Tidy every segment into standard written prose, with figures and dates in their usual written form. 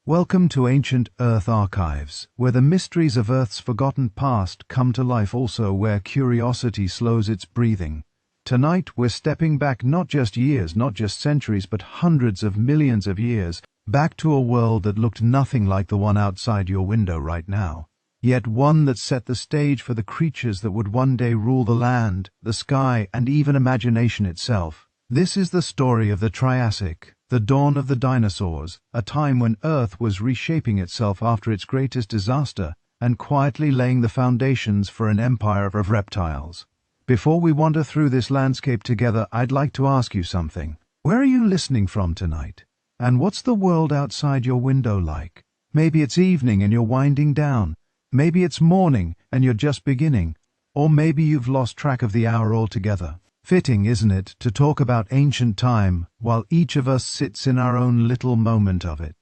Welcome to Ancient Earth Archives, where the mysteries of Earth's forgotten past come to life, also where curiosity slows its breathing. Tonight we're stepping back not just years, not just centuries, but hundreds of millions of years, back to a world that looked nothing like the one outside your window right now. Yet one that set the stage for the creatures that would one day rule the land, the sky, and even imagination itself. This is the story of the Triassic, the dawn of the dinosaurs, a time when Earth was reshaping itself after its greatest disaster and quietly laying the foundations for an empire of reptiles. Before we wander through this landscape together, I'd like to ask you something. Where are you listening from tonight? And what's the world outside your window like? Maybe it's evening and you're winding down. Maybe it's morning and you're just beginning. Or maybe you've lost track of the hour altogether. Fitting, isn't it, to talk about ancient time while each of us sits in our own little moment of it.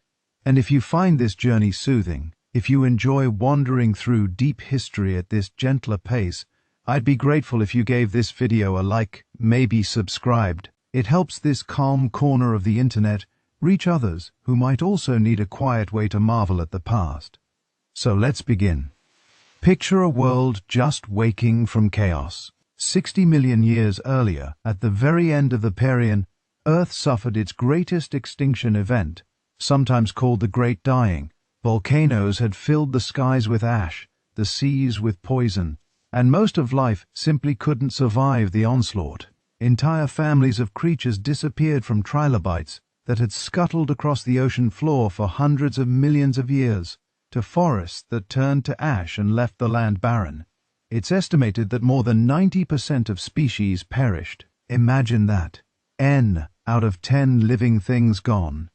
And if you find this journey soothing, if you enjoy wandering through deep history at this gentler pace, I'd be grateful if you gave this video a like, maybe subscribed. It helps this calm corner of the internet reach others who might also need a quiet way to marvel at the past. So let's begin. Picture a world just waking from chaos. 60 million years earlier, at the very end of the Permian, Earth suffered its greatest extinction event, sometimes called the Great Dying. Volcanoes had filled the skies with ash, the seas with poison, and most of life simply couldn't survive the onslaught. Entire families of creatures disappeared from trilobites that had scuttled across the ocean floor for hundreds of millions of years, to forests that turned to ash and left the land barren. It's estimated that more than 90% of species perished. Imagine that. N out of 10 living things gone.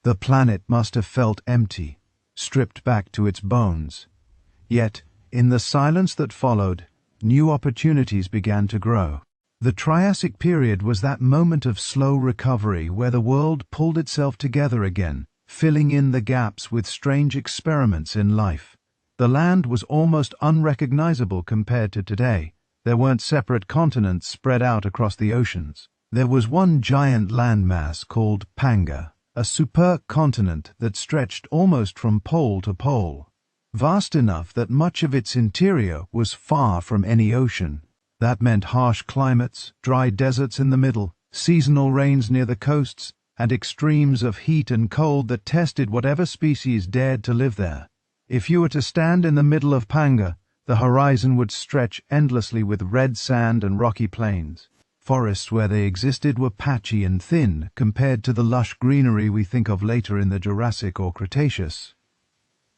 The planet must have felt empty, stripped back to its bones. Yet, in the silence that followed, new opportunities began to grow. The Triassic Period was that moment of slow recovery where the world pulled itself together again, filling in the gaps with strange experiments in life. The land was almost unrecognizable compared to today. There weren't separate continents spread out across the oceans. There was one giant landmass called Pangaea, a supercontinent that stretched almost from pole to pole, vast enough that much of its interior was far from any ocean. That meant harsh climates, dry deserts in the middle, seasonal rains near the coasts, and extremes of heat and cold that tested whatever species dared to live there. If you were to stand in the middle of Pangaea, the horizon would stretch endlessly with red sand and rocky plains. Forests where they existed were patchy and thin compared to the lush greenery we think of later in the Jurassic or Cretaceous.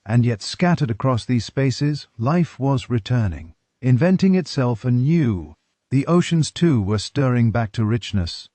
And yet scattered across these spaces, life was returning, inventing itself anew. The oceans too were stirring back to richness.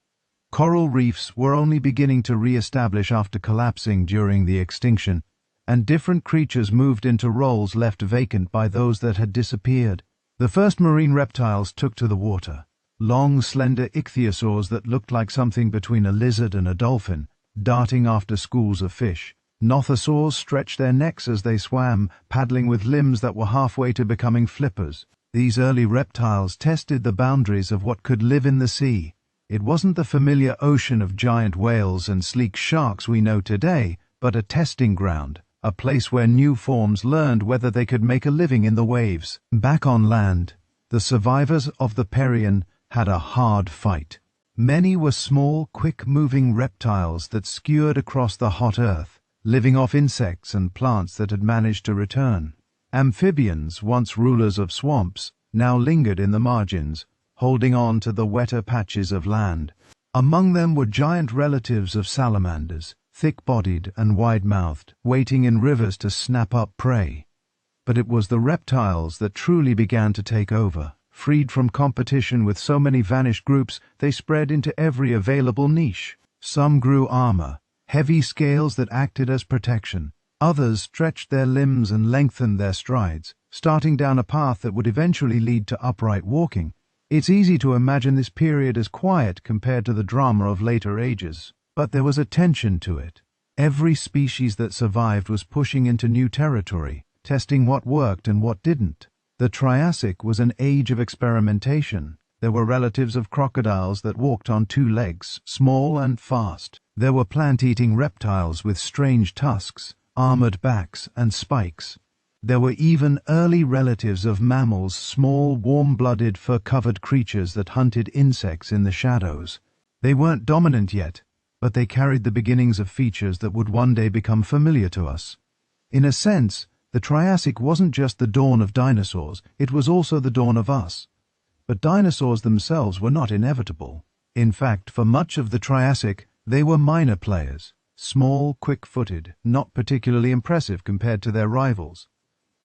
Coral reefs were only beginning to re-establish after collapsing during the extinction, and different creatures moved into roles left vacant by those that had disappeared. The first marine reptiles took to the water. Long, slender ichthyosaurs that looked like something between a lizard and a dolphin, darting after schools of fish. Nothosaurs stretched their necks as they swam, paddling with limbs that were halfway to becoming flippers. These early reptiles tested the boundaries of what could live in the sea. It wasn't the familiar ocean of giant whales and sleek sharks we know today, but a testing ground. A place where new forms learned whether they could make a living in the waves. Back on land, the survivors of the Permian had a hard fight. Many were small, quick-moving reptiles that skewered across the hot earth, living off insects and plants that had managed to return. Amphibians, once rulers of swamps, now lingered in the margins, holding on to the wetter patches of land. Among them were giant relatives of salamanders, thick-bodied and wide-mouthed, waiting in rivers to snap up prey. But it was the reptiles that truly began to take over. Freed from competition with so many vanished groups, they spread into every available niche. Some grew armor, heavy scales that acted as protection. Others stretched their limbs and lengthened their strides, starting down a path that would eventually lead to upright walking. It's easy to imagine this period as quiet compared to the drama of later ages. But there was a tension to it. Every species that survived was pushing into new territory, testing what worked and what didn't. The Triassic was an age of experimentation. There were relatives of crocodiles that walked on two legs, small and fast. There were plant-eating reptiles with strange tusks, armored backs, and spikes. There were even early relatives of mammals, small, warm-blooded, fur-covered creatures that hunted insects in the shadows. They weren't dominant yet, but they carried the beginnings of features that would one day become familiar to us. In a sense, the Triassic wasn't just the dawn of dinosaurs, it was also the dawn of us. But dinosaurs themselves were not inevitable. In fact, for much of the Triassic, they were minor players, small, quick-footed, not particularly impressive compared to their rivals.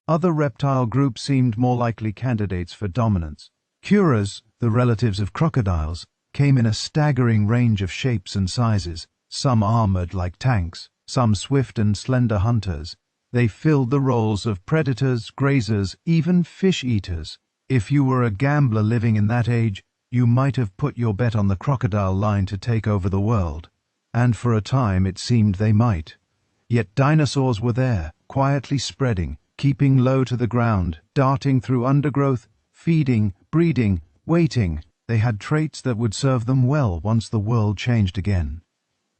Other reptile groups seemed more likely candidates for dominance. Curas, the relatives of crocodiles, came in a staggering range of shapes and sizes, some armored like tanks, some swift and slender hunters. They filled the roles of predators, grazers, even fish-eaters. If you were a gambler living in that age, you might have put your bet on the crocodile line to take over the world. And for a time it seemed they might. Yet dinosaurs were there, quietly spreading, keeping low to the ground, darting through undergrowth, feeding, breeding, waiting. They had traits that would serve them well once the world changed again.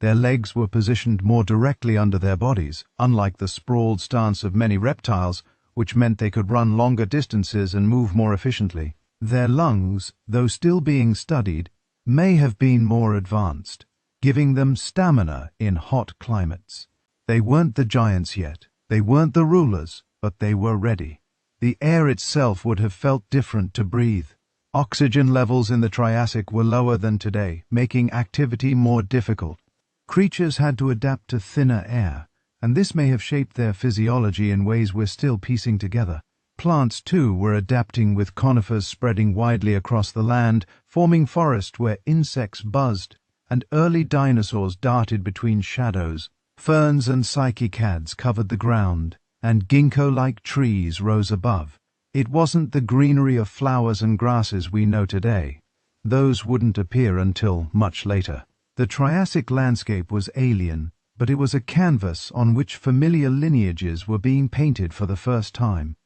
Their legs were positioned more directly under their bodies, unlike the sprawled stance of many reptiles, which meant they could run longer distances and move more efficiently. Their lungs, though still being studied, may have been more advanced, giving them stamina in hot climates. They weren't the giants yet. They weren't the rulers, but they were ready. The air itself would have felt different to breathe. Oxygen levels in the Triassic were lower than today, making activity more difficult. Creatures had to adapt to thinner air, and this may have shaped their physiology in ways we're still piecing together. Plants, too, were adapting, with conifers spreading widely across the land, forming forests where insects buzzed, and early dinosaurs darted between shadows. Ferns and cycads covered the ground, and ginkgo-like trees rose above. It wasn't the greenery of flowers and grasses we know today. Those wouldn't appear until much later. The Triassic landscape was alien, but it was a canvas on which familiar lineages were being painted for the first time.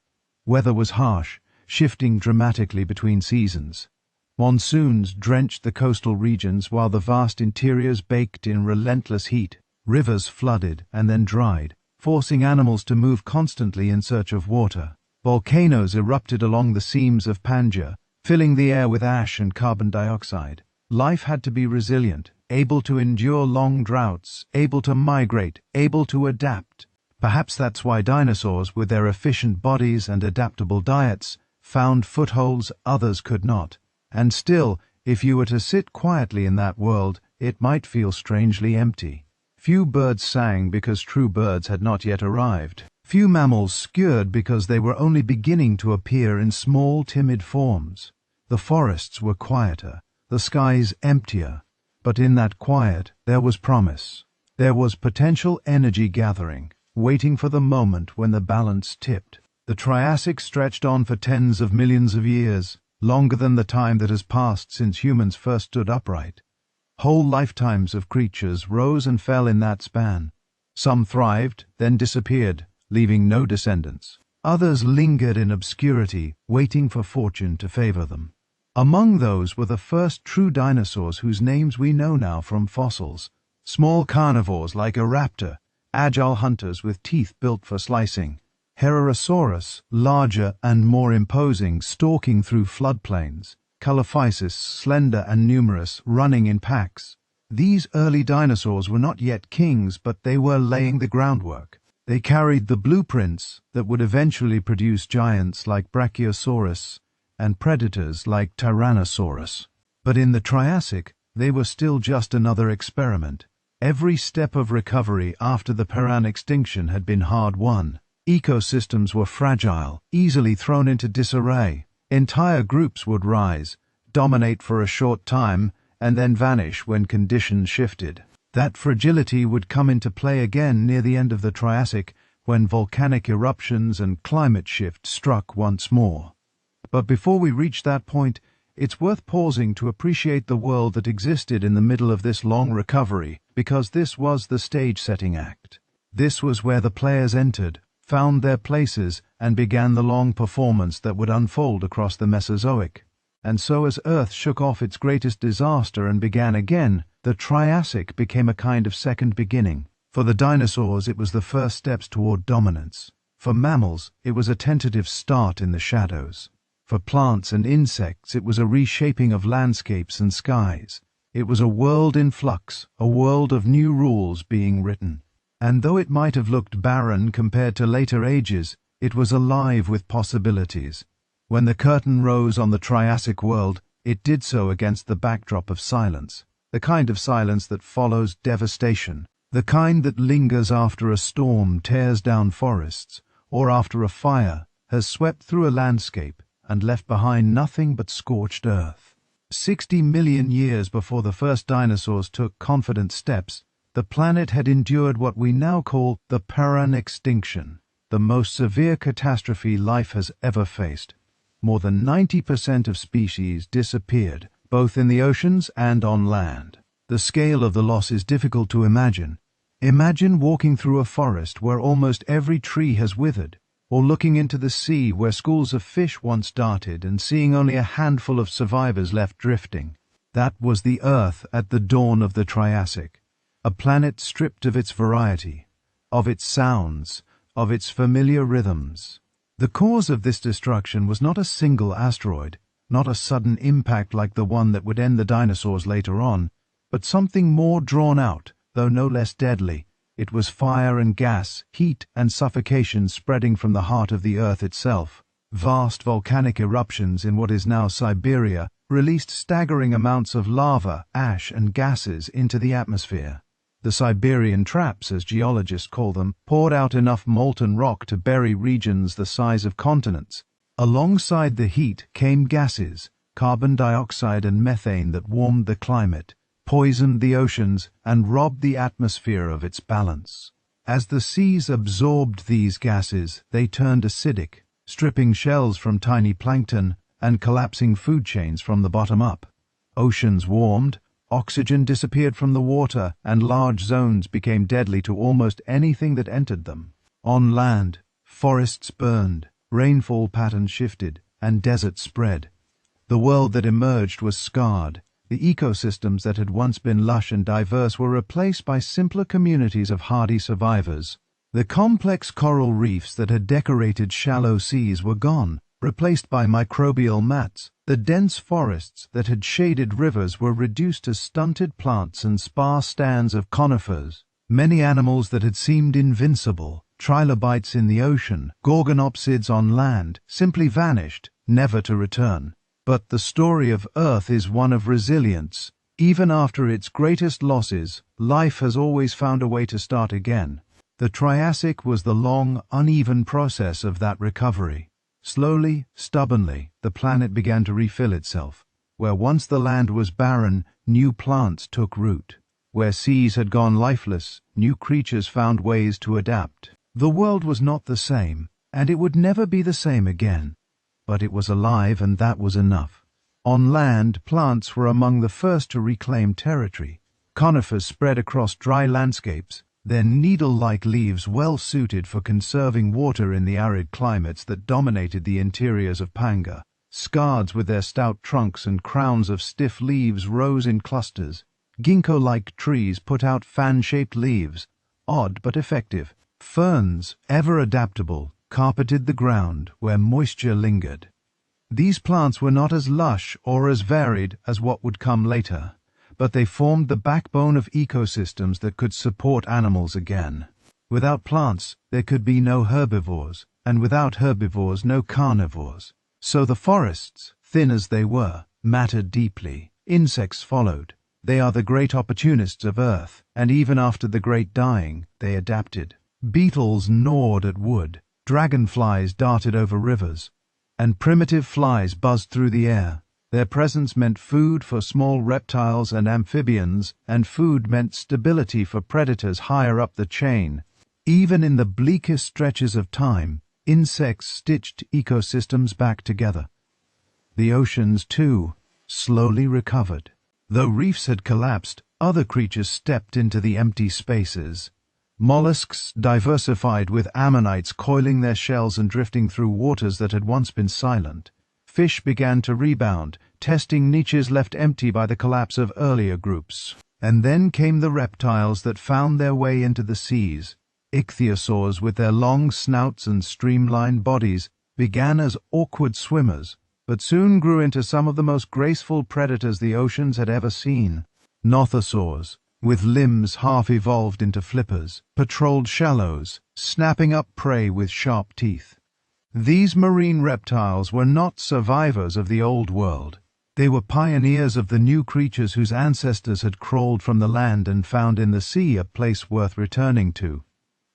Weather was harsh, shifting dramatically between seasons. Monsoons drenched the coastal regions while the vast interiors baked in relentless heat. Rivers flooded and then dried, forcing animals to move constantly in search of water. Volcanoes erupted along the seams of Pangaea, filling the air with ash and carbon dioxide. Life had to be resilient, able to endure long droughts, able to migrate, able to adapt. Perhaps that's why dinosaurs, with their efficient bodies and adaptable diets, found footholds others could not. And still, if you were to sit quietly in that world, it might feel strangely empty. Few birds sang because true birds had not yet arrived. Few mammals skirred because they were only beginning to appear in small, timid forms. The forests were quieter, the skies emptier. But in that quiet, there was promise. There was potential energy gathering, waiting for the moment when the balance tipped. The Triassic stretched on for tens of millions of years, longer than the time that has passed since humans first stood upright. Whole lifetimes of creatures rose and fell in that span. Some thrived, then disappeared, leaving no descendants. Others lingered in obscurity, waiting for fortune to favor them. Among those were the first true dinosaurs whose names we know now from fossils. Small carnivores like a raptor, agile hunters with teeth built for slicing. Herrerasaurus, larger and more imposing, stalking through floodplains. Calyphysis, slender and numerous, running in packs. These early dinosaurs were not yet kings, but they were laying the groundwork. They carried the blueprints that would eventually produce giants like Brachiosaurus and predators like Tyrannosaurus. But in the Triassic, they were still just another experiment. Every step of recovery after the Permian extinction had been hard-won. Ecosystems were fragile, easily thrown into disarray. Entire groups would rise, dominate for a short time, and then vanish when conditions shifted. That fragility would come into play again near the end of the Triassic, when volcanic eruptions and climate shift struck once more. But before we reach that point, it's worth pausing to appreciate the world that existed in the middle of this long recovery, because this was the stage-setting act. This was where the players entered, found their places, and began the long performance that would unfold across the Mesozoic. And so as Earth shook off its greatest disaster and began again, the Triassic became a kind of second beginning. For the dinosaurs, it was the first steps toward dominance. For mammals, it was a tentative start in the shadows. For plants and insects, it was a reshaping of landscapes and skies. It was a world in flux, a world of new rules being written. And though it might have looked barren compared to later ages, it was alive with possibilities. When the curtain rose on the Triassic world, it did so against the backdrop of silence, the kind of silence that follows devastation, the kind that lingers after a storm tears down forests, or after a fire has swept through a landscape and left behind nothing but scorched earth. 60 million years before the first dinosaurs took confident steps, the planet had endured what we now call the Permian extinction, the most severe catastrophe life has ever faced. More than 90% of species disappeared, both in the oceans and on land. The scale of the loss is difficult to imagine. Imagine walking through a forest where almost every tree has withered, or looking into the sea where schools of fish once darted and seeing only a handful of survivors left drifting. That was the Earth at the dawn of the Triassic, a planet stripped of its variety, of its sounds, of its familiar rhythms. The cause of this destruction was not a single asteroid, not a sudden impact like the one that would end the dinosaurs later on, but something more drawn out, though no less deadly. It was fire and gas, heat and suffocation spreading from the heart of the Earth itself. Vast volcanic eruptions in what is now Siberia released staggering amounts of lava, ash and gases into the atmosphere. The Siberian traps, as geologists call them, poured out enough molten rock to bury regions the size of continents. Alongside the heat came gases, carbon dioxide and methane that warmed the climate, poisoned the oceans, and robbed the atmosphere of its balance. As the seas absorbed these gases, they turned acidic, stripping shells from tiny plankton and collapsing food chains from the bottom up. Oceans warmed, oxygen disappeared from the water, and large zones became deadly to almost anything that entered them. On land, forests burned, rainfall patterns shifted, and deserts spread. The world that emerged was scarred. The ecosystems that had once been lush and diverse were replaced by simpler communities of hardy survivors. The complex coral reefs that had decorated shallow seas were gone, replaced by microbial mats. The dense forests that had shaded rivers were reduced to stunted plants and sparse stands of conifers. Many animals that had seemed invincible, trilobites in the ocean, gorgonopsids on land, simply vanished, never to return. But the story of Earth is one of resilience. Even after its greatest losses, life has always found a way to start again. The Triassic was the long, uneven process of that recovery. Slowly, stubbornly, the planet began to refill itself. Where once the land was barren, new plants took root. Where seas had gone lifeless, new creatures found ways to adapt. The world was not the same, and it would never be the same again. But it was alive, and that was enough. On land, plants were among the first to reclaim territory. Conifers spread across dry landscapes, their needle-like leaves well suited for conserving water in the arid climates that dominated the interiors of Pangaea. Scards with their stout trunks and crowns of stiff leaves rose in clusters. Ginkgo-like trees put out fan-shaped leaves, odd but effective. Ferns, ever adaptable, carpeted the ground where moisture lingered. These plants were not as lush or as varied as what would come later, but they formed the backbone of ecosystems that could support animals again. Without plants, there could be no herbivores, and without herbivores, no carnivores. So the forests, thin as they were, mattered deeply. Insects followed. They are the great opportunists of Earth, and even after the great dying, they adapted. Beetles gnawed at wood, dragonflies darted over rivers, and primitive flies buzzed through the air. Their presence meant food for small reptiles and amphibians, and food meant stability for predators higher up the chain. Even in the bleakest stretches of time, insects stitched ecosystems back together. The oceans, too, slowly recovered. Though reefs had collapsed, other creatures stepped into the empty spaces. Mollusks diversified, with ammonites coiling their shells and drifting through waters that had once been silent. Fish began to rebound, testing niches left empty by the collapse of earlier groups. And then came the reptiles that found their way into the seas. Ichthyosaurs, with their long snouts and streamlined bodies, began as awkward swimmers, but soon grew into some of the most graceful predators the oceans had ever seen. Nothosaurs, with limbs half evolved into flippers, patrolled shallows, snapping up prey with sharp teeth. These marine reptiles were not survivors of the old world. They were pioneers of the new creatures whose ancestors had crawled from the land and found in the sea a place worth returning to.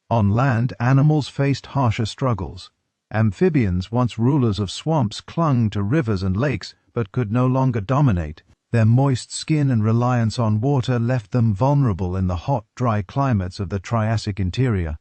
On land, animals faced harsher struggles. Amphibians, once rulers of swamps, clung to rivers and lakes, but could no longer dominate. Their moist skin and reliance on water left them vulnerable in the hot, dry climates of the Triassic interior.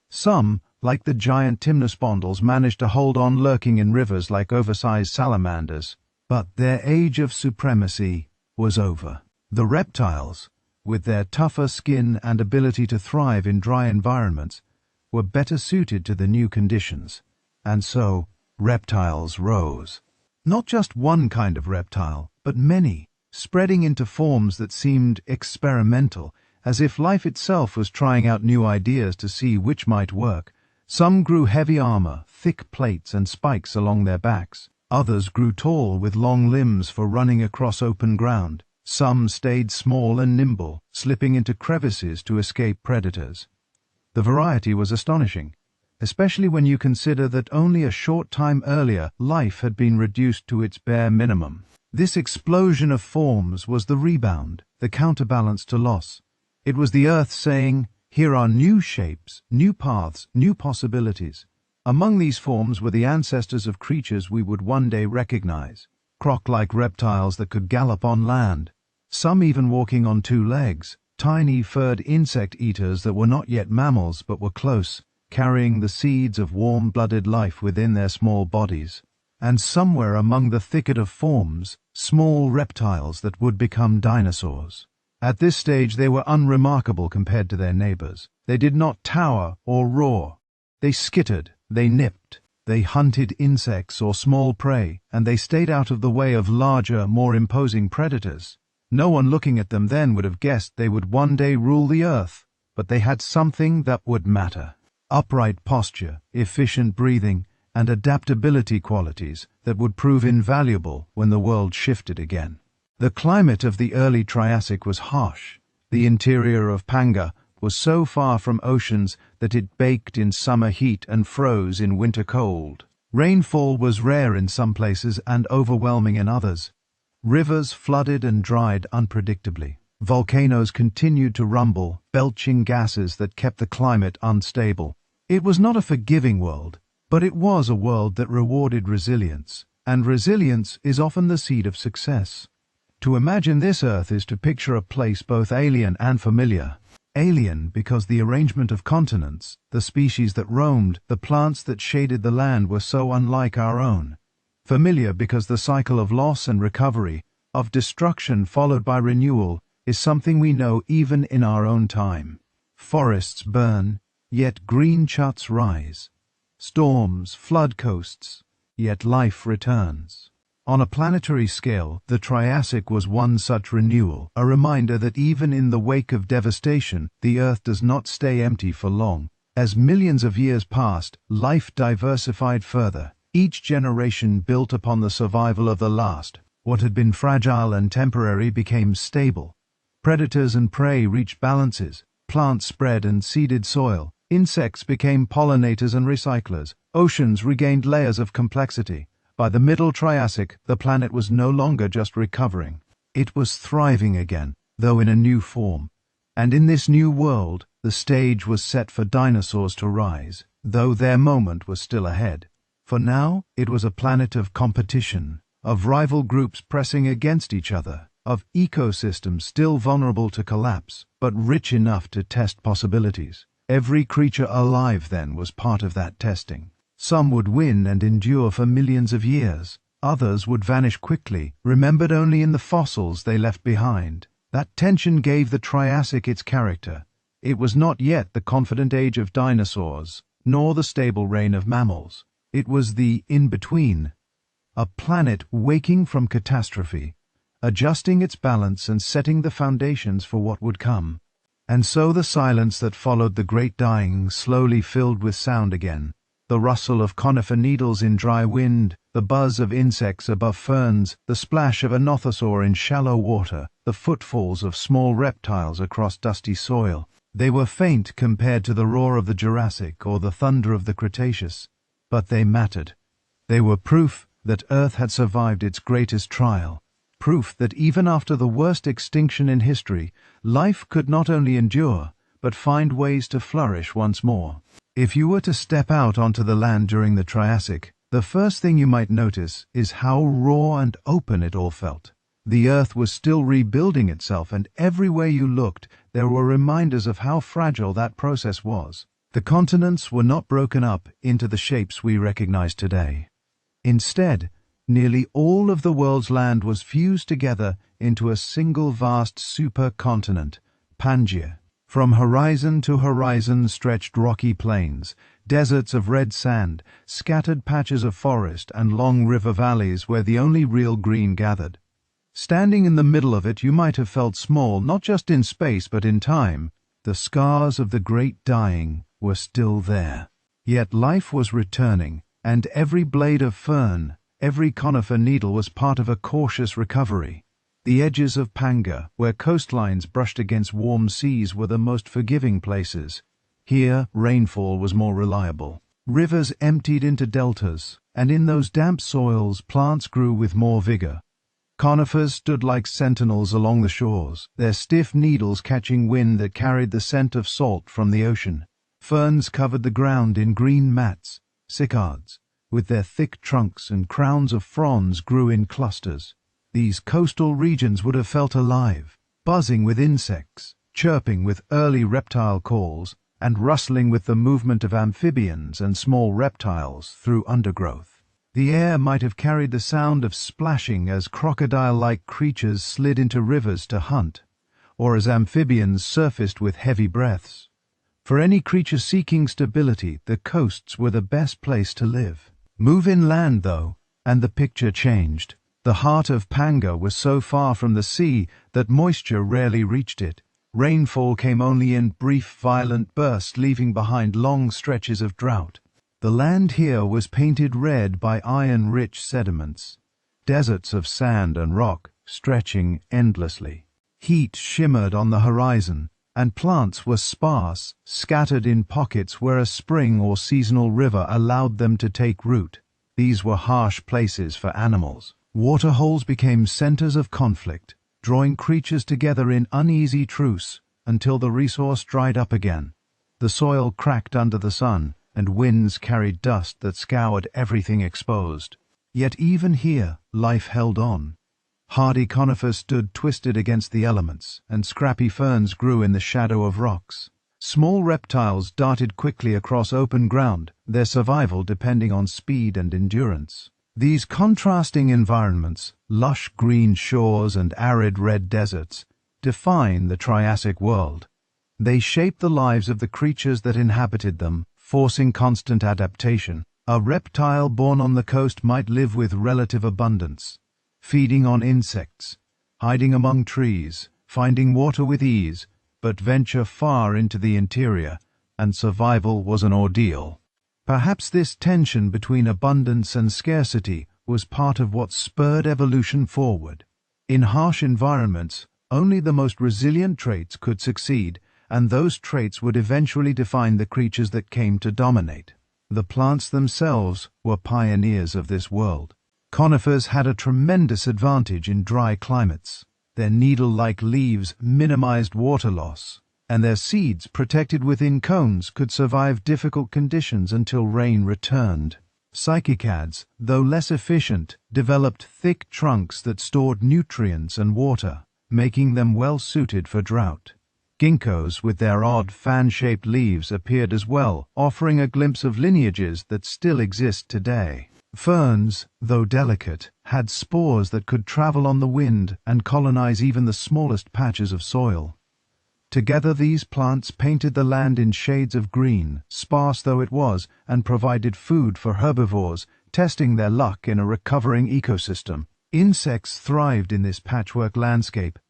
Some, like the giant Timnospondylus, managed to hold on lurking in rivers like oversized salamanders. But their age of supremacy was over. The reptiles, with their tougher skin and ability to thrive in dry environments, were better suited to the new conditions. And so, reptiles rose. Not just one kind of reptile, but many, spreading into forms that seemed experimental, as if life itself was trying out new ideas to see which might work. Some grew heavy armor, thick plates and spikes along their backs. Others grew tall with long limbs for running across open ground. Some stayed small and nimble, slipping into crevices to escape predators. The variety was astonishing, especially when you consider that only a short time earlier life had been reduced to its bare minimum. This explosion of forms was the rebound, the counterbalance to loss. It was the Earth saying, "Here are new shapes, new paths, new possibilities." Among these forms were the ancestors of creatures we would one day recognize, croc-like reptiles that could gallop on land, some even walking on two legs, tiny furred insect eaters that were not yet mammals but were close, carrying the seeds of warm-blooded life within their small bodies. And somewhere among the thicket of forms, small reptiles that would become dinosaurs. At this stage they were unremarkable compared to their neighbors. They did not tower or roar. They skittered, they nipped, they hunted insects or small prey, and they stayed out of the way of larger, more imposing predators. No one looking at them then would have guessed they would one day rule the earth, but they had something that would matter. Upright posture, efficient breathing, and adaptability qualities that would prove invaluable when the world shifted again. The climate of the early Triassic was harsh. The interior of Pangaea was so far from oceans that it baked in summer heat and froze in winter cold. Rainfall was rare in some places and overwhelming in others. Rivers flooded and dried unpredictably. Volcanoes continued to rumble, belching gases that kept the climate unstable. It was not a forgiving world, but it was a world that rewarded resilience, and resilience is often the seed of success. To imagine this Earth is to picture a place both alien and familiar. Alien because the arrangement of continents, the species that roamed, the plants that shaded the land were so unlike our own. Familiar because the cycle of loss and recovery, of destruction followed by renewal, is something we know even in our own time. Forests burn, yet green chuts rise. Storms flood coasts, yet life returns. On a planetary scale, the Triassic was one such renewal, a reminder that even in the wake of devastation, the Earth does not stay empty for long. As millions of years passed, life diversified further. Each generation built upon the survival of the last. What had been fragile and temporary became stable. Predators and prey reached balances. Plants spread and seeded soil. Insects became pollinators and recyclers. Oceans regained layers of complexity. By the Middle Triassic, the planet was no longer just recovering. It was thriving again, though in a new form. And in this new world, the stage was set for dinosaurs to rise, though their moment was still ahead. For now, it was a planet of competition, of rival groups pressing against each other, of ecosystems still vulnerable to collapse, but rich enough to test possibilities. Every creature alive then was part of that testing. Some would win and endure for millions of years. Others would vanish quickly, remembered only in the fossils they left behind. That tension gave the Triassic its character. It was not yet the confident age of dinosaurs, nor the stable reign of mammals. It was the in-between, a planet waking from catastrophe, adjusting its balance and setting the foundations for what would come. And so the silence that followed the great dying slowly filled with sound again. The rustle of conifer needles in dry wind, the buzz of insects above ferns, the splash of a nothosaur in shallow water, the footfalls of small reptiles across dusty soil. They were faint compared to the roar of the Jurassic or the thunder of the Cretaceous, but they mattered. They were proof that Earth had survived its greatest trial, proof that even after the worst extinction in history, life could not only endure, but find ways to flourish once more. If you were to step out onto the land during the Triassic, the first thing you might notice is how raw and open it all felt. The Earth was still rebuilding itself, and everywhere you looked, there were reminders of how fragile that process was. The continents were not broken up into the shapes we recognize today. Instead, nearly all of the world's land was fused together into a single vast supercontinent, Pangaea. From horizon to horizon stretched rocky plains, deserts of red sand, scattered patches of forest, and long river valleys where the only real green gathered. Standing in the middle of it, you might have felt small, not just in space but in time. The scars of the great dying were still there. Yet life was returning, and every blade of fern, every conifer needle was part of a cautious recovery. The edges of Pangaea, where coastlines brushed against warm seas, were the most forgiving places. Here, rainfall was more reliable. Rivers emptied into deltas, and in those damp soils, plants grew with more vigor. Conifers stood like sentinels along the shores, their stiff needles catching wind that carried the scent of salt from the ocean. Ferns covered the ground in green mats. Cycads, with their thick trunks and crowns of fronds, grew in clusters. These coastal regions would have felt alive, buzzing with insects, chirping with early reptile calls, and rustling with the movement of amphibians and small reptiles through undergrowth. The air might have carried the sound of splashing as crocodile-like creatures slid into rivers to hunt, or as amphibians surfaced with heavy breaths. For any creature seeking stability, the coasts were the best place to live. Move inland, though, and the picture changed. The heart of Pangaea was so far from the sea that moisture rarely reached it. Rainfall came only in brief, violent bursts, leaving behind long stretches of drought. The land here was painted red by iron-rich sediments, deserts of sand and rock stretching endlessly. Heat shimmered on the horizon, and plants were sparse, scattered in pockets where a spring or seasonal river allowed them to take root. These were harsh places for animals. Waterholes became centers of conflict, drawing creatures together in uneasy truce until the resource dried up again. The soil cracked under the sun, and winds carried dust that scoured everything exposed. Yet even here, life held on. Hardy conifers stood twisted against the elements, and scrappy ferns grew in the shadow of rocks. Small reptiles darted quickly across open ground, their survival depending on speed and endurance. These contrasting environments, lush green shores and arid red deserts, define the Triassic world. They shape the lives of the creatures that inhabited them, forcing constant adaptation. A reptile born on the coast might live with relative abundance, feeding on insects, hiding among trees, finding water with ease, but venture far into the interior, and survival was an ordeal. Perhaps this tension between abundance and scarcity was part of what spurred evolution forward. In harsh environments, only the most resilient traits could succeed, and those traits would eventually define the creatures that came to dominate. The plants themselves were pioneers of this world. Conifers had a tremendous advantage in dry climates. Their needle-like leaves minimized water loss, and their seeds, protected within cones, could survive difficult conditions until rain returned. Cycads, though less efficient, developed thick trunks that stored nutrients and water, making them well suited for drought. Ginkgos, with their odd fan-shaped leaves, appeared as well, offering a glimpse of lineages that still exist today. Ferns, though delicate, had spores that could travel on the wind and colonize even the smallest patches of soil. Together these plants painted the land in shades of green, sparse though it was, and provided food for herbivores, testing their luck in a recovering ecosystem. Insects thrived in this patchwork landscape.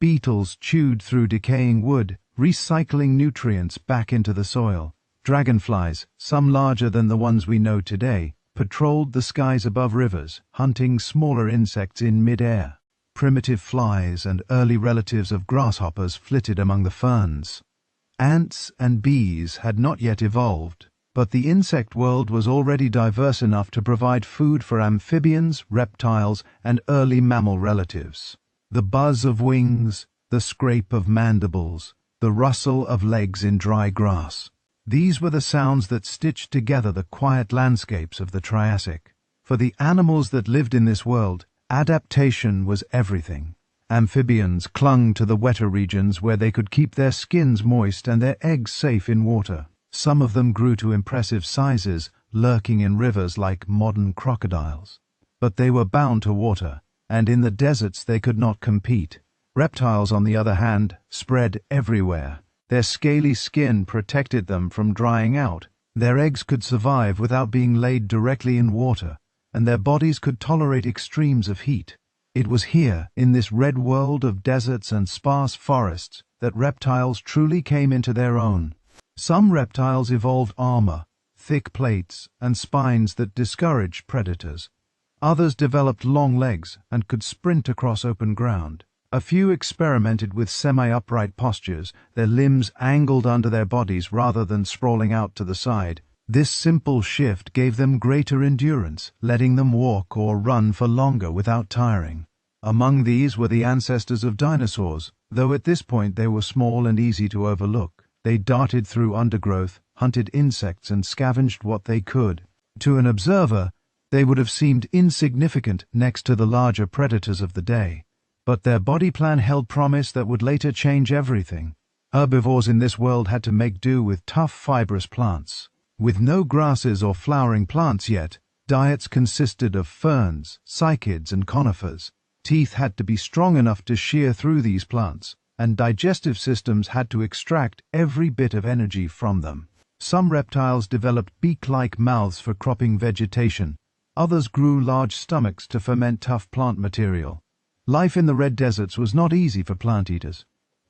Beetles chewed through decaying wood, recycling nutrients back into the soil. Dragonflies, some larger than the ones we know today, patrolled the skies above rivers, hunting smaller insects in mid-air. Primitive flies and early relatives of grasshoppers flitted among the ferns. Ants and bees had not yet evolved, but the insect world was already diverse enough to provide food for amphibians, reptiles, and early mammal relatives. The buzz of wings, the scrape of mandibles, the rustle of legs in dry grass. These were the sounds that stitched together the quiet landscapes of the Triassic. For the animals that lived in this world, adaptation was everything. Amphibians clung to the wetter regions where they could keep their skins moist and their eggs safe in water. Some of them grew to impressive sizes, lurking in rivers like modern crocodiles. But they were bound to water, and in the deserts they could not compete. Reptiles, on the other hand, spread everywhere. Their scaly skin protected them from drying out. Their eggs could survive without being laid directly in water, and their bodies could tolerate extremes of heat. It was here, in this red world of deserts and sparse forests, that reptiles truly came into their own. Some reptiles evolved armor, thick plates, and spines that discouraged predators. Others developed long legs and could sprint across open ground. A few experimented with semi-upright postures, their limbs angled under their bodies rather than sprawling out to the side. This simple shift gave them greater endurance, letting them walk or run for longer without tiring. Among these were the ancestors of dinosaurs, though at this point they were small and easy to overlook. They darted through undergrowth, hunted insects, and scavenged what they could. To an observer, they would have seemed insignificant next to the larger predators of the day. But their body plan held promise that would later change everything. Herbivores in this world had to make do with tough, fibrous plants. With no grasses or flowering plants yet, diets consisted of ferns, cycads, and conifers. Teeth had to be strong enough to shear through these plants, and digestive systems had to extract every bit of energy from them. Some reptiles developed beak-like mouths for cropping vegetation. Others grew large stomachs to ferment tough plant material. Life in the red deserts was not easy for plant eaters,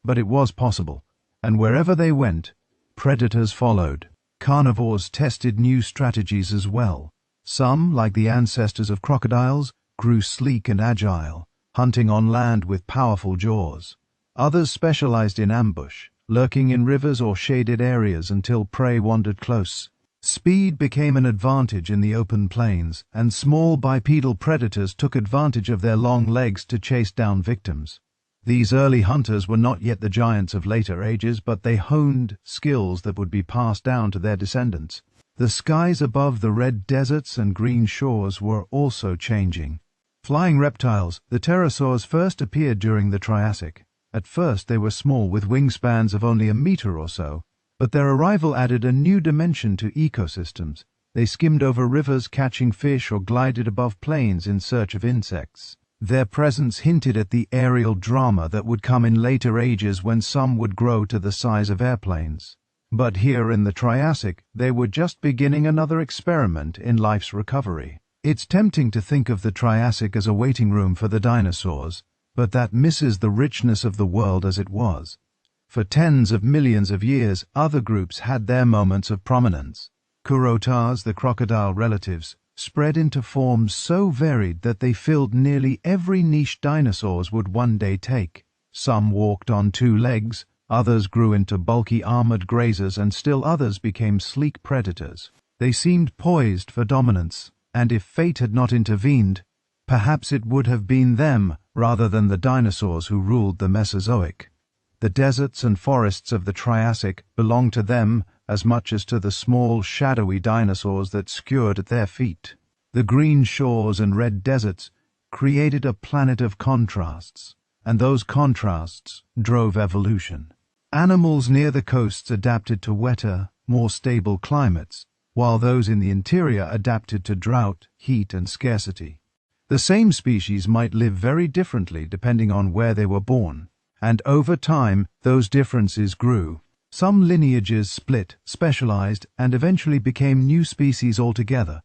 but it was possible, and wherever they went, predators followed. Carnivores tested new strategies as well. Some, like the ancestors of crocodiles, grew sleek and agile, hunting on land with powerful jaws. Others specialized in ambush, lurking in rivers or shaded areas until prey wandered close. Speed became an advantage in the open plains, and small bipedal predators took advantage of their long legs to chase down victims. These early hunters were not yet the giants of later ages, but they honed skills that would be passed down to their descendants. The skies above the red deserts and green shores were also changing. Flying reptiles, the pterosaurs, first appeared during the Triassic. At first they were small, with wingspans of only a meter or so, but their arrival added a new dimension to ecosystems. They skimmed over rivers catching fish or glided above plains in search of insects. Their presence hinted at the aerial drama that would come in later ages when some would grow to the size of airplanes. But here in the Triassic, they were just beginning another experiment in life's recovery. It's tempting to think of the Triassic as a waiting room for the dinosaurs, but that misses the richness of the world as it was. For tens of millions of years, other groups had their moments of prominence. Kurotars, the crocodile relatives, spread into forms so varied that they filled nearly every niche dinosaurs would one day take. Some walked on two legs, others grew into bulky armored grazers, and still others became sleek predators. They seemed poised for dominance, and if fate had not intervened, perhaps it would have been them rather than the dinosaurs who ruled the Mesozoic. The deserts and forests of the Triassic belonged to them as much as to the small, shadowy dinosaurs that scurried at their feet. The green shores and red deserts created a planet of contrasts, and those contrasts drove evolution. Animals near the coasts adapted to wetter, more stable climates, while those in the interior adapted to drought, heat, and scarcity. The same species might live very differently depending on where they were born, and over time those differences grew. Some lineages split, specialized, and eventually became new species altogether.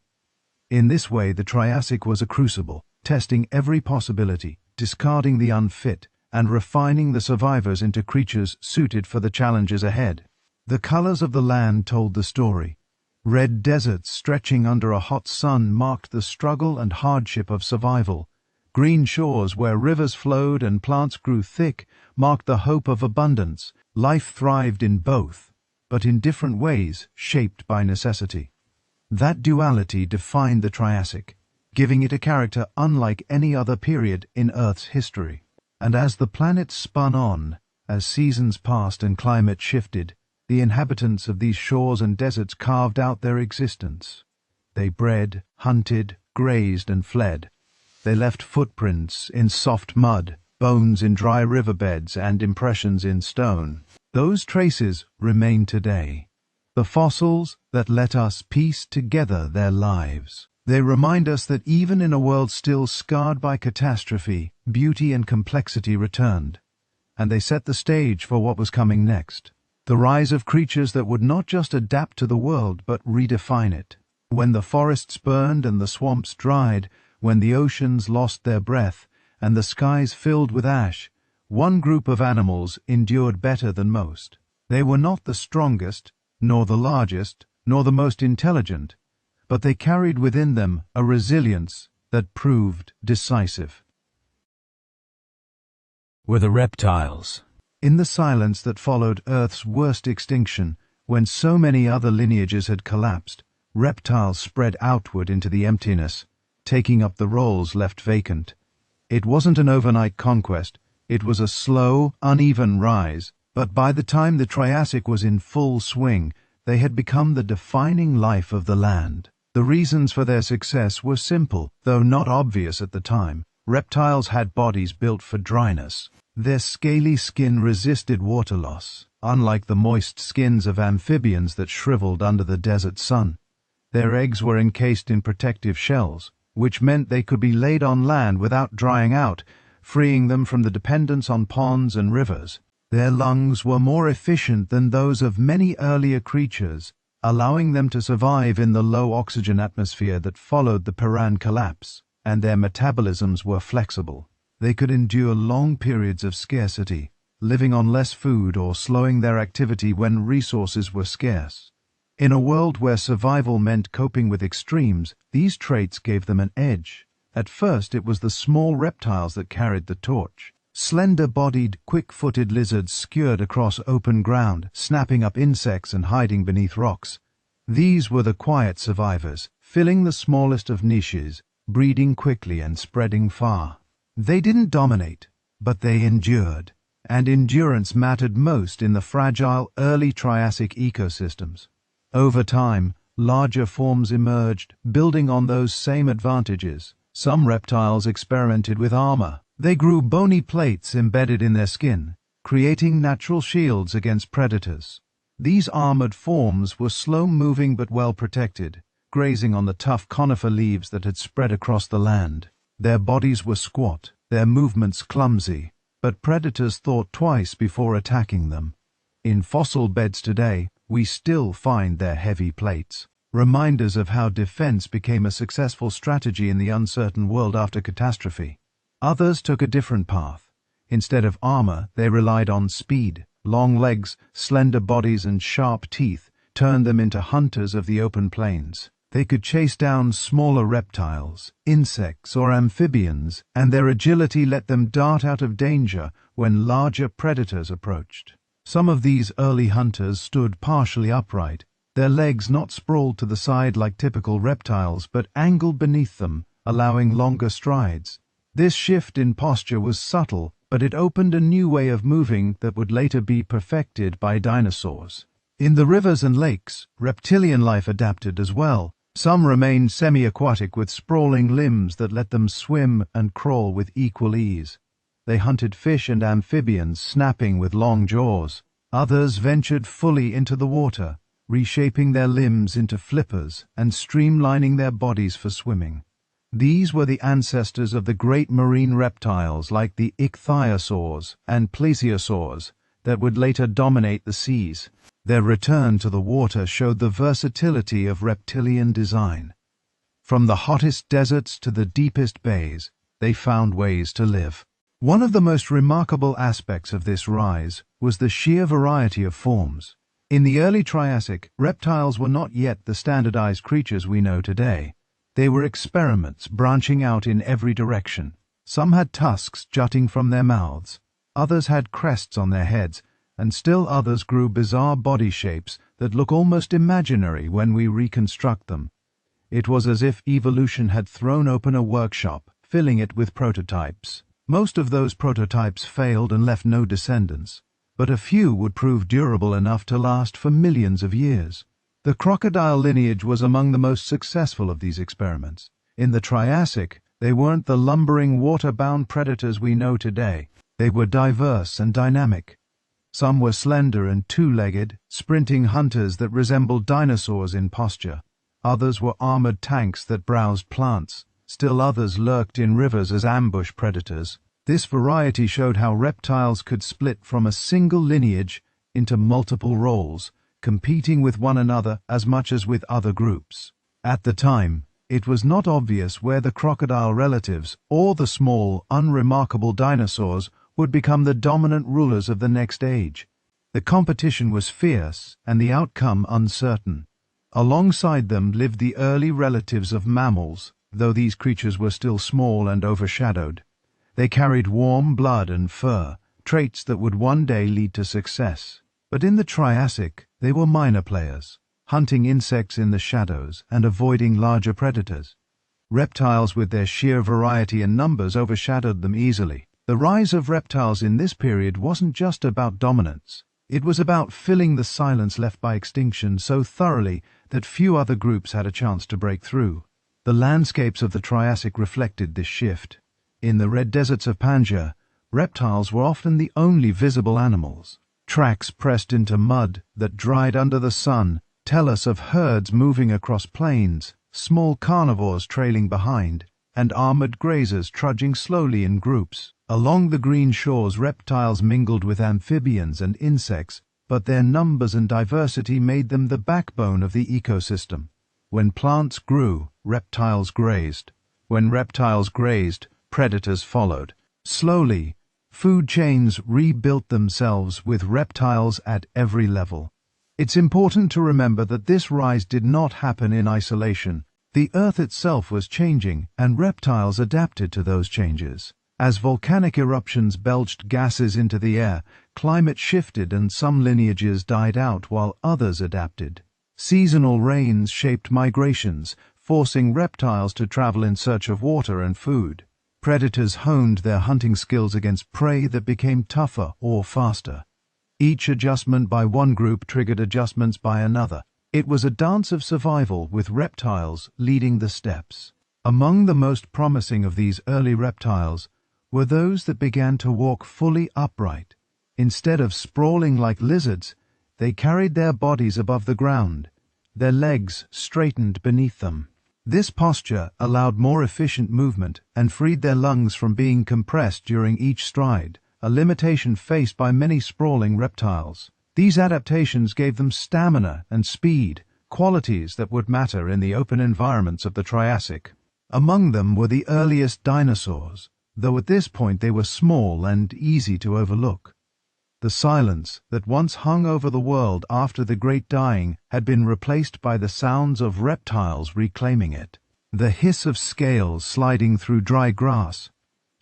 In this way, the Triassic was a crucible, testing every possibility, discarding the unfit, and refining the survivors into creatures suited for the challenges ahead. The colors of the land told the story. Red deserts stretching under a hot sun marked the struggle and hardship of survival. Green shores where rivers flowed and plants grew thick marked the hope of abundance. Life thrived in both, but in different ways, shaped by necessity. That duality defined the Triassic, giving it a character unlike any other period in Earth's history. And as the planet spun on, as seasons passed and climate shifted, the inhabitants of these shores and deserts carved out their existence. They bred, hunted, grazed, and fled. They left footprints in soft mud, bones in dry riverbeds, and impressions in stone. Those traces remain today. The fossils that let us piece together their lives. They remind us that even in a world still scarred by catastrophe, beauty and complexity returned. And they set the stage for what was coming next. The rise of creatures that would not just adapt to the world, but redefine it. When the forests burned and the swamps dried, when the oceans lost their breath, and the skies filled with ash, one group of animals endured better than most. They were not the strongest, nor the largest, nor the most intelligent, but they carried within them a resilience that proved decisive. Were the reptiles. In the silence that followed Earth's worst extinction, when so many other lineages had collapsed, reptiles spread outward into the emptiness, taking up the roles left vacant. It wasn't an overnight conquest, it was a slow, uneven rise, but by the time the Triassic was in full swing, they had become the defining life of the land. The reasons for their success were simple, though not obvious at the time. Reptiles had bodies built for dryness. Their scaly skin resisted water loss, unlike the moist skins of amphibians that shriveled under the desert sun. Their eggs were encased in protective shells, which meant they could be laid on land without drying out, freeing them from the dependence on ponds and rivers. Their lungs were more efficient than those of many earlier creatures, allowing them to survive in the low oxygen atmosphere that followed the Permian collapse, and their metabolisms were flexible. They could endure long periods of scarcity, living on less food or slowing their activity when resources were scarce. In a world where survival meant coping with extremes, these traits gave them an edge. At first it was the small reptiles that carried the torch. Slender-bodied, quick-footed lizards skirted across open ground, snapping up insects and hiding beneath rocks. These were the quiet survivors, filling the smallest of niches, breeding quickly and spreading far. They didn't dominate, but they endured, and endurance mattered most in the fragile early Triassic ecosystems. Over time, larger forms emerged, building on those same advantages. Some reptiles experimented with armor. They grew bony plates embedded in their skin, creating natural shields against predators. These armored forms were slow-moving but well-protected, grazing on the tough conifer leaves that had spread across the land. Their bodies were squat, their movements clumsy, but predators thought twice before attacking them. In fossil beds today, we still find their heavy plates, reminders of how defense became a successful strategy in the uncertain world after catastrophe. Others took a different path. Instead of armor, they relied on speed. Long legs, slender bodies, and sharp teeth turned them into hunters of the open plains. They could chase down smaller reptiles, insects, or amphibians, and their agility let them dart out of danger when larger predators approached. Some of these early hunters stood partially upright, their legs not sprawled to the side like typical reptiles, but angled beneath them, allowing longer strides. This shift in posture was subtle, but it opened a new way of moving that would later be perfected by dinosaurs. In the rivers and lakes, reptilian life adapted as well. Some remained semi-aquatic with sprawling limbs that let them swim and crawl with equal ease. They hunted fish and amphibians, snapping with long jaws. Others ventured fully into the water, reshaping their limbs into flippers and streamlining their bodies for swimming. These were the ancestors of the great marine reptiles like the ichthyosaurs and plesiosaurs that would later dominate the seas. Their return to the water showed the versatility of reptilian design. From the hottest deserts to the deepest bays, they found ways to live. One of the most remarkable aspects of this rise was the sheer variety of forms. In the early Triassic, reptiles were not yet the standardized creatures we know today. They were experiments branching out in every direction. Some had tusks jutting from their mouths, others had crests on their heads, and still others grew bizarre body shapes that look almost imaginary when we reconstruct them. It was as if evolution had thrown open a workshop, filling it with prototypes. Most of those prototypes failed and left no descendants, but a few would prove durable enough to last for millions of years. The crocodile lineage was among the most successful of these experiments. In the Triassic, they weren't the lumbering water-bound predators we know today. They were diverse and dynamic. Some were slender and two-legged, sprinting hunters that resembled dinosaurs in posture. Others were armored tanks that browsed plants. Still others lurked in rivers as ambush predators. This variety showed how reptiles could split from a single lineage into multiple roles, competing with one another as much as with other groups. At the time, it was not obvious where the crocodile relatives or the small, unremarkable dinosaurs would become the dominant rulers of the next age. The competition was fierce and the outcome uncertain. Alongside them lived the early relatives of mammals, though these creatures were still small and overshadowed. They carried warm blood and fur, traits that would one day lead to success. But in the Triassic, they were minor players, hunting insects in the shadows and avoiding larger predators. Reptiles with their sheer variety and numbers overshadowed them easily. The rise of reptiles in this period wasn't just about dominance. It was about filling the silence left by extinction so thoroughly that few other groups had a chance to break through. The landscapes of the Triassic reflected this shift. In the red deserts of Pangaea, reptiles were often the only visible animals. Tracks pressed into mud that dried under the sun tell us of herds moving across plains, small carnivores trailing behind, and armored grazers trudging slowly in groups. Along the green shores, reptiles mingled with amphibians and insects, but their numbers and diversity made them the backbone of the ecosystem. When plants grew, reptiles grazed. When reptiles grazed, predators followed. Slowly, food chains rebuilt themselves with reptiles at every level. It's important to remember that this rise did not happen in isolation. The Earth itself was changing, and reptiles adapted to those changes. As volcanic eruptions belched gases into the air, climate shifted and some lineages died out while others adapted. Seasonal rains shaped migrations, forcing reptiles to travel in search of water and food. Predators honed their hunting skills against prey that became tougher or faster. Each adjustment by one group triggered adjustments by another. It was a dance of survival with reptiles leading the steps. Among the most promising of these early reptiles were those that began to walk fully upright. Instead of sprawling like lizards, they carried their bodies above the ground, their legs straightened beneath them. This posture allowed more efficient movement and freed their lungs from being compressed during each stride, a limitation faced by many sprawling reptiles. These adaptations gave them stamina and speed, qualities that would matter in the open environments of the Triassic. Among them were the earliest dinosaurs, though at this point they were small and easy to overlook. The silence that once hung over the world after the Great Dying had been replaced by the sounds of reptiles reclaiming it. The hiss of scales sliding through dry grass,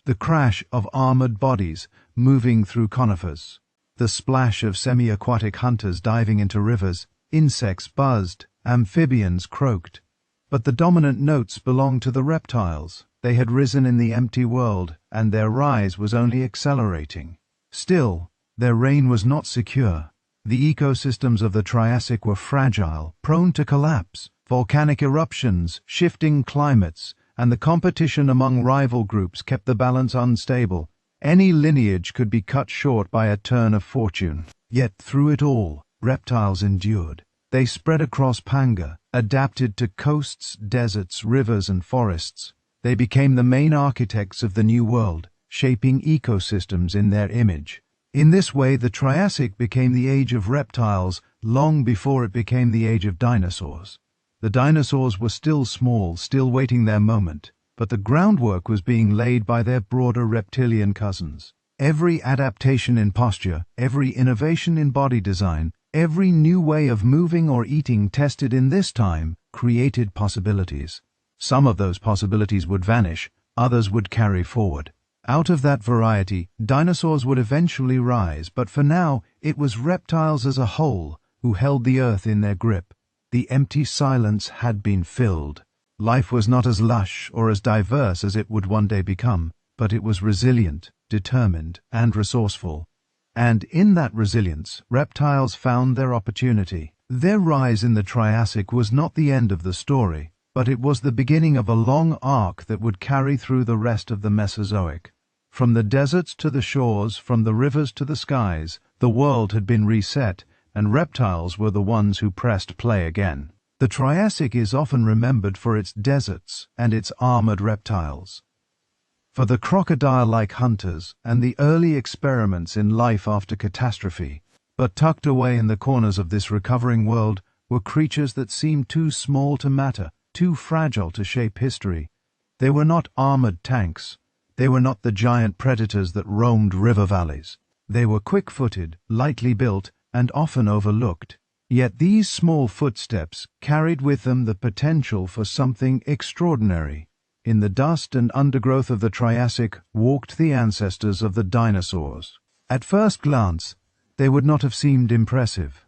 the crash of armored bodies moving through conifers, the splash of semi-aquatic hunters diving into rivers. Insects buzzed, amphibians croaked. But the dominant notes belonged to the reptiles. They had risen in the empty world, and their rise was only accelerating. Still, their reign was not secure. The ecosystems of the Triassic were fragile, prone to collapse. Volcanic eruptions, shifting climates, and the competition among rival groups kept the balance unstable. Any lineage could be cut short by a turn of fortune. Yet through it all, reptiles endured. They spread across Pangaea, adapted to coasts, deserts, rivers, and forests. They became the main architects of the New World, shaping ecosystems in their image. In this way, the Triassic became the age of reptiles long before it became the age of dinosaurs. The dinosaurs were still small, still waiting their moment, but the groundwork was being laid by their broader reptilian cousins. Every adaptation in posture, every innovation in body design, every new way of moving or eating tested in this time created possibilities. Some of those possibilities would vanish, others would carry forward. Out of that variety, dinosaurs would eventually rise, but for now, it was reptiles as a whole who held the earth in their grip. The empty silence had been filled. Life was not as lush or as diverse as it would one day become, but it was resilient, determined, and resourceful. And in that resilience, reptiles found their opportunity. Their rise in the Triassic was not the end of the story, but it was the beginning of a long arc that would carry through the rest of the Mesozoic. From the deserts to the shores, from the rivers to the skies, the world had been reset, and reptiles were the ones who pressed play again. The Triassic is often remembered for its deserts and its armored reptiles, for the crocodile-like hunters and the early experiments in life after catastrophe. But tucked away in the corners of this recovering world were creatures that seemed too small to matter, too fragile to shape history. They were not armored tanks. They were not the giant predators that roamed river valleys. They were quick-footed, lightly built, and often overlooked. Yet these small footsteps carried with them the potential for something extraordinary. In the dust and undergrowth of the Triassic walked the ancestors of the dinosaurs. At first glance, they would not have seemed impressive.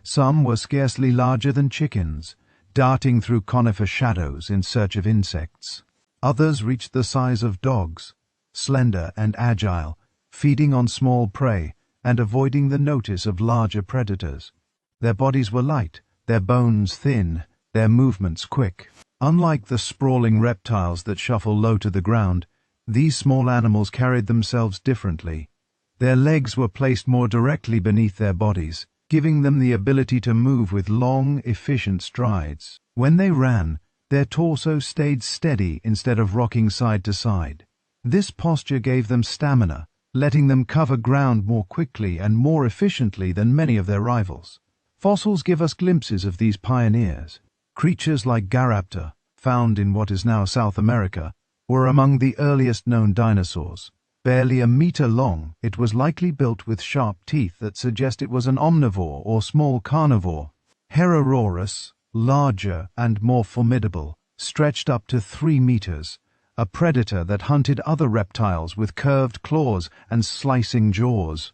Some were scarcely larger than chickens, darting through conifer shadows in search of insects. Others reached the size of dogs, slender and agile, feeding on small prey and avoiding the notice of larger predators. Their bodies were light, their bones thin, their movements quick. Unlike the sprawling reptiles that shuffle low to the ground, these small animals carried themselves differently. Their legs were placed more directly beneath their bodies, giving them the ability to move with long, efficient strides. When they ran, their torso stayed steady instead of rocking side to side. This posture gave them stamina, letting them cover ground more quickly and more efficiently than many of their rivals. Fossils give us glimpses of these pioneers. Creatures like Garaptor, found in what is now South America, were among the earliest known dinosaurs. Barely a meter long, it was likely built with sharp teeth that suggest it was an omnivore or small carnivore. Herororus, larger and more formidable, stretched up to 3 meters, a predator that hunted other reptiles with curved claws and slicing jaws.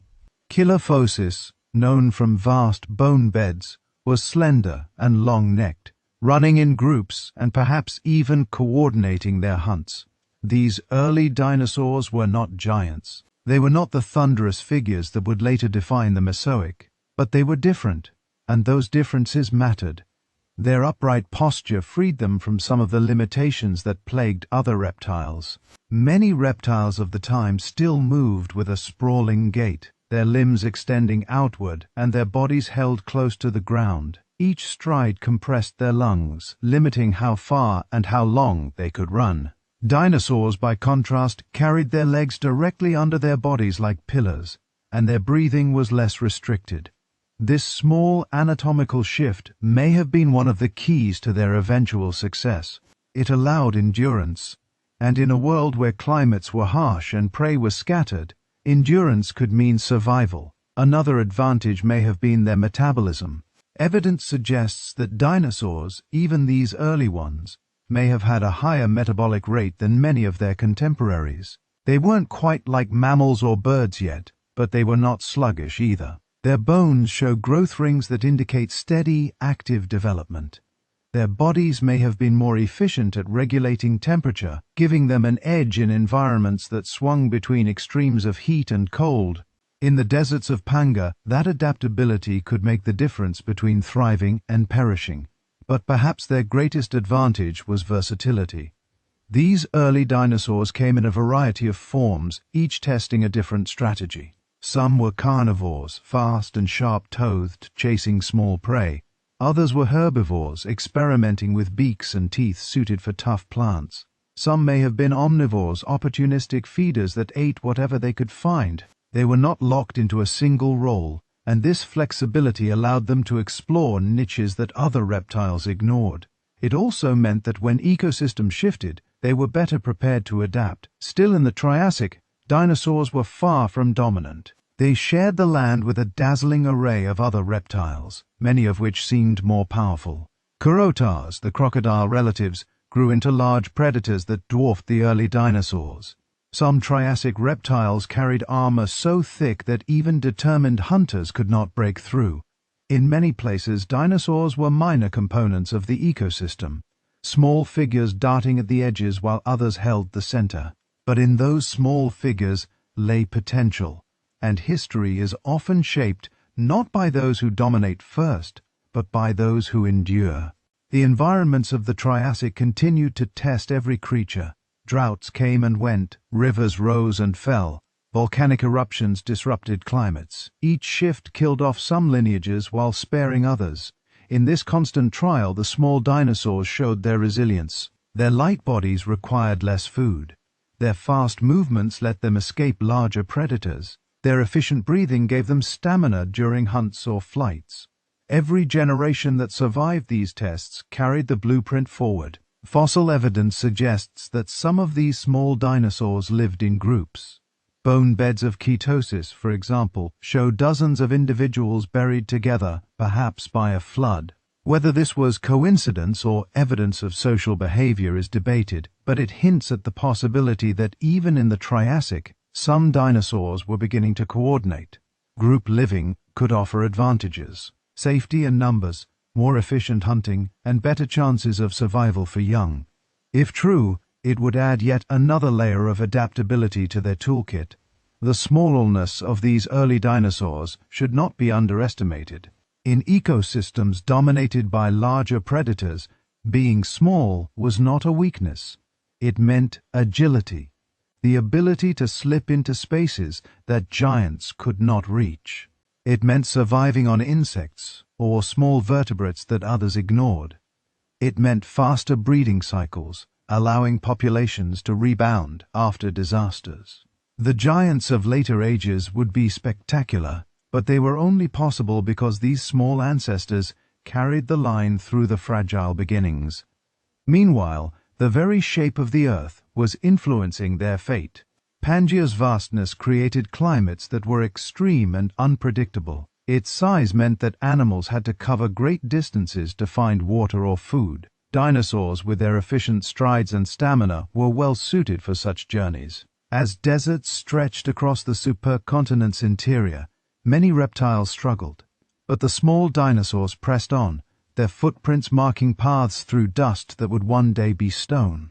Chilophosis, known from vast bone beds, was slender and long-necked, running in groups and perhaps even coordinating their hunts. These early dinosaurs were not giants. They were not the thunderous figures that would later define the Mesozoic, but they were different, and those differences mattered. Their upright posture freed them from some of the limitations that plagued other reptiles. Many reptiles of the time still moved with a sprawling gait, their limbs extending outward and their bodies held close to the ground. Each stride compressed their lungs, limiting how far and how long they could run. Dinosaurs, by contrast, carried their legs directly under their bodies like pillars, and their breathing was less restricted. This small anatomical shift may have been one of the keys to their eventual success. It allowed endurance, and in a world where climates were harsh and prey was scattered, endurance could mean survival. Another advantage may have been their metabolism. Evidence suggests that dinosaurs, even these early ones, may have had a higher metabolic rate than many of their contemporaries. They weren't quite like mammals or birds yet, but they were not sluggish either. Their bones show growth rings that indicate steady, active development. Their bodies may have been more efficient at regulating temperature, giving them an edge in environments that swung between extremes of heat and cold. In the deserts of Pangaea, that adaptability could make the difference between thriving and perishing. But perhaps their greatest advantage was versatility. These early dinosaurs came in a variety of forms, each testing a different strategy. Some were carnivores, fast and sharp-toothed, chasing small prey. Others were herbivores, experimenting with beaks and teeth suited for tough plants. Some may have been omnivores, opportunistic feeders that ate whatever they could find. They were not locked into a single role. and this flexibility allowed them to explore niches that other reptiles ignored. It also meant that when ecosystems shifted, they were better prepared to adapt. Still in the Triassic, dinosaurs were far from dominant. They shared the land with a dazzling array of other reptiles, many of which seemed more powerful. Chirotars, the crocodile relatives, grew into large predators that dwarfed the early dinosaurs. Some Triassic reptiles carried armor so thick that even determined hunters could not break through. In many places, dinosaurs were minor components of the ecosystem, small figures darting at the edges while others held the center. But in those small figures lay potential, and history is often shaped not by those who dominate first, but by those who endure. The environments of the Triassic continued to test every creature. Droughts came and went, rivers rose and fell, volcanic eruptions disrupted climates. Each shift killed off some lineages while sparing others. In this constant trial, the small dinosaurs showed their resilience. Their light bodies required less food. Their fast movements let them escape larger predators. Their efficient breathing gave them stamina during hunts or flights. Every generation that survived these tests carried the blueprint forward. Fossil evidence suggests that some of these small dinosaurs lived in groups. Bone beds of ketosis, for example, show dozens of individuals buried together, perhaps by a flood. Whether this was coincidence or evidence of social behavior is debated, but it hints at the possibility that even in the Triassic, some dinosaurs were beginning to coordinate. Group living could offer advantages: safety in numbers, more efficient hunting, and better chances of survival for young. If true, it would add yet another layer of adaptability to their toolkit. The smallness of these early dinosaurs should not be underestimated. In ecosystems dominated by larger predators, being small was not a weakness. It meant agility, the ability to slip into spaces that giants could not reach. It meant surviving on insects or small vertebrates that others ignored. It meant faster breeding cycles, allowing populations to rebound after disasters. The giants of later ages would be spectacular, but they were only possible because these small ancestors carried the line through the fragile beginnings. Meanwhile, the very shape of the Earth was influencing their fate. Pangaea's vastness created climates that were extreme and unpredictable. Its size meant that animals had to cover great distances to find water or food. Dinosaurs, with their efficient strides and stamina, were well suited for such journeys. As deserts stretched across the supercontinent's interior, many reptiles struggled. But the small dinosaurs pressed on, their footprints marking paths through dust that would one day be stone.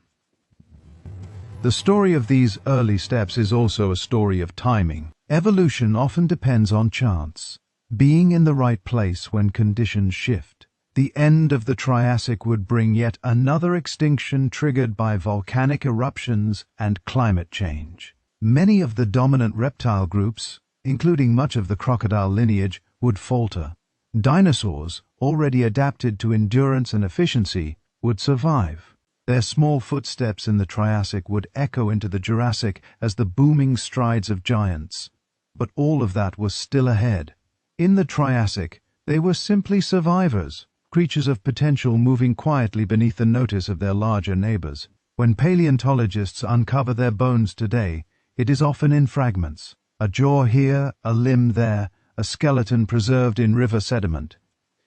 The story of these early steps is also a story of timing. Evolution often depends on chance, being in the right place when conditions shift. The end of the Triassic would bring yet another extinction triggered by volcanic eruptions and climate change. Many of the dominant reptile groups, including much of the crocodile lineage, would falter. Dinosaurs, already adapted to endurance and efficiency, would survive. Their small footsteps in the Triassic would echo into the Jurassic as the booming strides of giants. But all of that was still ahead. In the Triassic, they were simply survivors, creatures of potential moving quietly beneath the notice of their larger neighbors. When paleontologists uncover their bones today, it is often in fragments. A jaw here, a limb there, a skeleton preserved in river sediment.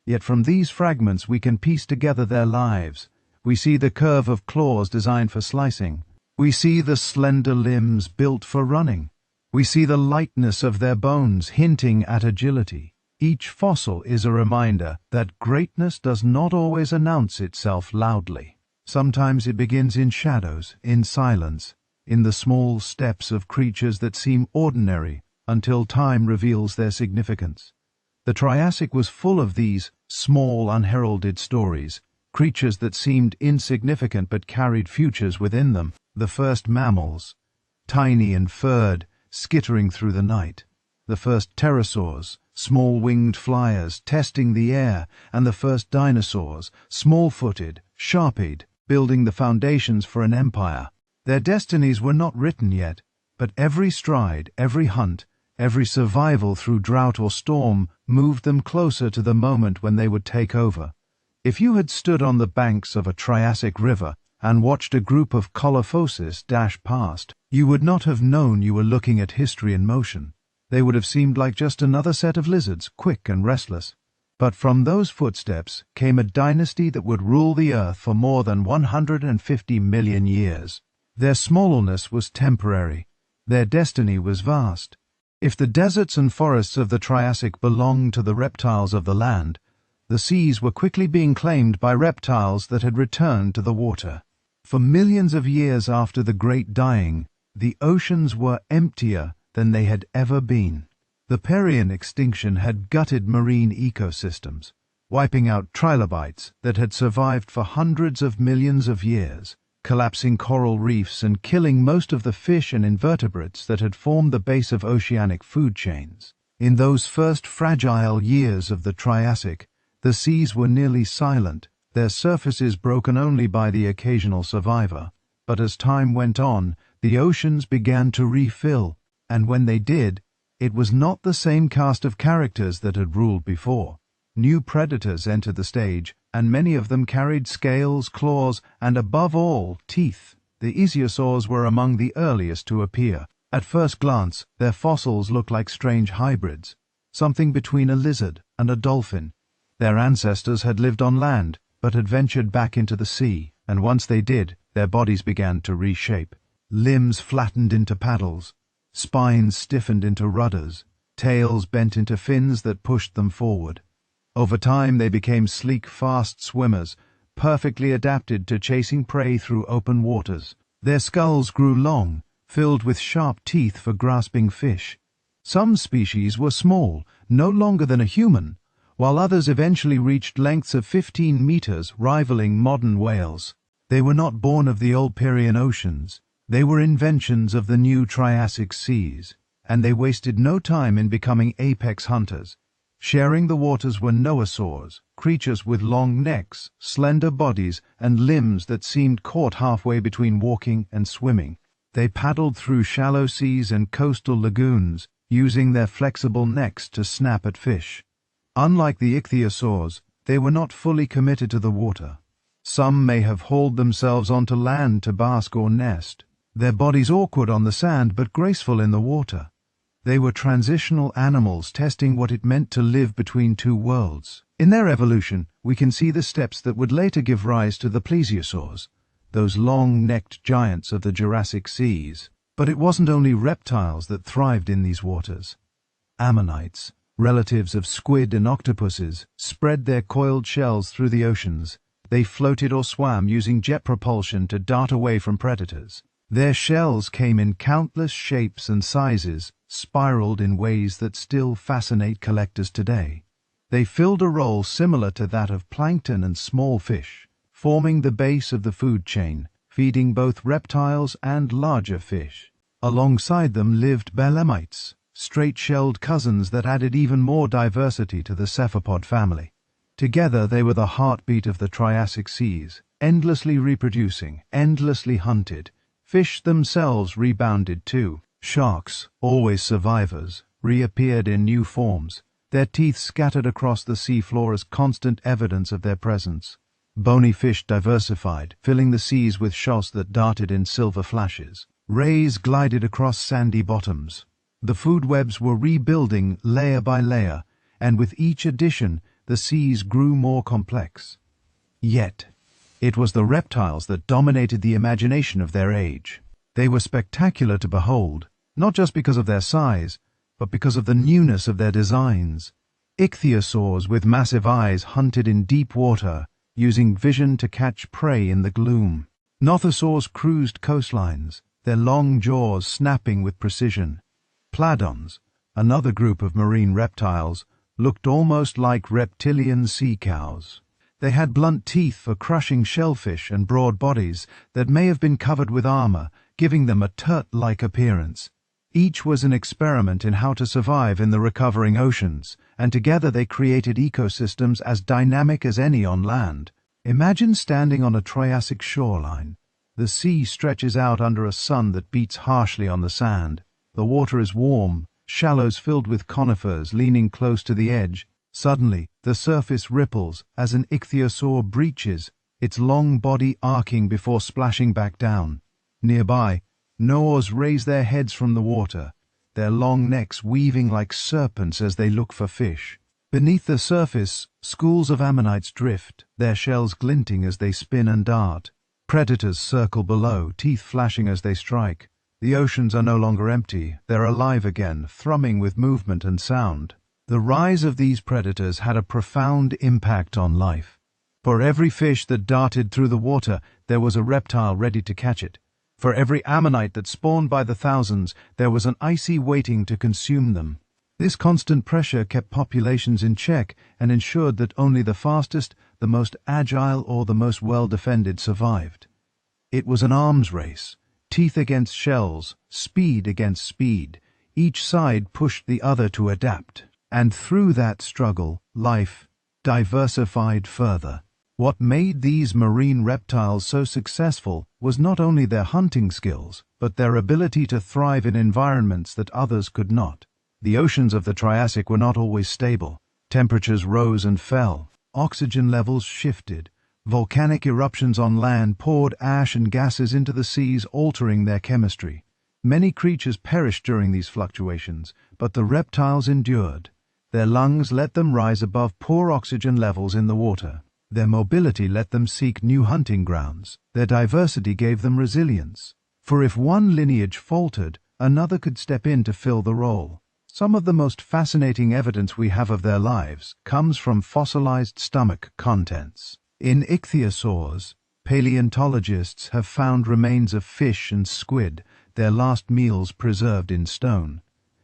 Yet from these fragments we can piece together their lives. We see the curve of claws designed for slicing. We see the slender limbs built for running. We see the lightness of their bones hinting at agility. Each fossil is a reminder that greatness does not always announce itself loudly. Sometimes it begins in shadows, in silence, in the small steps of creatures that seem ordinary until time reveals their significance. The Triassic was full of these small, unheralded stories, creatures that seemed insignificant but carried futures within them. The first mammals, tiny and furred, skittering through the night. The first pterosaurs, small winged flyers testing the air, and the first dinosaurs, small-footed, sharp-eyed, building the foundations for an empire. Their destinies were not written yet, but every stride, every hunt, Every survival through drought or storm moved them closer to the moment when they would take over. If you had stood on the banks of a Triassic river and watched a group of Colophosis dash past, you would not have known you were looking at history in motion. They would have seemed like just another set of lizards, quick and restless. But from those footsteps came a dynasty that would rule the earth for more than 150 million years. Their smallness was temporary. Their destiny was vast. If the deserts and forests of the Triassic belonged to the reptiles of the land, the seas were quickly being claimed by reptiles that had returned to the water. For millions of years after the Great Dying, the oceans were emptier than they had ever been. The Permian extinction had gutted marine ecosystems, wiping out trilobites that had survived for hundreds of millions of years, collapsing coral reefs and killing most of the fish and invertebrates that had formed the base of oceanic food chains. In those first fragile years of the Triassic, the seas were nearly silent, their surfaces broken only by the occasional survivor. But as time went on, the oceans began to refill, and when they did, it was not the same cast of characters that had ruled before. New predators entered the stage, and many of them carried scales, claws, and above all, teeth. The ichthyosaurs were among the earliest to appear. At first glance, their fossils looked like strange hybrids, something between a lizard and a dolphin. Their ancestors had lived on land, but had ventured back into the sea, and once they did, their bodies began to reshape. Limbs flattened into paddles, spines stiffened into rudders, tails bent into fins that pushed them forward. Over time they became sleek, fast swimmers, perfectly adapted to chasing prey through open waters. Their skulls grew long, filled with sharp teeth for grasping fish. Some species were small, no longer than a human, while others eventually reached lengths of 15 meters, rivaling modern whales. They were not born of the old Permian oceans. They were inventions of the new Triassic seas, and they wasted no time in becoming apex hunters. Sharing the waters were noasaurs, creatures with long necks, slender bodies, and limbs that seemed caught halfway between walking and swimming. They paddled through shallow seas and coastal lagoons, using their flexible necks to snap at fish. Unlike the ichthyosaurs, they were not fully committed to the water. Some may have hauled themselves onto land to bask or nest, their bodies awkward on the sand but graceful in the water. They were transitional animals testing what it meant to live between two worlds. In their evolution, we can see the steps that would later give rise to the plesiosaurs, those long-necked giants of the Jurassic seas. But it wasn't only reptiles that thrived in these waters. Ammonites, relatives of squid and octopuses, spread their coiled shells through the oceans. They floated or swam using jet propulsion to dart away from predators. Their shells came in countless shapes and sizes, spiraled in ways that still fascinate collectors today. They filled a role similar to that of plankton and small fish, forming the base of the food chain, feeding both reptiles and larger fish. Alongside them lived belemnites, straight-shelled cousins that added even more diversity to the cephalopod family. Together they were the heartbeat of the Triassic seas, endlessly reproducing, endlessly hunted. Fish themselves rebounded too. Sharks, always survivors, reappeared in new forms, their teeth scattered across the seafloor as constant evidence of their presence. Bony fish diversified, filling the seas with shoals that darted in silver flashes. Rays glided across sandy bottoms. The food webs were rebuilding layer by layer, and with each addition, the seas grew more complex. Yet, it was the reptiles that dominated the imagination of their age. They were spectacular to behold, not just because of their size, but because of the newness of their designs. Ichthyosaurs with massive eyes hunted in deep water, using vision to catch prey in the gloom. Nothosaurs cruised coastlines, their long jaws snapping with precision. Pladons, another group of marine reptiles, looked almost like reptilian sea cows. They had blunt teeth for crushing shellfish and broad bodies that may have been covered with armor, giving them a turt-like appearance. Each was an experiment in how to survive in the recovering oceans, and together they created ecosystems as dynamic as any on land. Imagine standing on a Triassic shoreline. The sea stretches out under a sun that beats harshly on the sand. The water is warm, shallows filled with conifers leaning close to the edge. Suddenly, the surface ripples as an ichthyosaur breaches, its long body arcing before splashing back down. Nearby, Noors raise their heads from the water, their long necks weaving like serpents as they look for fish. Beneath the surface, schools of ammonites drift, their shells glinting as they spin and dart. Predators circle below, teeth flashing as they strike. The oceans are no longer empty, they're alive again, thrumming with movement and sound. The rise of these predators had a profound impact on life. For every fish that darted through the water, there was a reptile ready to catch it. For every ammonite that spawned by the thousands, there was an icy waiting to consume them. This constant pressure kept populations in check and ensured that only the fastest, the most agile, or the most well-defended survived. It was an arms race, teeth against shells, speed against speed. Each side pushed the other to adapt. And through that struggle, life diversified further. What made these marine reptiles so successful was not only their hunting skills, but their ability to thrive in environments that others could not. The oceans of the Triassic were not always stable. Temperatures rose and fell. Oxygen levels shifted. Volcanic eruptions on land poured ash and gases into the seas, altering their chemistry. Many creatures perished during these fluctuations, but the reptiles endured. Their lungs let them rise above poor oxygen levels in the water. Their mobility let them seek new hunting grounds. Their diversity gave them resilience. For if one lineage faltered, another could step in to fill the role. Some of the most fascinating evidence we have of their lives comes from fossilized stomach contents. In ichthyosaurs, paleontologists have found remains of fish and squid, their last meals preserved in stone.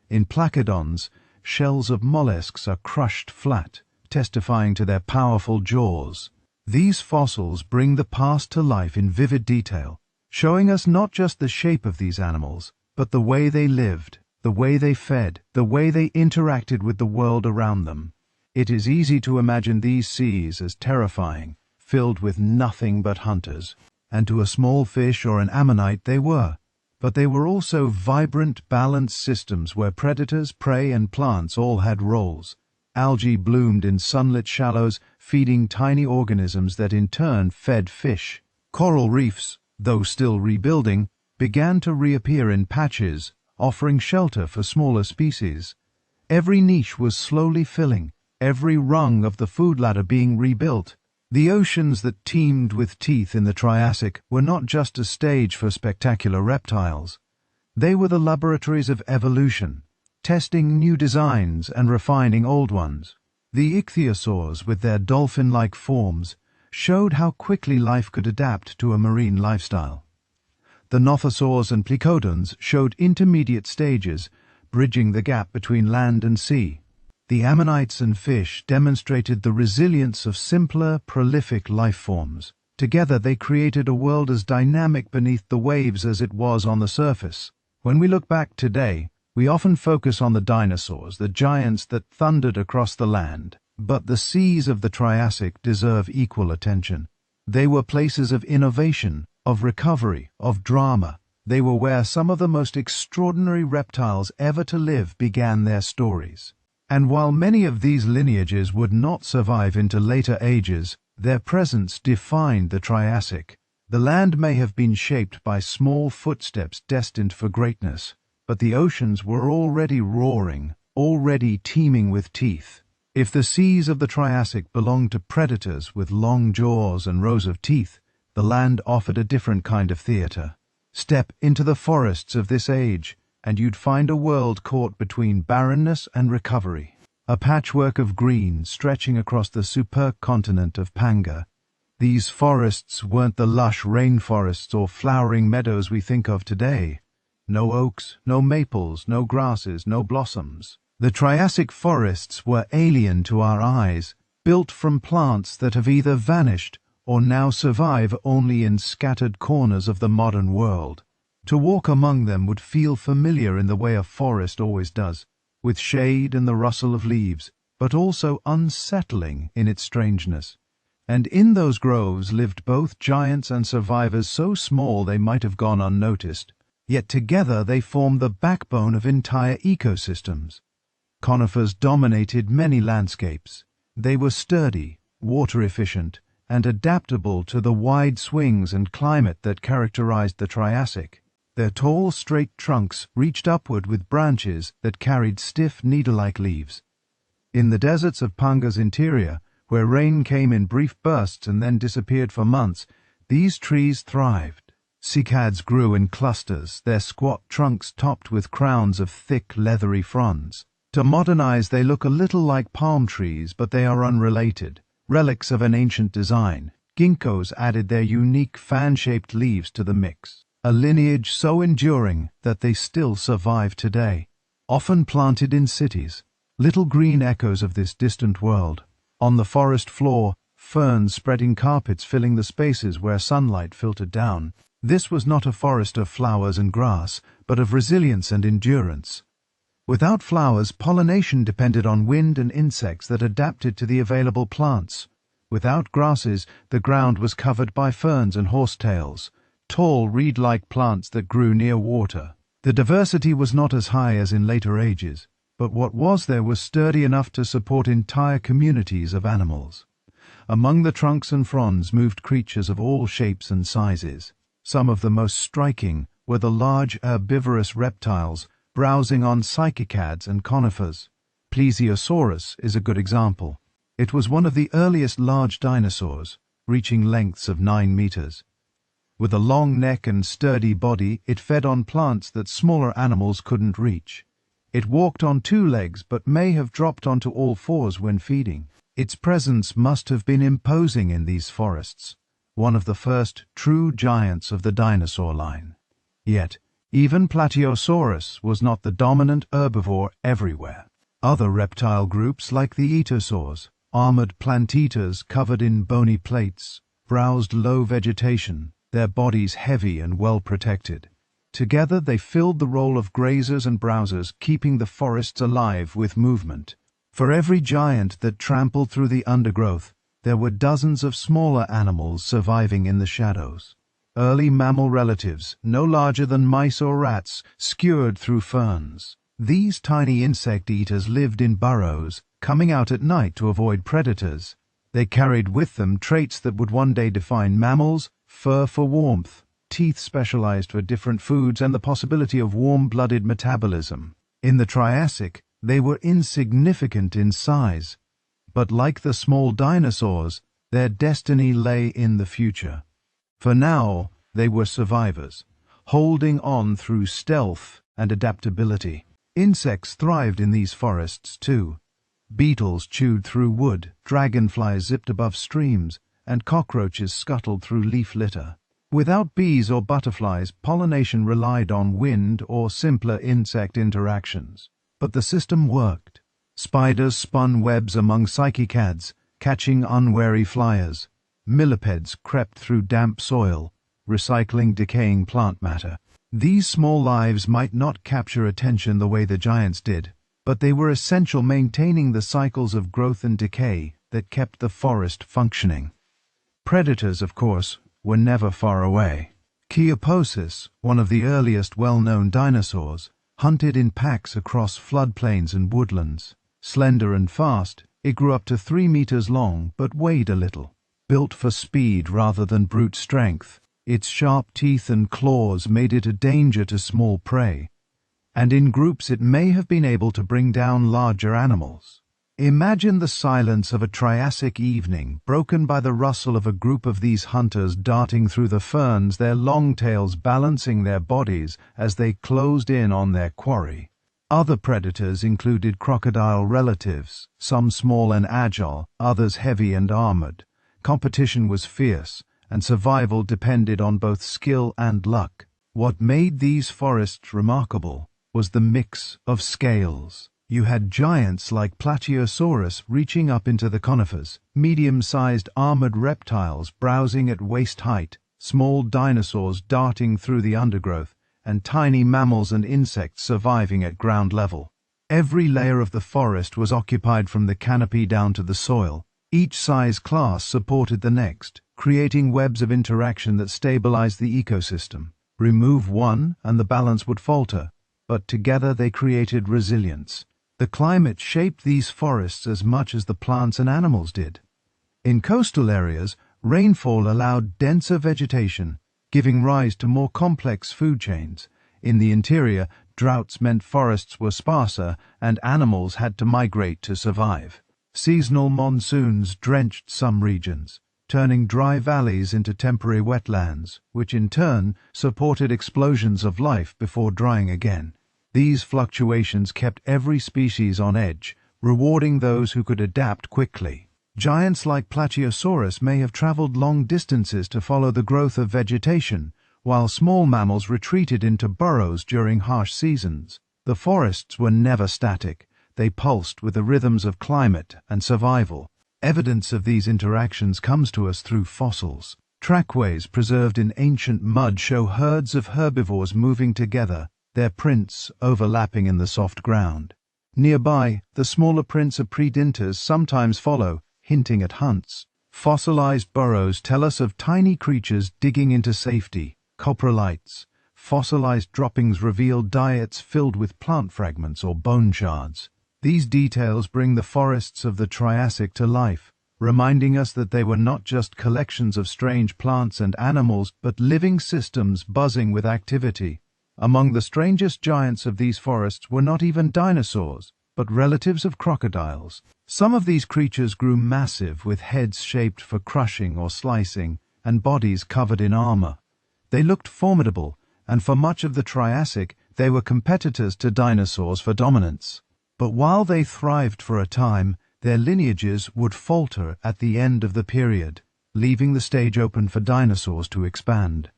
In placoderms, shells of mollusks are crushed flat, testifying to their powerful jaws. These fossils bring the past to life in vivid detail, showing us not just the shape of these animals, but the way they lived, the way they fed, the way they interacted with the world around them. It is easy to imagine these seas as terrifying, filled with nothing but hunters. And to a small fish or an ammonite they were. But they were also vibrant, balanced systems where predators, prey, and plants all had roles. Algae bloomed in sunlit shallows, feeding tiny organisms that in turn fed fish. Coral reefs, though still rebuilding, began to reappear in patches, offering shelter for smaller species. Every niche was slowly filling, every rung of the food ladder being rebuilt. The oceans that teemed with teeth in the Triassic were not just a stage for spectacular reptiles. They were the laboratories of evolution, testing new designs and refining old ones. The ichthyosaurs, with their dolphin-like forms, showed how quickly life could adapt to a marine lifestyle. The nothosaurs and plecodons showed intermediate stages, bridging the gap between land and sea. The ammonites and fish demonstrated the resilience of simpler, prolific life forms. Together they created a world as dynamic beneath the waves as it was on the surface. When we look back today, we often focus on the dinosaurs, the giants that thundered across the land. But the seas of the Triassic deserve equal attention. They were places of innovation, of recovery, of drama. They were where some of the most extraordinary reptiles ever to live began their stories. And while many of these lineages would not survive into later ages, their presence defined the Triassic. The land may have been shaped by small footsteps destined for greatness, but the oceans were already roaring, already teeming with teeth. If the seas of the Triassic belonged to predators with long jaws and rows of teeth, the land offered a different kind of theater. Step into the forests of this age, and you'd find a world caught between barrenness and recovery. A patchwork of green stretching across the supercontinent of Pangaea. These forests weren't the lush rainforests or flowering meadows we think of today. No oaks, no maples, no grasses, no blossoms. The Triassic forests were alien to our eyes, built from plants that have either vanished or now survive only in scattered corners of the modern world. To walk among them would feel familiar in the way a forest always does, with shade and the rustle of leaves, but also unsettling in its strangeness. And in those groves lived both giants and survivors so small they might have gone unnoticed. yet together they form the backbone of entire ecosystems. Conifers dominated many landscapes. They were sturdy, water-efficient, and adaptable to the wide swings and climate that characterized the Triassic. Their tall, straight trunks reached upward with branches that carried stiff, needle-like leaves. In the deserts of Pangaea's interior, where rain came in brief bursts and then disappeared for months, these trees thrived. Cycads grew in clusters, their squat trunks topped with crowns of thick, leathery fronds. To modern eyes, they look a little like palm trees, but they are unrelated. Relics of an ancient design, ginkgos added their unique fan-shaped leaves to the mix, a lineage so enduring that they still survive today. Often planted in cities, little green echoes of this distant world. On the forest floor, ferns spreading carpets filling the spaces where sunlight filtered down. This was not a forest of flowers and grass, but of resilience and endurance. Without flowers, pollination depended on wind and insects that adapted to the available plants. Without grasses, the ground was covered by ferns and horsetails, tall reed-like plants that grew near water. The diversity was not as high as in later ages, but what was there was sturdy enough to support entire communities of animals. Among the trunks and fronds moved creatures of all shapes and sizes. Some of the most striking were the large herbivorous reptiles browsing on cycads and conifers. Plesiosaurus is a good example. It was one of the earliest large dinosaurs, reaching lengths of 9 meters. With a long neck and sturdy body, it fed on plants that smaller animals couldn't reach. It walked on 2 legs but may have dropped onto all 4s when feeding. Its presence must have been imposing in these forests, one of the first true giants of the dinosaur line. Yet, even Brachiosaurus was not the dominant herbivore everywhere. Other reptile groups like the etosaurs, armored plant eaters covered in bony plates, browsed low vegetation, their bodies heavy and well protected. Together they filled the role of grazers and browsers, keeping the forests alive with movement. For every giant that trampled through the undergrowth, there were dozens of smaller animals surviving in the shadows. Early mammal relatives, no larger than mice or rats, skewered through ferns. These tiny insect eaters lived in burrows, coming out at night to avoid predators. They carried with them traits that would one day define mammals: fur for warmth, teeth specialized for different foods, and the possibility of warm-blooded metabolism. In the Triassic, they were insignificant in size, but like the small dinosaurs, their destiny lay in the future. For now, they were survivors, holding on through stealth and adaptability. Insects thrived in these forests too. Beetles chewed through wood, dragonflies zipped above streams, and cockroaches scuttled through leaf litter. Without bees or butterflies, pollination relied on wind or simpler insect interactions. But the system worked. Spiders spun webs among cycads, catching unwary flyers. Millipedes crept through damp soil, recycling decaying plant matter. These small lives might not capture attention the way the giants did, but they were essential, maintaining the cycles of growth and decay that kept the forest functioning. Predators, of course, were never far away. Cheoposis, one of the earliest well-known dinosaurs, hunted in packs across floodplains and woodlands. Slender and fast, it grew up to 3 meters long but weighed a little. Built for speed rather than brute strength, its sharp teeth and claws made it a danger to small prey, and in groups it may have been able to bring down larger animals. Imagine the silence of a Triassic evening, broken by the rustle of a group of these hunters darting through the ferns, their long tails balancing their bodies as they closed in on their quarry. Other predators included crocodile relatives, some small and agile, others heavy and armored. Competition was fierce, and survival depended on both skill and luck. What made these forests remarkable was the mix of scales. You had giants like Brachiosaurus reaching up into the conifers, medium-sized armored reptiles browsing at waist height, small dinosaurs darting through the undergrowth, and tiny mammals and insects surviving at ground level. Every layer of the forest was occupied from the canopy down to the soil. Each size class supported the next, creating webs of interaction that stabilized the ecosystem. Remove one and the balance would falter, but together they created resilience. The climate shaped these forests as much as the plants and animals did. In coastal areas, rainfall allowed denser vegetation, giving rise to more complex food chains. In the interior, droughts meant forests were sparser and animals had to migrate to survive. Seasonal monsoons drenched some regions, turning dry valleys into temporary wetlands, which in turn supported explosions of life before drying again. These fluctuations kept every species on edge, rewarding those who could adapt quickly. Giants like Brachiosaurus may have traveled long distances to follow the growth of vegetation, while small mammals retreated into burrows during harsh seasons. The forests were never static. They pulsed with the rhythms of climate and survival. Evidence of these interactions comes to us through fossils. Trackways preserved in ancient mud show herds of herbivores moving together, their prints overlapping in the soft ground. Nearby, the smaller prints of predentors sometimes follow, hinting at hunts. Fossilized burrows tell us of tiny creatures digging into safety. Coprolites, fossilized droppings reveal diets filled with plant fragments or bone shards. These details bring the forests of the Triassic to life, reminding us that they were not just collections of strange plants and animals, but living systems buzzing with activity. Among the strangest giants of these forests were not even dinosaurs, but relatives of crocodiles. Some of these creatures grew massive, with heads shaped for crushing or slicing, and bodies covered in armor. They looked formidable, and for much of the Triassic, they were competitors to dinosaurs for dominance. But while they thrived for a time, their lineages would falter at the end of the period, leaving the stage open for dinosaurs to expand.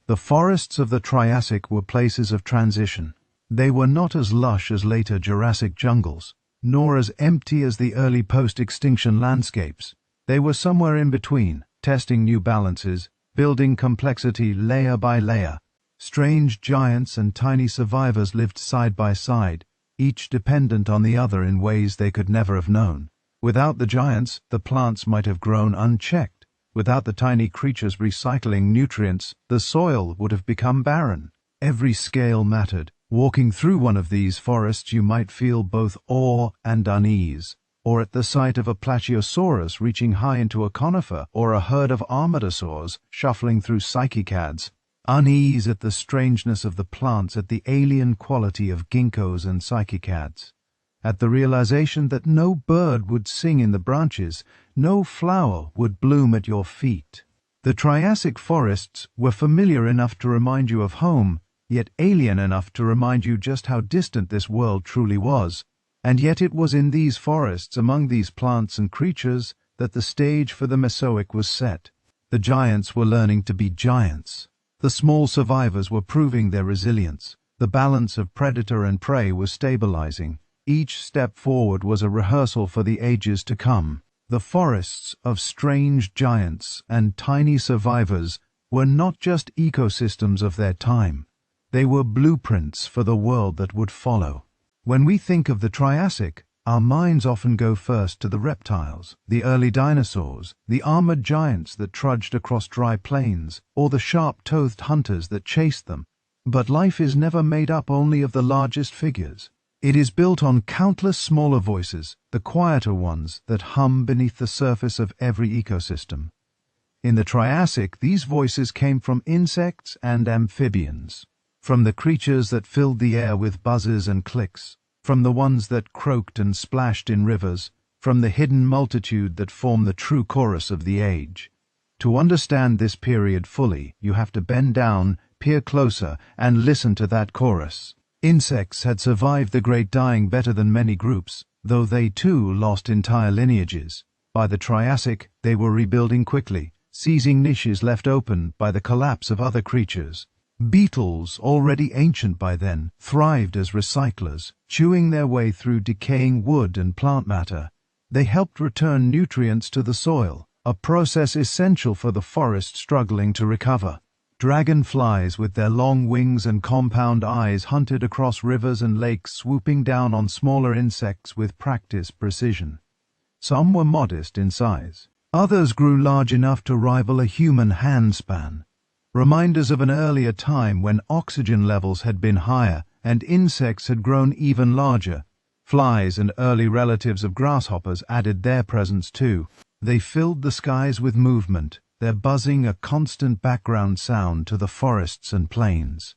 The forests of the Triassic were places of transition. They were not as lush as later Jurassic jungles, nor as empty as the early post-extinction landscapes. They were somewhere in between, testing new balances, building complexity layer by layer. Strange giants and tiny survivors lived side by side, each dependent on the other in ways they could never have known. Without the giants, the plants might have grown unchecked. Without the tiny creatures recycling nutrients, the soil would have become barren. Every scale mattered. Walking through one of these forests, you might feel both awe and unease. Or at the sight of a Brachiosaurus reaching high into a conifer, or a herd of armadillos shuffling through cycads. Unease at the strangeness of the plants, at the alien quality of ginkgos and cycads. At the realization that no bird would sing in the branches, no flower would bloom at your feet. The Triassic forests were familiar enough to remind you of home, yet alien enough to remind you just how distant this world truly was. And yet it was in these forests, among these plants and creatures, that the stage for the Mesozoic was set. The giants were learning to be giants. The small survivors were proving their resilience. The balance of predator and prey was stabilizing. Each step forward was a rehearsal for the ages to come. The forests of strange giants and tiny survivors were not just ecosystems of their time. They were blueprints for the world that would follow. When we think of the Triassic, our minds often go first to the reptiles, the early dinosaurs, the armored giants that trudged across dry plains, or the sharp-toothed hunters that chased them. But life is never made up only of the largest figures. It is built on countless smaller voices, the quieter ones that hum beneath the surface of every ecosystem. In the Triassic, these voices came from insects and amphibians, from the creatures that filled the air with buzzes and clicks, from the ones that croaked and splashed in rivers, from the hidden multitude that formed the true chorus of the age. To understand this period fully, you have to bend down, peer closer, and listen to that chorus. Insects had survived the Great Dying better than many groups, though they too lost entire lineages. By the Triassic, they were rebuilding quickly, seizing niches left open by the collapse of other creatures. Beetles, already ancient by then, thrived as recyclers, chewing their way through decaying wood and plant matter. They helped return nutrients to the soil, a process essential for the forest struggling to recover. Dragonflies with their long wings and compound eyes hunted across rivers and lakes, swooping down on smaller insects with practiced precision. Some were modest in size. Others grew large enough to rival a human handspan. reminders of an earlier time when oxygen levels had been higher and insects had grown even larger. Flies and early relatives of grasshoppers added their presence too. They filled the skies with movement, their buzzing a constant background sound to the forests and plains.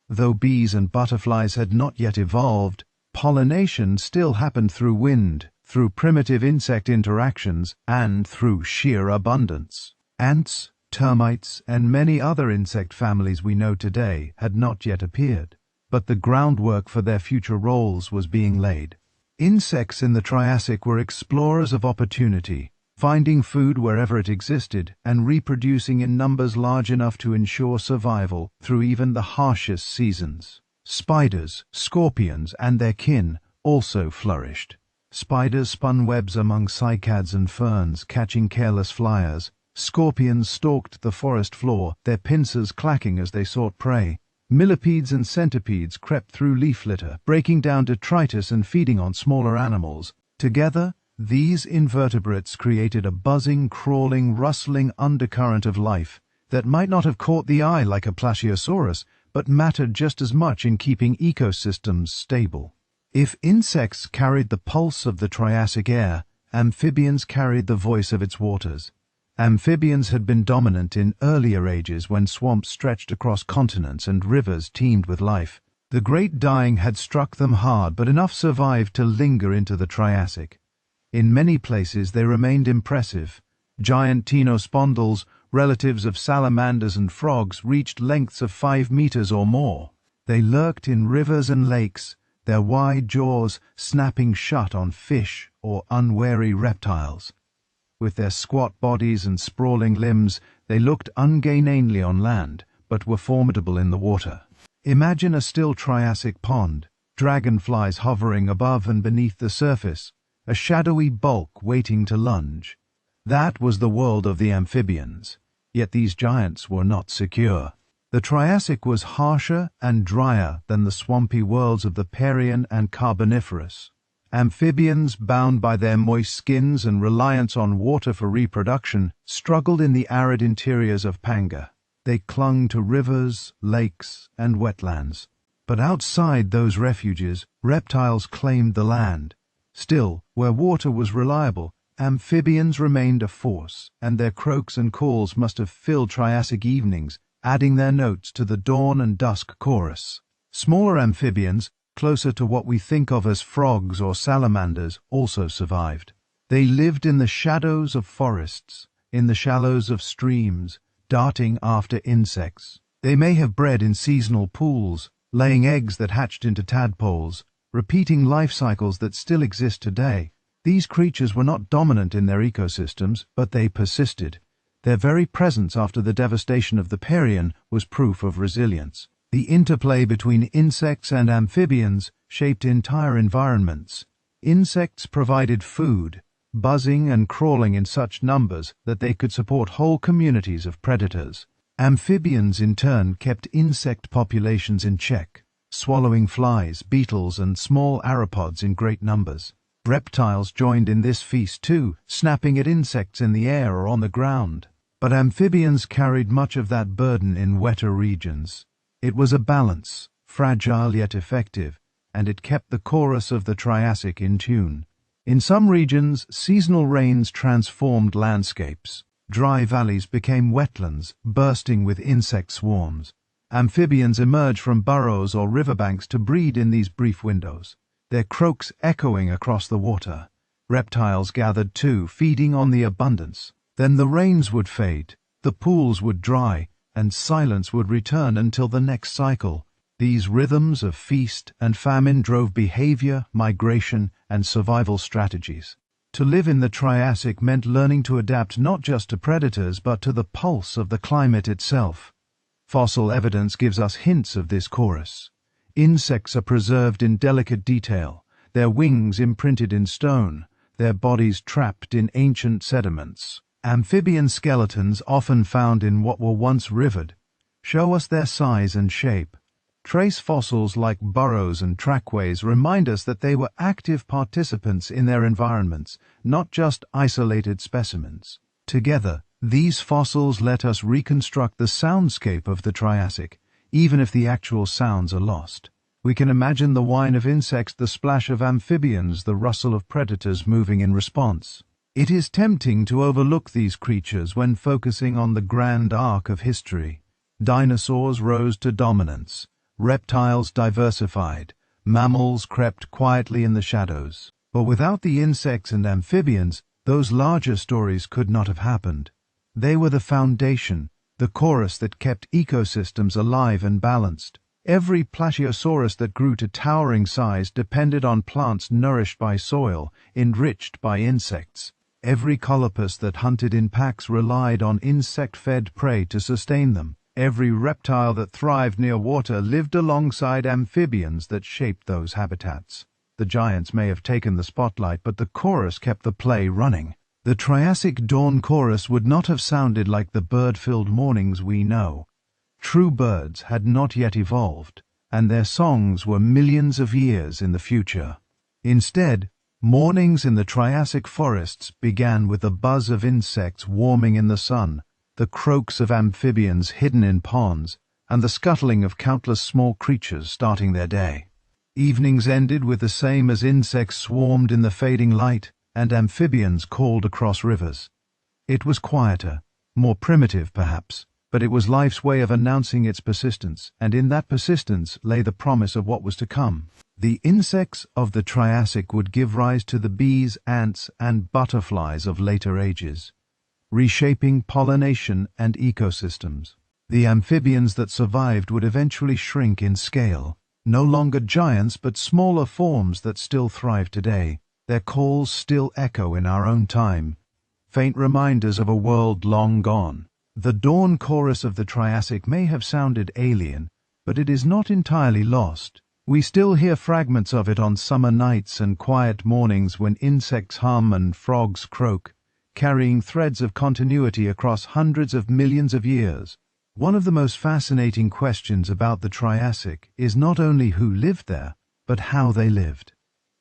Though bees and butterflies had not yet evolved, pollination still happened through wind, through primitive insect interactions, and through sheer abundance. Ants, termites, and many other insect families we know today had not yet appeared, but the groundwork for their future roles was being laid. Insects in the Triassic were explorers of opportunity, finding food wherever it existed and reproducing in numbers large enough to ensure survival through even the harshest seasons. Spiders, scorpions, and their kin also flourished. Spiders spun webs among cycads and ferns, catching careless flyers. Scorpions stalked the forest floor, their pincers clacking as they sought prey. Millipedes and centipedes crept through leaf litter, breaking down detritus and feeding on smaller animals. Together, these invertebrates created a buzzing, crawling, rustling undercurrent of life that might not have caught the eye like a Brachiosaurus, but mattered just as much in keeping ecosystems stable. If insects carried the pulse of the Triassic air, amphibians carried the voice of its waters. Amphibians had been dominant in earlier ages when swamps stretched across continents and rivers teemed with life. The great dying had struck them hard, but enough survived to linger into the Triassic. In many places they remained impressive. Giant tenospondals, relatives of salamanders and frogs, reached lengths of 5 meters or more. They lurked in rivers and lakes, their wide jaws snapping shut on fish or unwary reptiles. With their squat bodies and sprawling limbs, they looked ungainly on land, but were formidable in the water. Imagine a still Triassic pond, dragonflies hovering above and beneath the surface, a shadowy bulk waiting to lunge. That was the world of the amphibians, yet these giants were not secure. The Triassic was harsher and drier than the swampy worlds of the Permian and Carboniferous. Amphibians, bound by their moist skins and reliance on water for reproduction, struggled in the arid interiors of Pangaea. They clung to rivers, lakes, and wetlands. But outside those refuges, reptiles claimed the land. Still, where water was reliable, amphibians remained a force, and their croaks and calls must have filled Triassic evenings, adding their notes to the dawn and dusk chorus. Smaller amphibians, closer to what we think of as frogs or salamanders, also survived. They lived in the shadows of forests, in the shallows of streams, darting after insects. They may have bred in seasonal pools, laying eggs that hatched into tadpoles, repeating life cycles that still exist today. These creatures were not dominant in their ecosystems, but they persisted. Their very presence after the devastation of the Permian was proof of resilience. The interplay between insects and amphibians shaped entire environments. Insects provided food, buzzing and crawling in such numbers that they could support whole communities of predators. Amphibians, in turn, kept insect populations in check, swallowing flies, beetles, and small arthropods in great numbers. Reptiles joined in this feast too, snapping at insects in the air or on the ground. But amphibians carried much of that burden in wetter regions. It was a balance, fragile yet effective, and it kept the chorus of the Triassic in tune. In some regions, seasonal rains transformed landscapes. Dry valleys became wetlands, bursting with insect swarms. Amphibians emerged from burrows or riverbanks to breed in these brief windows, their croaks echoing across the water. Reptiles gathered too, feeding on the abundance. Then the rains would fade, the pools would dry, and silence would return until the next cycle. These rhythms of feast and famine drove behavior, migration, and survival strategies. To live in the Triassic meant learning to adapt not just to predators but to the pulse of the climate itself. Fossil evidence gives us hints of this chorus. Insects are preserved in delicate detail, their wings imprinted in stone, their bodies trapped in ancient sediments. Amphibian skeletons, often found in what were once rivers, show us their size and shape. Trace fossils like burrows and trackways remind us that they were active participants in their environments, not just isolated specimens. Together, These fossils let us reconstruct the soundscape of the Triassic, even if the actual sounds are lost. We can imagine the whine of insects, the splash of amphibians, the rustle of predators moving in response. It is tempting to overlook these creatures when focusing on the grand arc of history. Dinosaurs rose to dominance, reptiles diversified, mammals crept quietly in the shadows. But without the insects and amphibians, those larger stories could not have happened. They were the foundation, the chorus that kept ecosystems alive and balanced. Every Brachiosaurus that grew to towering size depended on plants nourished by soil, enriched by insects. Every colobus that hunted in packs relied on insect-fed prey to sustain them. Every reptile that thrived near water lived alongside amphibians that shaped those habitats. The giants may have taken the spotlight, but the chorus kept the play running. The Triassic dawn chorus would not have sounded like the bird-filled mornings we know. True birds had not yet evolved, and their songs were millions of years in the future. Instead, mornings in the Triassic forests began with the buzz of insects warming in the sun, the croaks of amphibians hidden in ponds, and the scuttling of countless small creatures starting their day. Evenings ended with the same as insects swarmed in the fading light and amphibians called across rivers. It was quieter, more primitive perhaps, but it was life's way of announcing its persistence, and in that persistence lay the promise of what was to come. The insects of the Triassic would give rise to the bees, ants, and butterflies of later ages, reshaping pollination and ecosystems. The amphibians that survived would eventually shrink in scale, no longer giants but smaller forms that still thrive today. Their calls still echo in our own time, faint reminders of a world long gone. The dawn chorus of the Triassic may have sounded alien, but it is not entirely lost. We still hear fragments of it on summer nights and quiet mornings when insects hum and frogs croak, carrying threads of continuity across hundreds of millions of years. One of the most fascinating questions about the Triassic is not only who lived there, but how they lived.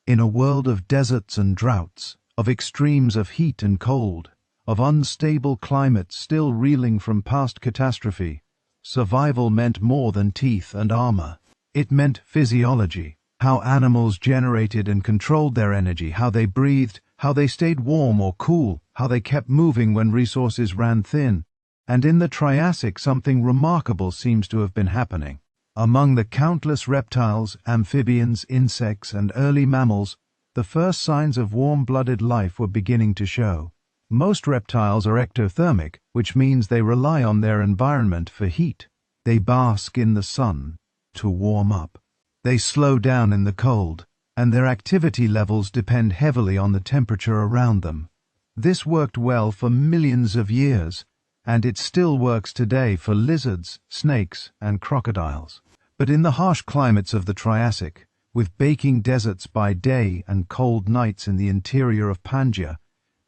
In a world of deserts and droughts, of extremes of heat and cold, of unstable climates still reeling from past catastrophe, survival meant more than teeth and armor. It meant physiology, how animals generated and controlled their energy, how they breathed, how they stayed warm or cool, how they kept moving when resources ran thin. And in the Triassic, something remarkable seems to have been happening. Among the countless reptiles, amphibians, insects, and early mammals, the first signs of warm-blooded life were beginning to show. Most reptiles are ectothermic, which means they rely on their environment for heat. They bask in the sun to warm up. They slow down in the cold, and their activity levels depend heavily on the temperature around them. This worked well for millions of years, and it still works today for lizards, snakes, and crocodiles. But in the harsh climates of the Triassic, with baking deserts by day and cold nights in the interior of Pangaea,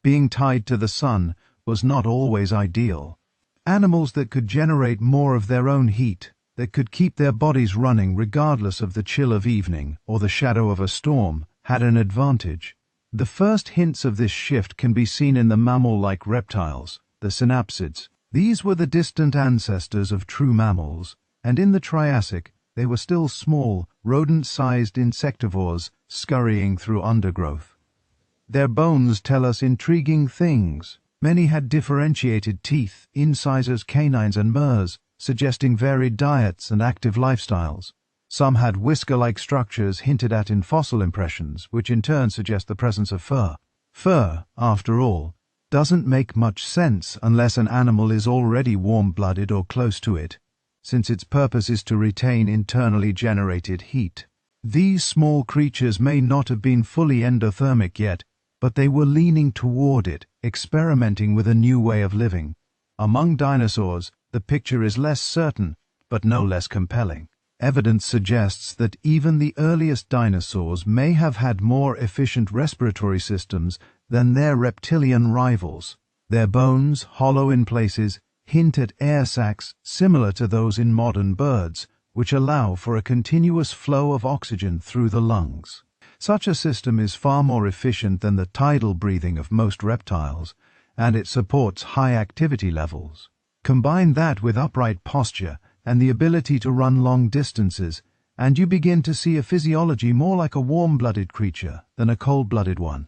being tied to the sun was not always ideal. Animals that could generate more of their own heat, that could keep their bodies running regardless of the chill of evening or the shadow of a storm, had an advantage. The first hints of this shift can be seen in the mammal-like reptiles, the synapsids. These were the distant ancestors of true mammals, and in the Triassic they were still small, rodent-sized insectivores scurrying through undergrowth. Their bones tell us intriguing things. Many had differentiated teeth, incisors, canines, and murs, suggesting varied diets and active lifestyles. Some had whisker-like structures hinted at in fossil impressions, which in turn suggest the presence of fur. Fur, after all, doesn't make much sense unless an animal is already warm-blooded or close to it, since its purpose is to retain internally generated heat. These small creatures may not have been fully endothermic yet, but they were leaning toward it, experimenting with a new way of living. Among dinosaurs, the picture is less certain, but no less compelling. Evidence suggests that even the earliest dinosaurs may have had more efficient respiratory systems than their reptilian rivals. Their bones, hollow in places, hint at air sacs similar to those in modern birds, which allow for a continuous flow of oxygen through the lungs. Such a system is far more efficient than the tidal breathing of most reptiles, and it supports high activity levels. Combine that with upright posture and the ability to run long distances, and you begin to see a physiology more like a warm-blooded creature than a cold-blooded one.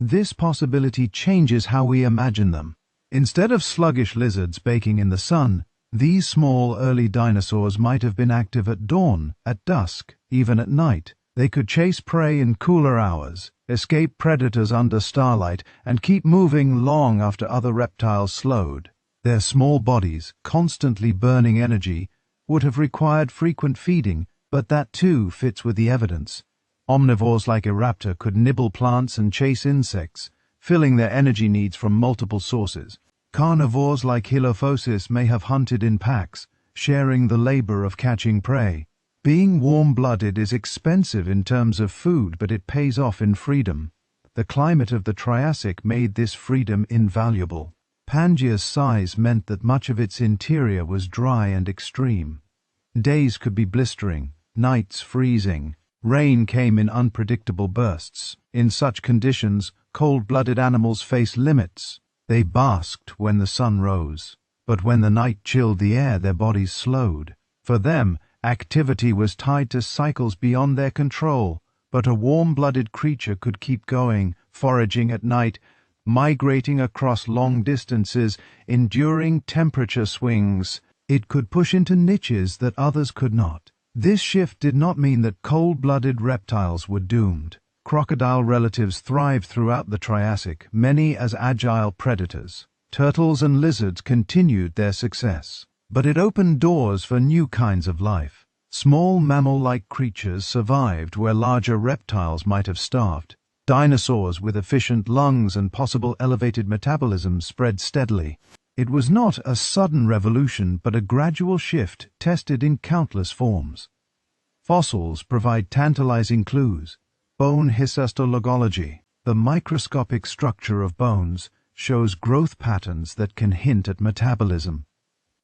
This possibility changes how we imagine them. Instead of sluggish lizards baking in the sun, these small early dinosaurs might have been active at dawn, at dusk, even at night. They could chase prey in cooler hours, escape predators under starlight, and keep moving long after other reptiles slowed. Their small bodies, constantly burning energy, would have required frequent feeding, but that too fits with the evidence. Omnivores like a raptor could nibble plants and chase insects, filling their energy needs from multiple sources. Carnivores like Dilophosaurus may have hunted in packs, sharing the labor of catching prey. Being warm-blooded is expensive in terms of food, but it pays off in freedom. The climate of the Triassic made this freedom invaluable. Pangaea's size meant that much of its interior was dry and extreme. Days could be blistering, nights freezing. Rain came in unpredictable bursts. In such conditions, cold-blooded animals faced limits. They basked when the sun rose, but when the night chilled the air, their bodies slowed. For them, activity was tied to cycles beyond their control, but a warm-blooded creature could keep going, foraging at night, migrating across long distances, enduring temperature swings. It could push into niches that others could not. This shift did not mean that cold-blooded reptiles were doomed. Crocodile relatives thrived throughout the Triassic, many as agile predators. Turtles and lizards continued their success. But it opened doors for new kinds of life. Small mammal-like creatures survived where larger reptiles might have starved. Dinosaurs with efficient lungs and possible elevated metabolism spread steadily. It was not a sudden revolution, but a gradual shift tested in countless forms. Fossils provide tantalizing clues. Bone histologology, the microscopic structure of bones, shows growth patterns that can hint at metabolism.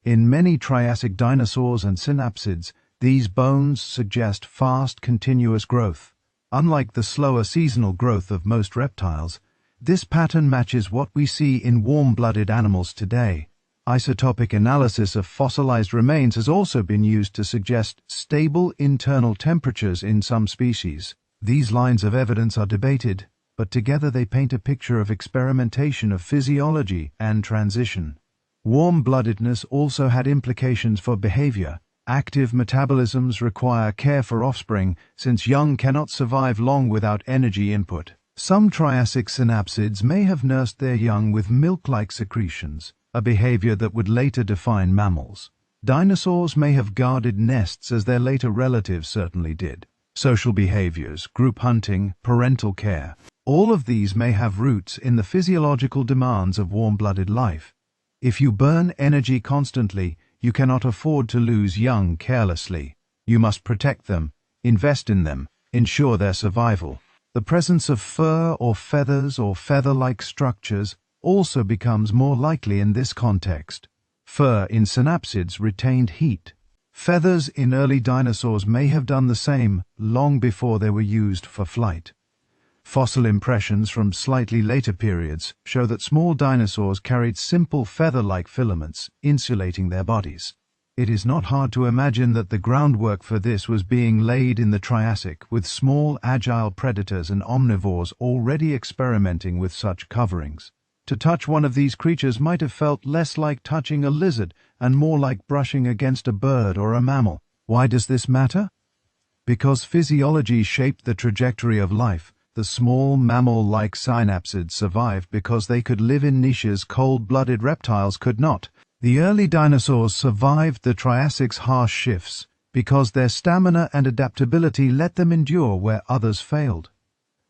In many Triassic dinosaurs and synapsids, these bones suggest fast, continuous growth. Unlike the slower seasonal growth of most reptiles, this pattern matches what we see in warm-blooded animals today. Isotopic analysis of fossilized remains has also been used to suggest stable internal temperatures in some species. These lines of evidence are debated, but together they paint a picture of experimentation of physiology and transition. Warm-bloodedness also had implications for behavior. Active metabolisms require care for offspring, since young cannot survive long without energy input. Some Triassic synapsids may have nursed their young with milk-like secretions, a behavior that would later define mammals. Dinosaurs may have guarded nests as their later relatives certainly did. Social behaviors, group hunting, parental care, all of these may have roots in the physiological demands of warm-blooded life. If you burn energy constantly, you cannot afford to lose young carelessly. You must protect them, invest in them, ensure their survival. The presence of fur or feathers or feather-like structures also becomes more likely in this context. Fur in synapsids retained heat. Feathers in early dinosaurs may have done the same long before they were used for flight. Fossil impressions from slightly later periods show that small dinosaurs carried simple feather-like filaments, insulating their bodies. It is not hard to imagine that the groundwork for this was being laid in the Triassic, with small, agile predators and omnivores already experimenting with such coverings. To touch one of these creatures might have felt less like touching a lizard and more like brushing against a bird or a mammal. Why does this matter? Because physiology shaped the trajectory of life. The small mammal-like synapsids survived because they could live in niches cold-blooded reptiles could not. The early dinosaurs survived the Triassic's harsh shifts because their stamina and adaptability let them endure where others failed.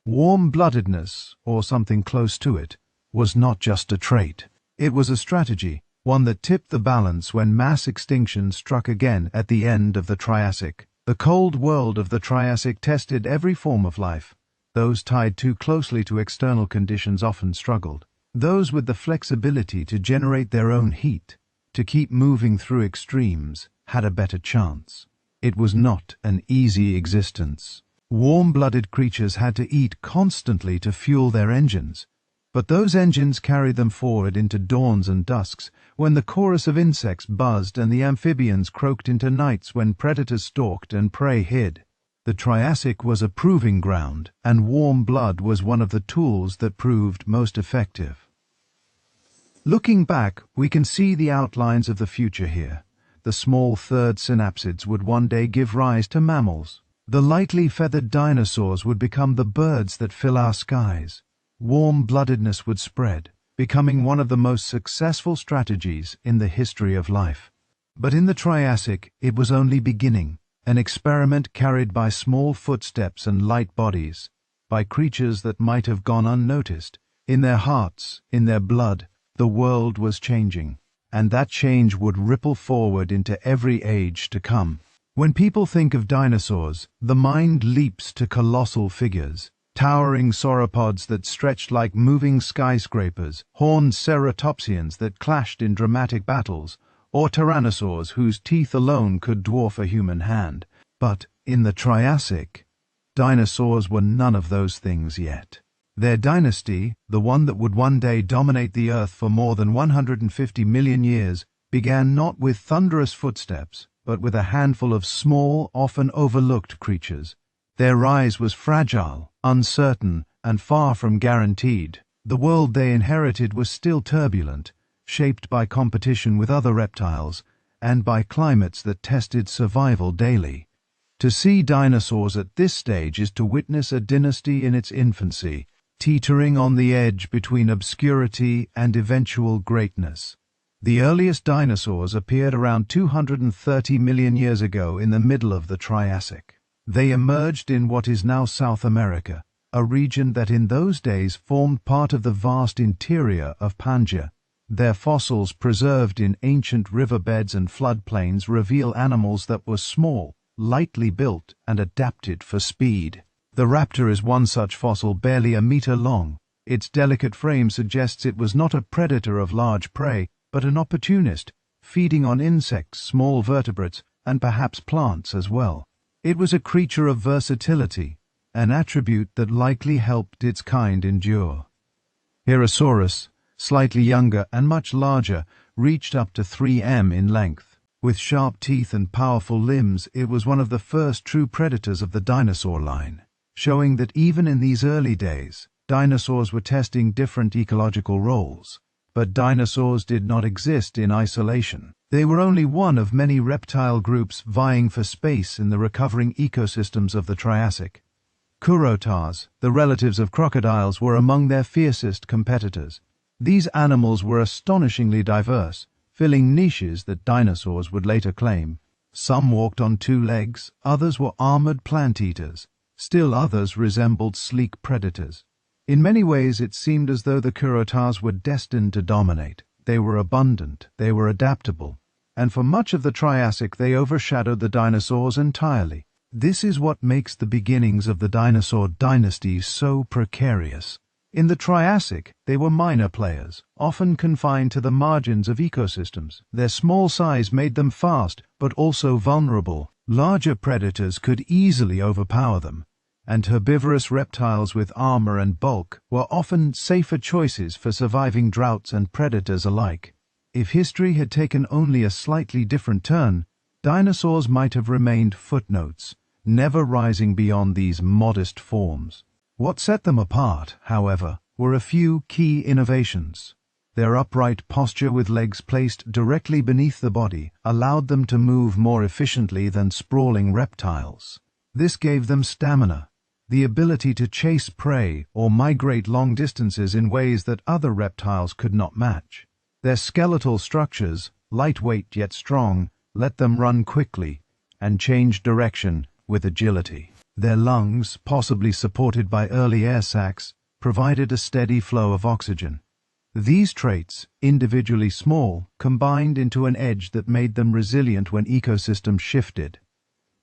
Warm-bloodedness, or something close to it, was not just a trait. It was a strategy, one that tipped the balance when mass extinction struck again at the end of the Triassic. The cold world of the Triassic tested every form of life. Those tied too closely to external conditions often struggled. Those with the flexibility to generate their own heat, to keep moving through extremes, had a better chance. It was not an easy existence. Warm-blooded creatures had to eat constantly to fuel their engines, But those engines carried them forward into dawns and dusks, when the chorus of insects buzzed and the amphibians croaked, into nights when predators stalked and prey hid. The Triassic was a proving ground, and warm blood was one of the tools that proved most effective. Looking back, we can see the outlines of the future here. The small third synapsids would one day give rise to mammals. The lightly feathered dinosaurs would become the birds that fill our skies. Warm-bloodedness would spread, becoming one of the most successful strategies in the history of life. But in the Triassic, it was only beginning, an experiment carried by small footsteps and light bodies, by creatures that might have gone unnoticed. In their hearts, in their blood, the world was changing, and that change would ripple forward into every age to come. When people think of dinosaurs, the mind leaps to colossal figures. Towering sauropods that stretched like moving skyscrapers, horned ceratopsians that clashed in dramatic battles, or tyrannosaurs whose teeth alone could dwarf a human hand. But in the Triassic, dinosaurs were none of those things yet. Their dynasty, the one that would one day dominate the Earth for more than 150 million years, began not with thunderous footsteps, but with a handful of small, often overlooked creatures. Their rise was fragile, uncertain, and far from guaranteed. The world they inherited was still turbulent, shaped by competition with other reptiles, and by climates that tested survival daily. To see dinosaurs at this stage is to witness a dynasty in its infancy, teetering on the edge between obscurity and eventual greatness. The earliest dinosaurs appeared around 230 million years ago in the middle of the Triassic. They emerged in what is now South America, a region that in those days formed part of the vast interior of Pangaea. Their fossils, preserved in ancient riverbeds and floodplains, reveal animals that were small, lightly built, and adapted for speed. The raptor is one such fossil, barely a meter long. Its delicate frame suggests it was not a predator of large prey, but an opportunist, feeding on insects, small vertebrates, and perhaps plants as well. It was a creature of versatility, an attribute that likely helped its kind endure. Herosaurus, slightly younger and much larger, reached up to 3 m in length. With sharp teeth and powerful limbs, it was one of the first true predators of the dinosaur line, showing that even in these early days, dinosaurs were testing different ecological roles. But dinosaurs did not exist in isolation. They were only one of many reptile groups vying for space in the recovering ecosystems of the Triassic. Kurotars, the relatives of crocodiles, were among their fiercest competitors. These animals were astonishingly diverse, filling niches that dinosaurs would later claim. Some walked on 2 legs, others were armored plant-eaters, still others resembled sleek predators. In many ways it seemed as though the Kurotars were destined to dominate. They were abundant, they were adaptable, and for much of the Triassic they overshadowed the dinosaurs entirely. This is what makes the beginnings of the dinosaur dynasty so precarious. In the Triassic, they were minor players, often confined to the margins of ecosystems. Their small size made them fast, but also vulnerable. Larger predators could easily overpower them, and herbivorous reptiles with armor and bulk were often safer choices for surviving droughts and predators alike. If history had taken only a slightly different turn, dinosaurs might have remained footnotes, never rising beyond these modest forms. What set them apart, however, were a few key innovations. Their upright posture with legs placed directly beneath the body allowed them to move more efficiently than sprawling reptiles. This gave them stamina, the ability to chase prey or migrate long distances in ways that other reptiles could not match. Their skeletal structures, lightweight yet strong, let them run quickly and change direction with agility. Their lungs, possibly supported by early air sacs, provided a steady flow of oxygen. These traits, individually small, combined into an edge that made them resilient when ecosystems shifted.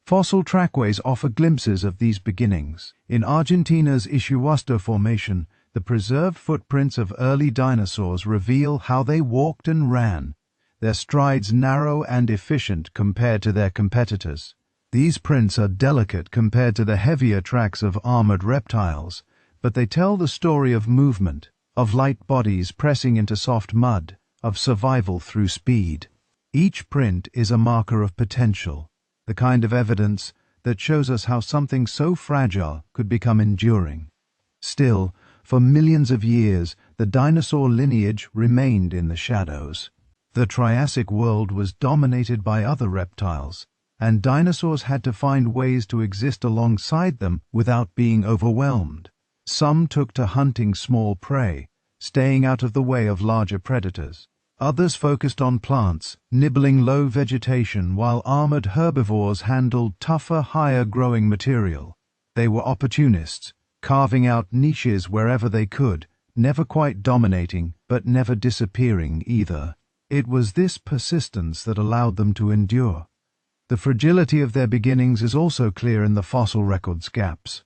Fossil trackways offer glimpses of these beginnings. In Argentina's Ishiwasto Formation, the preserved footprints of early dinosaurs reveal how they walked and ran, their strides narrow and efficient compared to their competitors. These prints are delicate compared to the heavier tracks of armored reptiles, but they tell the story of movement, of light bodies pressing into soft mud, of survival through speed. Each print is a marker of potential, the kind of evidence that shows us how something so fragile could become enduring. Still, for millions of years, the dinosaur lineage remained in the shadows. The Triassic world was dominated by other reptiles, and dinosaurs had to find ways to exist alongside them without being overwhelmed. Some took to hunting small prey, staying out of the way of larger predators. Others focused on plants, nibbling low vegetation, while armored herbivores handled tougher, higher-growing material. They were opportunists, carving out niches wherever they could, never quite dominating, but never disappearing either. It was this persistence that allowed them to endure. The fragility of their beginnings is also clear in the fossil record's gaps.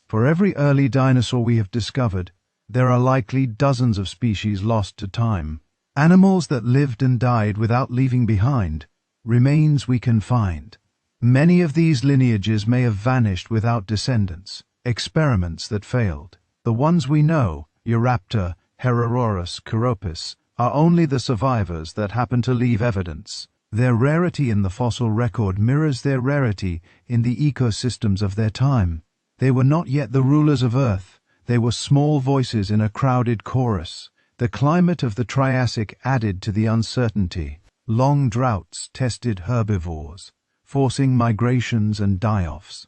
For every early dinosaur we have discovered, there are likely dozens of species lost to time. Animals that lived and died without leaving behind remains we can find. Many of these lineages may have vanished without descendants, experiments that failed. The ones we know, Euraptor, Herororus, Chiropus, are only the survivors that happen to leave evidence. Their rarity in the fossil record mirrors their rarity in the ecosystems of their time. They were not yet the rulers of Earth. They were small voices in a crowded chorus. The climate of the Triassic added to the uncertainty. Long droughts tested herbivores, forcing migrations and die-offs.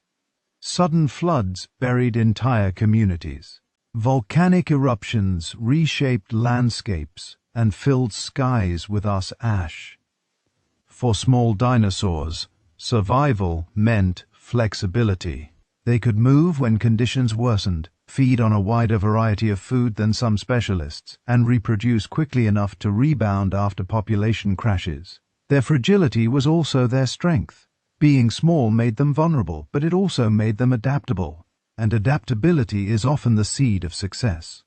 Sudden floods buried entire communities. Volcanic eruptions reshaped landscapes and filled skies with ash. For small dinosaurs, survival meant flexibility. They could move when conditions worsened, feed on a wider variety of food than some specialists, and reproduce quickly enough to rebound after population crashes. Their fragility was also their strength. Being small made them vulnerable, but it also made them adaptable, and adaptability is often the seed of success.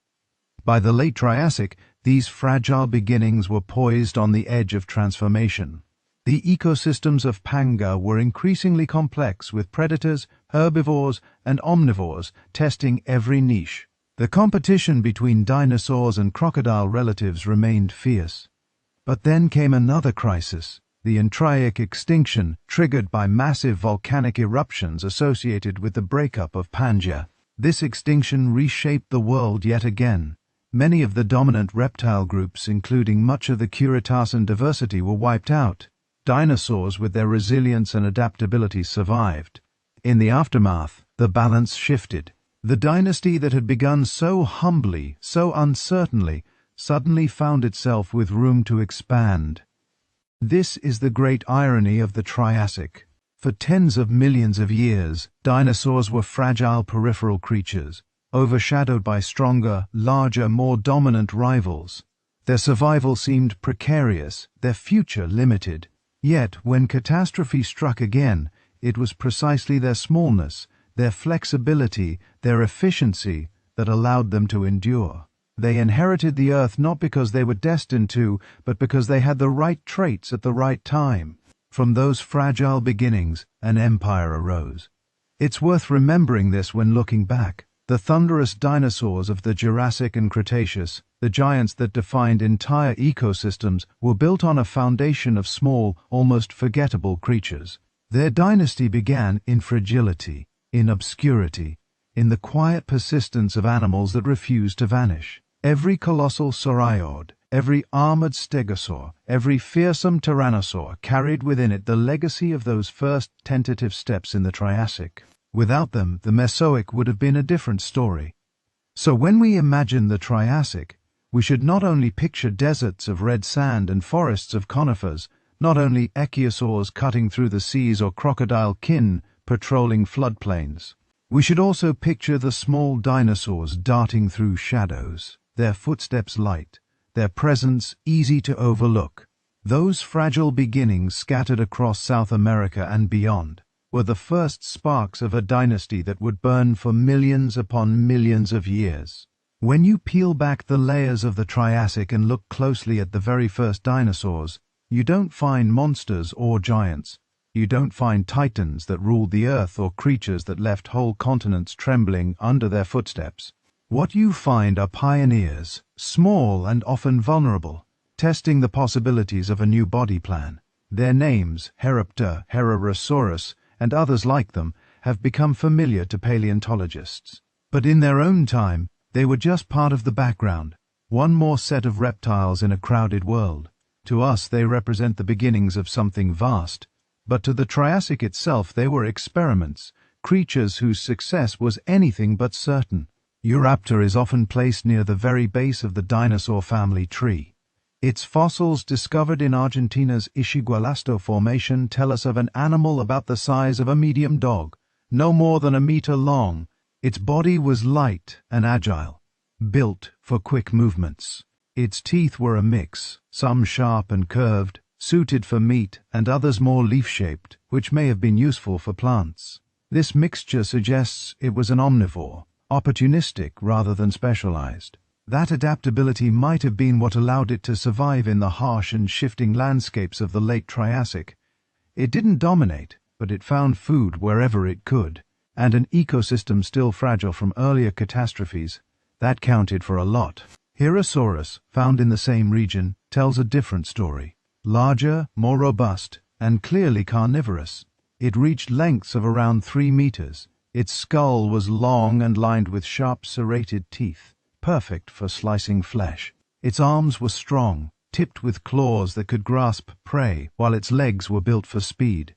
By the late Triassic, these fragile beginnings were poised on the edge of transformation. The ecosystems of Pangaea were increasingly complex, with predators, herbivores, and omnivores testing every niche. The competition between dinosaurs and crocodile relatives remained fierce. But then came another crisis, the Triassic extinction, triggered by massive volcanic eruptions associated with the breakup of Pangaea. This extinction reshaped the world yet again. Many of the dominant reptile groups, including much of the Curiatacean diversity, were wiped out. Dinosaurs, with their resilience and adaptability, survived. In the aftermath, the balance shifted. The dynasty that had begun so humbly, so uncertainly, suddenly found itself with room to expand. This is the great irony of the Triassic. For tens of millions of years, dinosaurs were fragile peripheral creatures, overshadowed by stronger, larger, more dominant rivals. Their survival seemed precarious, their future limited. Yet, when catastrophe struck again, it was precisely their smallness, their flexibility, their efficiency that allowed them to endure. They inherited the Earth not because they were destined to, but because they had the right traits at the right time. From those fragile beginnings, an empire arose. It's worth remembering this when looking back. The thunderous dinosaurs of the Jurassic and Cretaceous, the giants that defined entire ecosystems, were built on a foundation of small, almost forgettable creatures. Their dynasty began in fragility, in obscurity, in the quiet persistence of animals that refused to vanish. Every colossal sauropod, every armored stegosaur, every fearsome tyrannosaur carried within it the legacy of those first tentative steps in the Triassic. Without them, the Mesozoic would have been a different story. So when we imagine the Triassic, we should not only picture deserts of red sand and forests of conifers, not only ichthyosaurs cutting through the seas or crocodile kin patrolling floodplains. We should also picture the small dinosaurs darting through shadows, their footsteps light, their presence easy to overlook. Those fragile beginnings scattered across South America and beyond were the first sparks of a dynasty that would burn for millions upon millions of years. When you peel back the layers of the Triassic and look closely at the very first dinosaurs, you don't find monsters or giants. You don't find titans that ruled the earth or creatures that left whole continents trembling under their footsteps. What you find are pioneers, small and often vulnerable, testing the possibilities of a new body plan. Their names, Herapter, Herrerasaurus, and others like them, have become familiar to paleontologists. But in their own time, they were just part of the background, one more set of reptiles in a crowded world. To us they represent the beginnings of something vast, but to the Triassic itself they were experiments, creatures whose success was anything but certain. Euraptor is often placed near the very base of the dinosaur family tree. Its fossils discovered in Argentina's Ischigualasto Formation tell us of an animal about the size of a medium dog, no more than a meter long. Its body was light and agile, built for quick movements. Its teeth were a mix, some sharp and curved, suited for meat, and others more leaf-shaped, which may have been useful for plants. This mixture suggests it was an omnivore, opportunistic rather than specialized. That adaptability might have been what allowed it to survive in the harsh and shifting landscapes of the late Triassic. It didn't dominate, but it found food wherever it could, and an ecosystem still fragile from earlier catastrophes. That counted for a lot. Herrerasaurus, found in the same region, tells a different story. Larger, more robust, and clearly carnivorous. It reached lengths of around 3 meters. Its skull was long and lined with sharp serrated teeth, perfect for slicing flesh. Its arms were strong, tipped with claws that could grasp prey, while its legs were built for speed.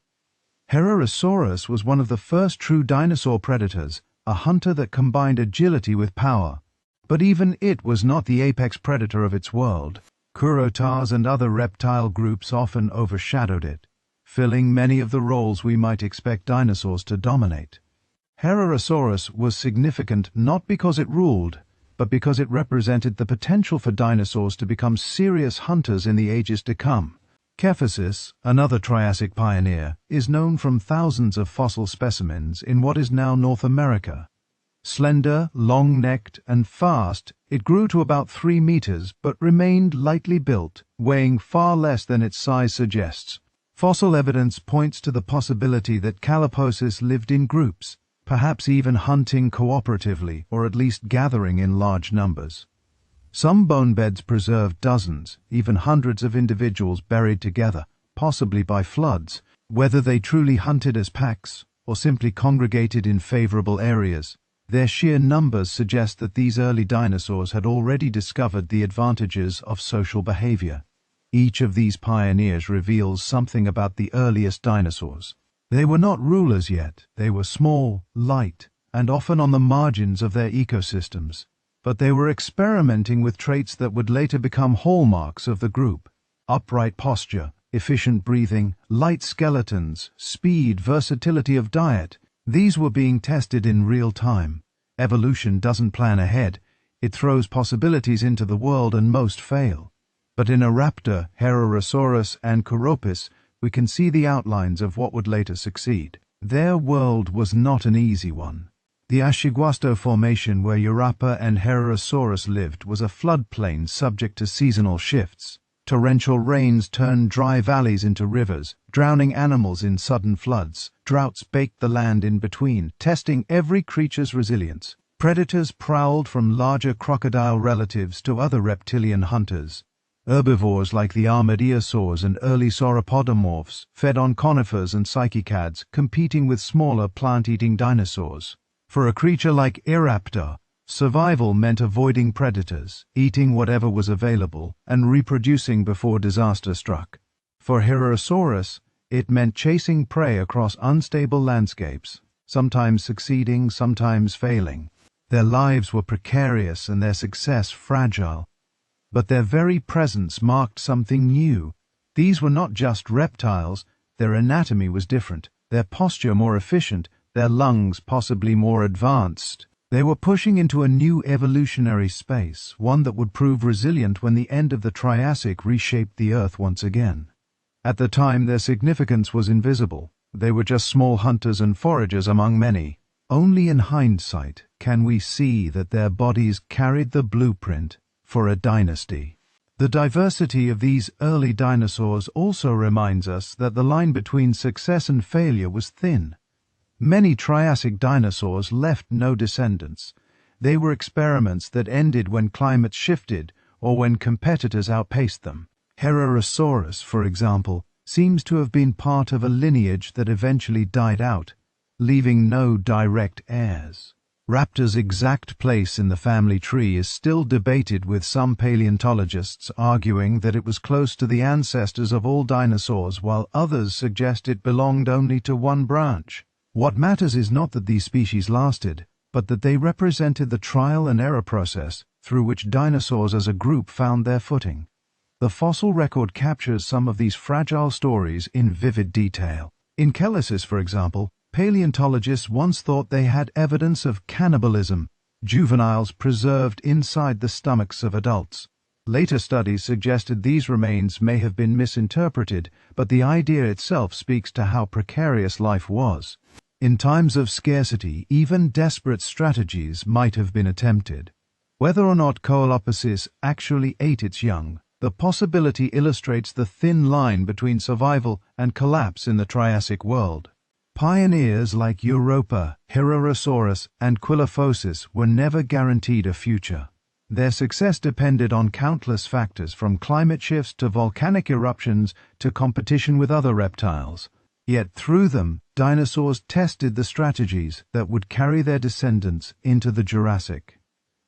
Herrerasaurus was one of the first true dinosaur predators, a hunter that combined agility with power. But even it was not the apex predator of its world. Kurotars and other reptile groups often overshadowed it, filling many of the roles we might expect dinosaurs to dominate. Herrerasaurus was significant not because it ruled, but because it represented the potential for dinosaurs to become serious hunters in the ages to come. Kephasis, another Triassic pioneer, is known from thousands of fossil specimens in what is now North America. Slender, long-necked, and fast, it grew to about 3 meters but remained lightly built, weighing far less than its size suggests. Fossil evidence points to the possibility that Caloposis lived in groups, perhaps even hunting cooperatively or at least gathering in large numbers. Some bone beds preserve dozens, even hundreds of individuals buried together, possibly by floods. Whether they truly hunted as packs or simply congregated in favorable areas, their sheer numbers suggest that these early dinosaurs had already discovered the advantages of social behavior. Each of these pioneers reveals something about the earliest dinosaurs. They were not rulers yet. They were small, light, and often on the margins of their ecosystems. But they were experimenting with traits that would later become hallmarks of the group: upright posture, efficient breathing, light skeletons, speed, versatility of diet. These were being tested in real time. Evolution doesn't plan ahead. It throws possibilities into the world and most fail. But in Euraptor, Herrerasaurus, and Chiropus, we can see the outlines of what would later succeed. Their world was not an easy one. The Ischigualasto Formation where Euraptor and Herrerasaurus lived was a floodplain subject to seasonal shifts. Torrential rains turned dry valleys into rivers, drowning animals in sudden floods. Droughts baked the land in between, testing every creature's resilience. Predators prowled from larger crocodile relatives to other reptilian hunters. Herbivores like the armadillosaurs and early sauropodomorphs fed on conifers and cycads, competing with smaller plant-eating dinosaurs. For a creature like Euraptor, survival meant avoiding predators, eating whatever was available, and reproducing before disaster struck. For Herrerasaurus, it meant chasing prey across unstable landscapes, sometimes succeeding, sometimes failing. Their lives were precarious and their success fragile. But their very presence marked something new. These were not just reptiles. Their anatomy was different, their posture more efficient, their lungs possibly more advanced. They were pushing into a new evolutionary space, one that would prove resilient when the end of the Triassic reshaped the Earth once again. At the time, their significance was invisible. They were just small hunters and foragers among many. Only in hindsight can we see that their bodies carried the blueprint for a dynasty. The diversity of these early dinosaurs also reminds us that the line between success and failure was thin. Many Triassic dinosaurs left no descendants. They were experiments that ended when climates shifted or when competitors outpaced them. Herrerasaurus, for example, seems to have been part of a lineage that eventually died out, leaving no direct heirs. Raptor's exact place in the family tree is still debated, with some paleontologists arguing that it was close to the ancestors of all dinosaurs, while others suggest it belonged only to one branch. What matters is not that these species lasted, but that they represented the trial and error process through which dinosaurs as a group found their footing. The fossil record captures some of these fragile stories in vivid detail. In Chelysys, for example, paleontologists once thought they had evidence of cannibalism, juveniles preserved inside the stomachs of adults. Later studies suggested these remains may have been misinterpreted, but the idea itself speaks to how precarious life was. In times of scarcity, even desperate strategies might have been attempted. Whether or not Coelophysis actually ate its young, the possibility illustrates the thin line between survival and collapse in the Triassic world. Pioneers like Europa, Herrerasaurus, and Quilophosis were never guaranteed a future. Their success depended on countless factors, from climate shifts to volcanic eruptions to competition with other reptiles. Yet through them, dinosaurs tested the strategies that would carry their descendants into the Jurassic.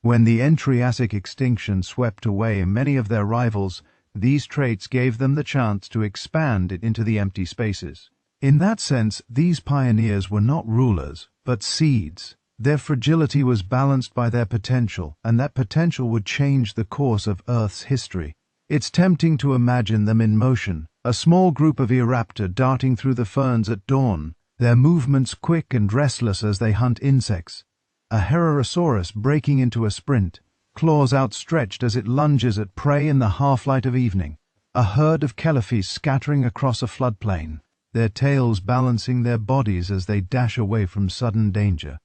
When the End-Triassic extinction swept away many of their rivals, these traits gave them the chance to expand into the empty spaces. In that sense, these pioneers were not rulers, but seeds. Their fragility was balanced by their potential, and that potential would change the course of Earth's history. It's tempting to imagine them in motion, a small group of Eoraptor darting through the ferns at dawn, their movements quick and restless as they hunt insects. A Herrerasaurus breaking into a sprint, claws outstretched as it lunges at prey in the half-light of evening. A herd of Chelysys scattering across a floodplain, their tails balancing their bodies as they dash away from sudden danger.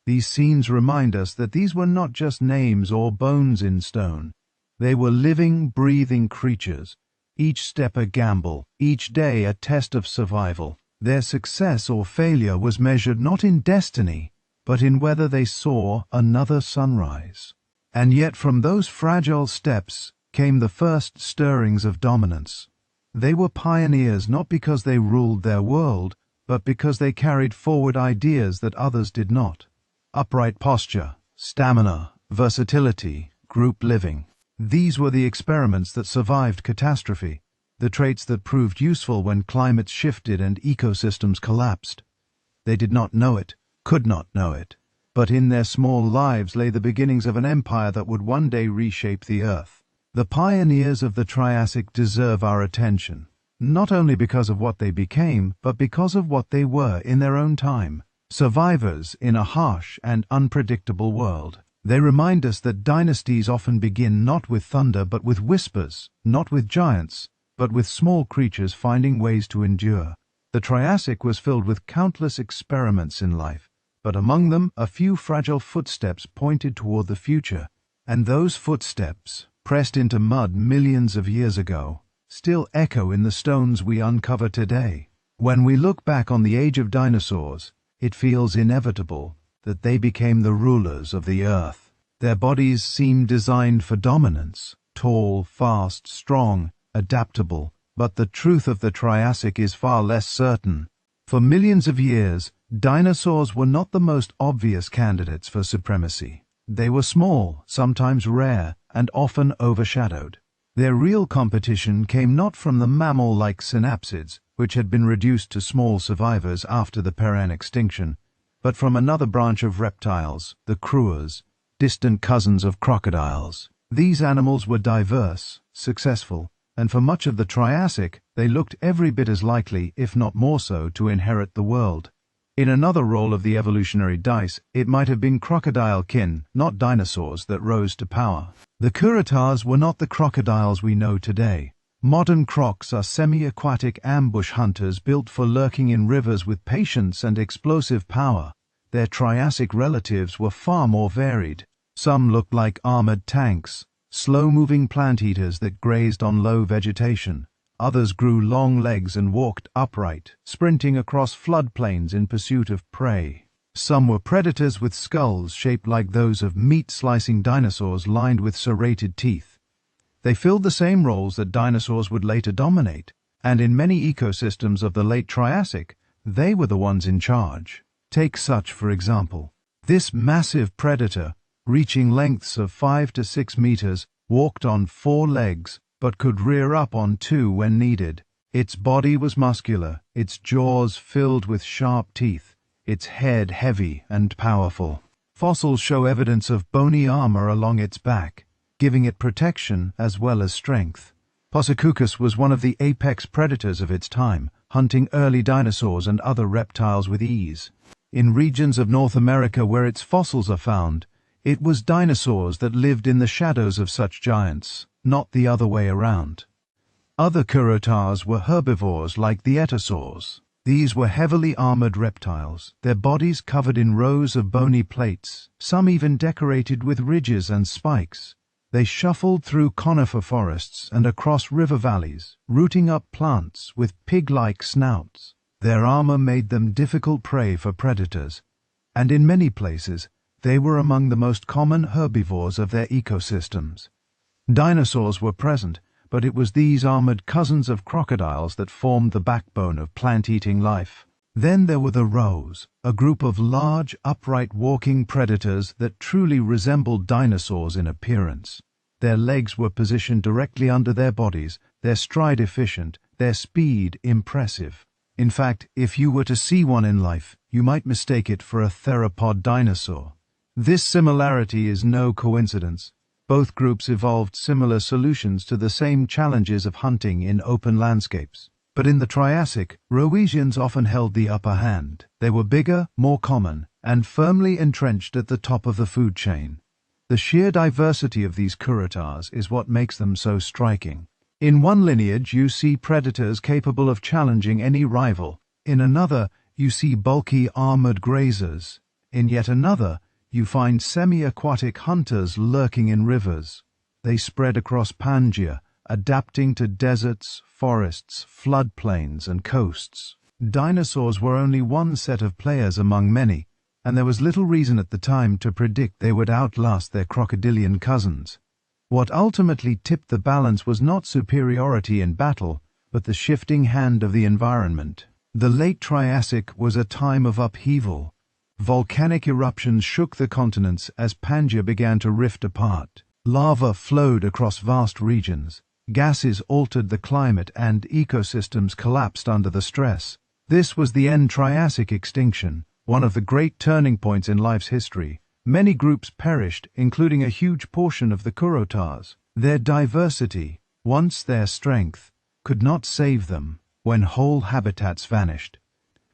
These scenes remind us that these were not just names or bones in stone. They were living, breathing creatures, each step a gamble, each day a test of survival. Their success or failure was measured not in destiny, but in whether they saw another sunrise. And yet from those fragile steps came the first stirrings of dominance. They were pioneers not because they ruled their world, but because they carried forward ideas that others did not. Upright posture, stamina, versatility, group living. These were the experiments that survived catastrophe, the traits that proved useful when climates shifted and ecosystems collapsed. They did not know it, could not know it, but in their small lives lay the beginnings of an empire that would one day reshape the Earth. The pioneers of the Triassic deserve our attention, not only because of what they became, but because of what they were in their own time. Survivors in a harsh and unpredictable world. They remind us that dynasties often begin not with thunder but with whispers, not with giants, but with small creatures finding ways to endure. The Triassic was filled with countless experiments in life, but among them a few fragile footsteps pointed toward the future. And those footsteps, pressed into mud millions of years ago, still echo in the stones we uncover today. When we look back on the Age of Dinosaurs, it feels inevitable that they became the rulers of the Earth. Their bodies seem designed for dominance, tall, fast, strong, adaptable, but the truth of the Triassic is far less certain. For millions of years, dinosaurs were not the most obvious candidates for supremacy. They were small, sometimes rare, and often overshadowed. Their real competition came not from the mammal-like synapsids, which had been reduced to small survivors after the Permian extinction, but from another branch of reptiles, the cruas, distant cousins of crocodiles. These animals were diverse, successful, and for much of the Triassic, they looked every bit as likely, if not more so, to inherit the world. In another roll of the evolutionary dice, it might have been crocodile kin, not dinosaurs, that rose to power. The curatars were not the crocodiles we know today. Modern crocs are semi-aquatic ambush hunters built for lurking in rivers with patience and explosive power. Their Triassic relatives were far more varied. Some looked like armored tanks, slow-moving plant eaters that grazed on low vegetation. Others grew long legs and walked upright, sprinting across floodplains in pursuit of prey. Some were predators with skulls shaped like those of meat-slicing dinosaurs lined with serrated teeth. They filled the same roles that dinosaurs would later dominate, and in many ecosystems of the late Triassic, they were the ones in charge. Take such, for example. This massive predator, reaching lengths of 5 to 6 meters, walked on 4 legs, but could rear up on 2 when needed. Its body was muscular, its jaws filled with sharp teeth, its head heavy and powerful. Fossils show evidence of bony armor along its back, giving it protection as well as strength. Possicucus was one of the apex predators of its time, hunting early dinosaurs and other reptiles with ease. In regions of North America where its fossils are found, it was dinosaurs that lived in the shadows of such giants, not the other way around. Other kurotars were herbivores like the etiosaurs. These were heavily armored reptiles, their bodies covered in rows of bony plates, some even decorated with ridges and spikes. They shuffled through conifer forests and across river valleys, rooting up plants with pig-like snouts. Their armor made them difficult prey for predators, and in many places, they were among the most common herbivores of their ecosystems. Dinosaurs were present, but it was these armored cousins of crocodiles that formed the backbone of plant-eating life. Then there were the roes, a group of large, upright walking predators that truly resembled dinosaurs in appearance. Their legs were positioned directly under their bodies, their stride efficient, their speed impressive. In fact, if you were to see one in life, you might mistake it for a theropod dinosaur. This similarity is no coincidence. Both groups evolved similar solutions to the same challenges of hunting in open landscapes. But in the Triassic, Roesians often held the upper hand. They were bigger, more common, and firmly entrenched at the top of the food chain. The sheer diversity of these kurotars is what makes them so striking. In one lineage, you see predators capable of challenging any rival. In another, you see bulky armored grazers. In yet another, you find semi-aquatic hunters lurking in rivers. They spread across Pangaea, adapting to deserts, forests, floodplains, and coasts. Dinosaurs were only one set of players among many, and there was little reason at the time to predict they would outlast their crocodilian cousins. What ultimately tipped the balance was not superiority in battle, but the shifting hand of the environment. The late Triassic was a time of upheaval. Volcanic eruptions shook the continents as Pangaea began to rift apart. Lava flowed across vast regions. Gases altered the climate and ecosystems collapsed under the stress. This was the end Triassic extinction, one of the great turning points in life's history. Many groups perished, including a huge portion of the kurotars. Their diversity, once their strength, could not save them when whole habitats vanished.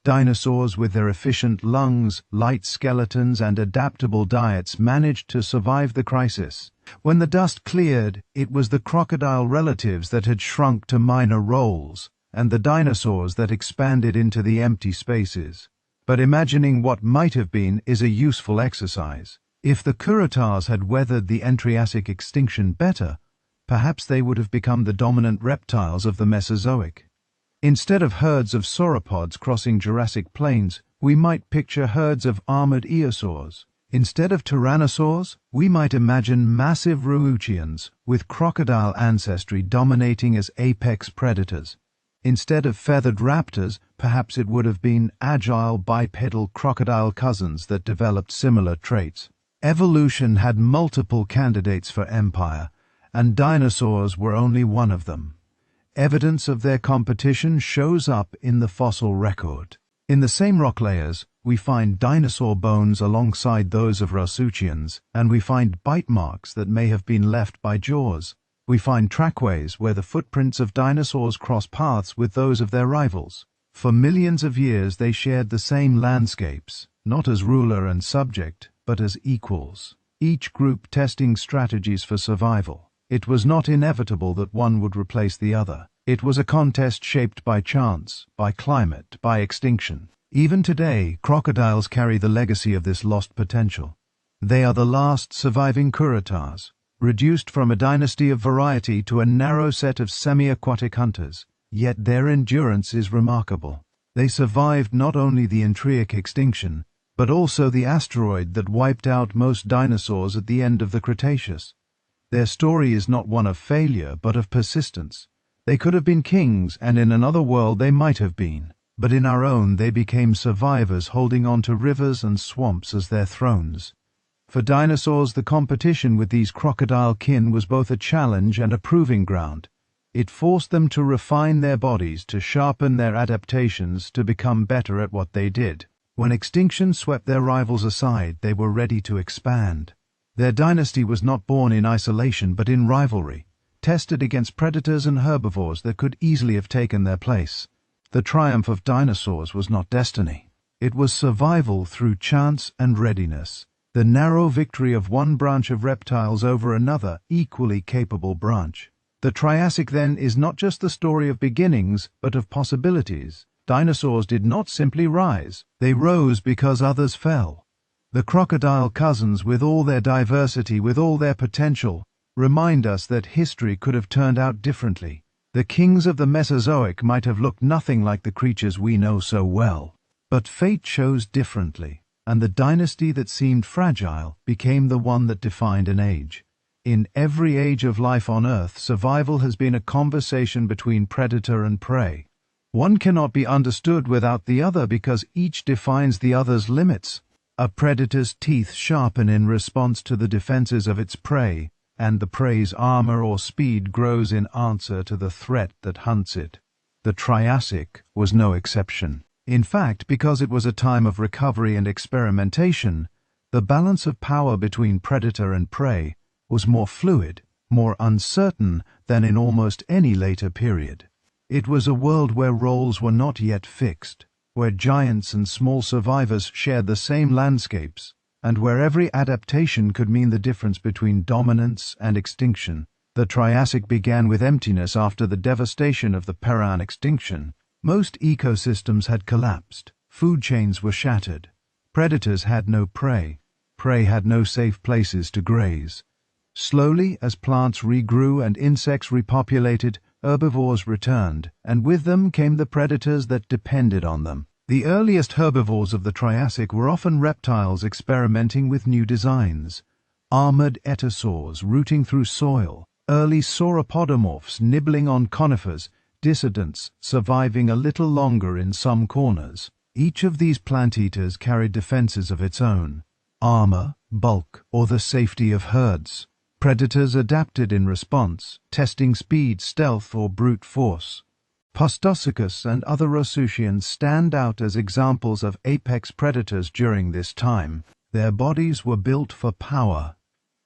Dinosaurs with their efficient lungs, light skeletons, and adaptable diets managed to survive the crisis. When the dust cleared, it was the crocodile relatives that had shrunk to minor roles, and the dinosaurs that expanded into the empty spaces. But imagining what might have been is a useful exercise. If the kurotars had weathered the End-Triassic extinction better, perhaps they would have become the dominant reptiles of the Mesozoic. Instead of herds of sauropods crossing Jurassic plains, we might picture herds of armored eosaurs. Instead of tyrannosaurs, we might imagine massive Rauisuchians with crocodile ancestry dominating as apex predators. Instead of feathered raptors, perhaps it would have been agile bipedal crocodile cousins that developed similar traits. Evolution had multiple candidates for empire, and dinosaurs were only one of them. Evidence of their competition shows up in the fossil record. In the same rock layers, we find dinosaur bones alongside those of Rauisuchians, and we find bite marks that may have been left by jaws. We find trackways where the footprints of dinosaurs cross paths with those of their rivals. For millions of years they shared the same landscapes, not as ruler and subject, but as equals, each group testing strategies for survival. It was not inevitable that one would replace the other. It was a contest shaped by chance, by climate, by extinction. Even today, crocodiles carry the legacy of this lost potential. They are the last surviving kurotars, reduced from a dynasty of variety to a narrow set of semi-aquatic hunters. Yet their endurance is remarkable. They survived not only the Endriac extinction, but also the asteroid that wiped out most dinosaurs at the end of the Cretaceous. Their story is not one of failure, but of persistence. They could have been kings, and in another world they might have been, but in our own they became survivors, holding on to rivers and swamps as their thrones. For dinosaurs, the competition with these crocodile kin was both a challenge and a proving ground. It forced them to refine their bodies, to sharpen their adaptations, to become better at what they did. When extinction swept their rivals aside, they were ready to expand. Their dynasty was not born in isolation, but in rivalry, tested against predators and herbivores that could easily have taken their place. The triumph of dinosaurs was not destiny. It was survival through chance and readiness, the narrow victory of one branch of reptiles over another, equally capable branch. The Triassic, then, is not just the story of beginnings, but of possibilities. Dinosaurs did not simply rise. They rose because others fell. The crocodile cousins, with all their diversity, with all their potential, remind us that history could have turned out differently. The kings of the Mesozoic might have looked nothing like the creatures we know so well. But fate chose differently, and the dynasty that seemed fragile became the one that defined an age. In every age of life on Earth, survival has been a conversation between predator and prey. One cannot be understood without the other because each defines the other's limits. A predator's teeth sharpen in response to the defenses of its prey, and the prey's armor or speed grows in answer to the threat that hunts it. The Triassic was no exception. In fact, because it was a time of recovery and experimentation, the balance of power between predator and prey was more fluid, more uncertain than in almost any later period. It was a world where roles were not yet fixed, where giants and small survivors shared the same landscapes, and where every adaptation could mean the difference between dominance and extinction. The Triassic began with emptiness after the devastation of the Permian extinction. Most ecosystems had collapsed, food chains were shattered, predators had no prey had no safe places to graze. Slowly, as plants regrew and insects repopulated, herbivores returned, and with them came the predators that depended on them. The earliest herbivores of the Triassic were often reptiles experimenting with new designs. Armored etosaurs rooting through soil, early sauropodomorphs nibbling on conifers, dissidents surviving a little longer in some corners. Each of these plant-eaters carried defenses of its own: armor, bulk, or the safety of herds. Predators adapted in response, testing speed, stealth, or brute force. Postosicus and other Rosutians stand out as examples of apex predators during this time. Their bodies were built for power.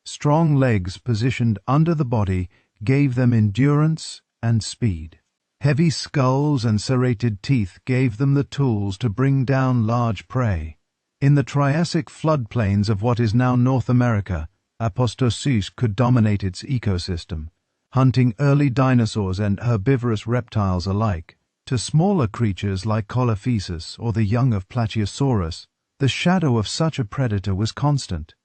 Strong legs positioned under the body gave them endurance and speed. Heavy skulls and serrated teeth gave them the tools to bring down large prey. In the Triassic floodplains of what is now North America, Apostoscis could dominate its ecosystem, hunting early dinosaurs and herbivorous reptiles alike. To smaller creatures like Colaphysis or the young of Brachiosaurus, the shadow of such a predator was constant.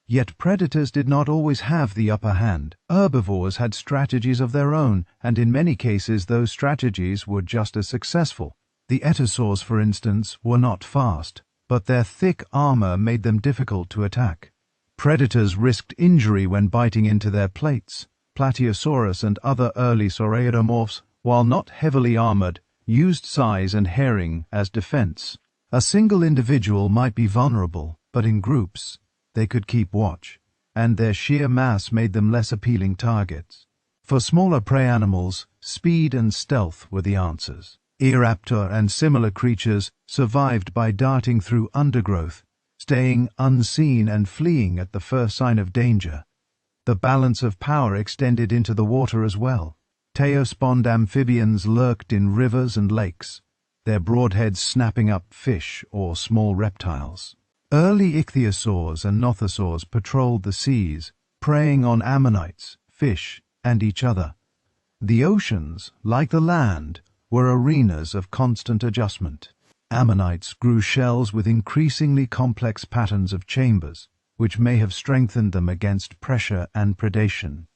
Yet predators did not always have the upper hand. Herbivores had strategies of their own, and in many cases those strategies were just as successful. The etosaurs, for instance, were not fast, but their thick armor made them difficult to attack. Predators risked injury when biting into their plates. Brachiosaurus and other early sauropodomorphs, while not heavily armored, used size and hairing as defense. A single individual might be vulnerable, but in groups, they could keep watch, and their sheer mass made them less appealing targets. For smaller prey animals, speed and stealth were the answers. Eoraptor and similar creatures survived by darting through undergrowth, staying unseen and fleeing at the first sign of danger. The balance of power extended into the water as well. Tail-spawned amphibians lurked in rivers and lakes, their broadheads snapping up fish or small reptiles. Early ichthyosaurs and nothosaurs patrolled the seas, preying on ammonites, fish, and each other. The oceans, like the land, were arenas of constant adjustment. Ammonites grew shells with increasingly complex patterns of chambers, which may have strengthened them against pressure and predation.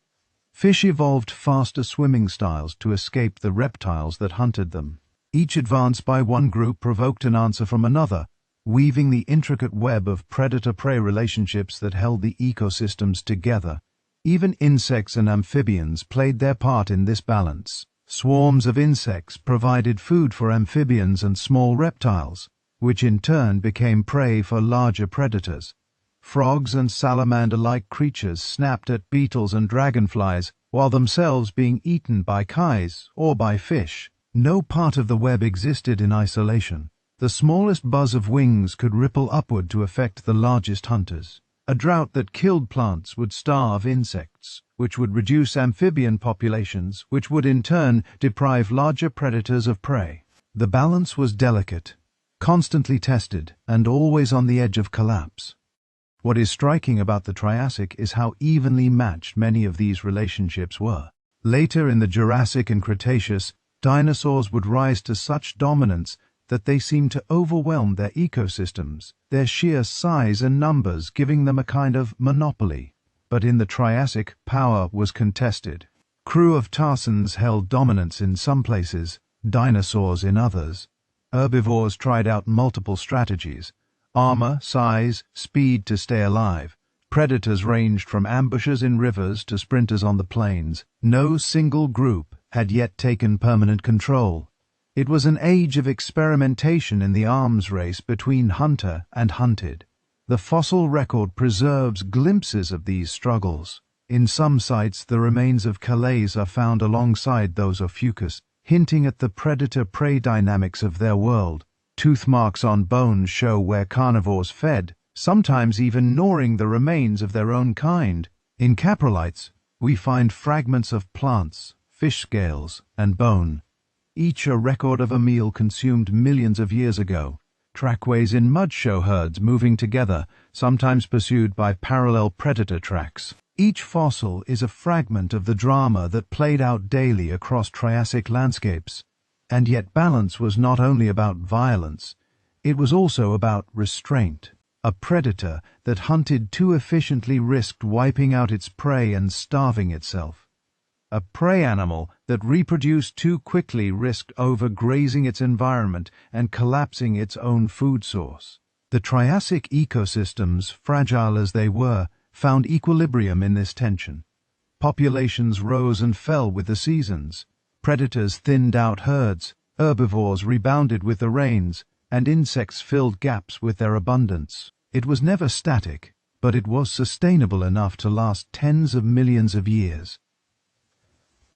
Fish evolved faster swimming styles to escape the reptiles that hunted them. Each advance by one group provoked an answer from another, weaving the intricate web of predator-prey relationships that held the ecosystems together. Even insects and amphibians played their part in this balance. Swarms of insects provided food for amphibians and small reptiles, which in turn became prey for larger predators. Frogs and salamander-like creatures snapped at beetles and dragonflies, while themselves being eaten by kais or by fish. No part of the web existed in isolation. The smallest buzz of wings could ripple upward to affect the largest hunters. A drought that killed plants would starve insects, which would reduce amphibian populations, which would in turn deprive larger predators of prey. The balance was delicate, constantly tested, and always on the edge of collapse. What is striking about the Triassic is how evenly matched many of these relationships were. Later in the Jurassic and Cretaceous, dinosaurs would rise to such dominance that they seemed to overwhelm their ecosystems, their sheer size and numbers giving them a kind of monopoly. But in the Triassic, power was contested. Crew of Tarsans held dominance in some places, dinosaurs in others. Herbivores tried out multiple strategies: armor, size, speed to stay alive. Predators ranged from ambushers in rivers to sprinters on the plains. No single group had yet taken permanent control. It was an age of experimentation in the arms race between hunter and hunted. The fossil record preserves glimpses of these struggles. In some sites, the remains of chalaes are found alongside those of fucus, hinting at the predator-prey dynamics of their world. Tooth marks on bones show where carnivores fed, sometimes even gnawing the remains of their own kind. In caprolites, we find fragments of plants, fish scales, and bone, each a record of a meal consumed millions of years ago. Trackways in mud show herds moving together, sometimes pursued by parallel predator tracks. Each fossil is a fragment of the drama that played out daily across Triassic landscapes. And yet balance was not only about violence, it was also about restraint. A predator that hunted too efficiently risked wiping out its prey and starving itself. A prey animal that reproduced too quickly risked overgrazing its environment and collapsing its own food source. The Triassic ecosystems, fragile as they were, found equilibrium in this tension. Populations rose and fell with the seasons. Predators thinned out herds, herbivores rebounded with the rains, and insects filled gaps with their abundance. It was never static, but it was sustainable enough to last tens of millions of years.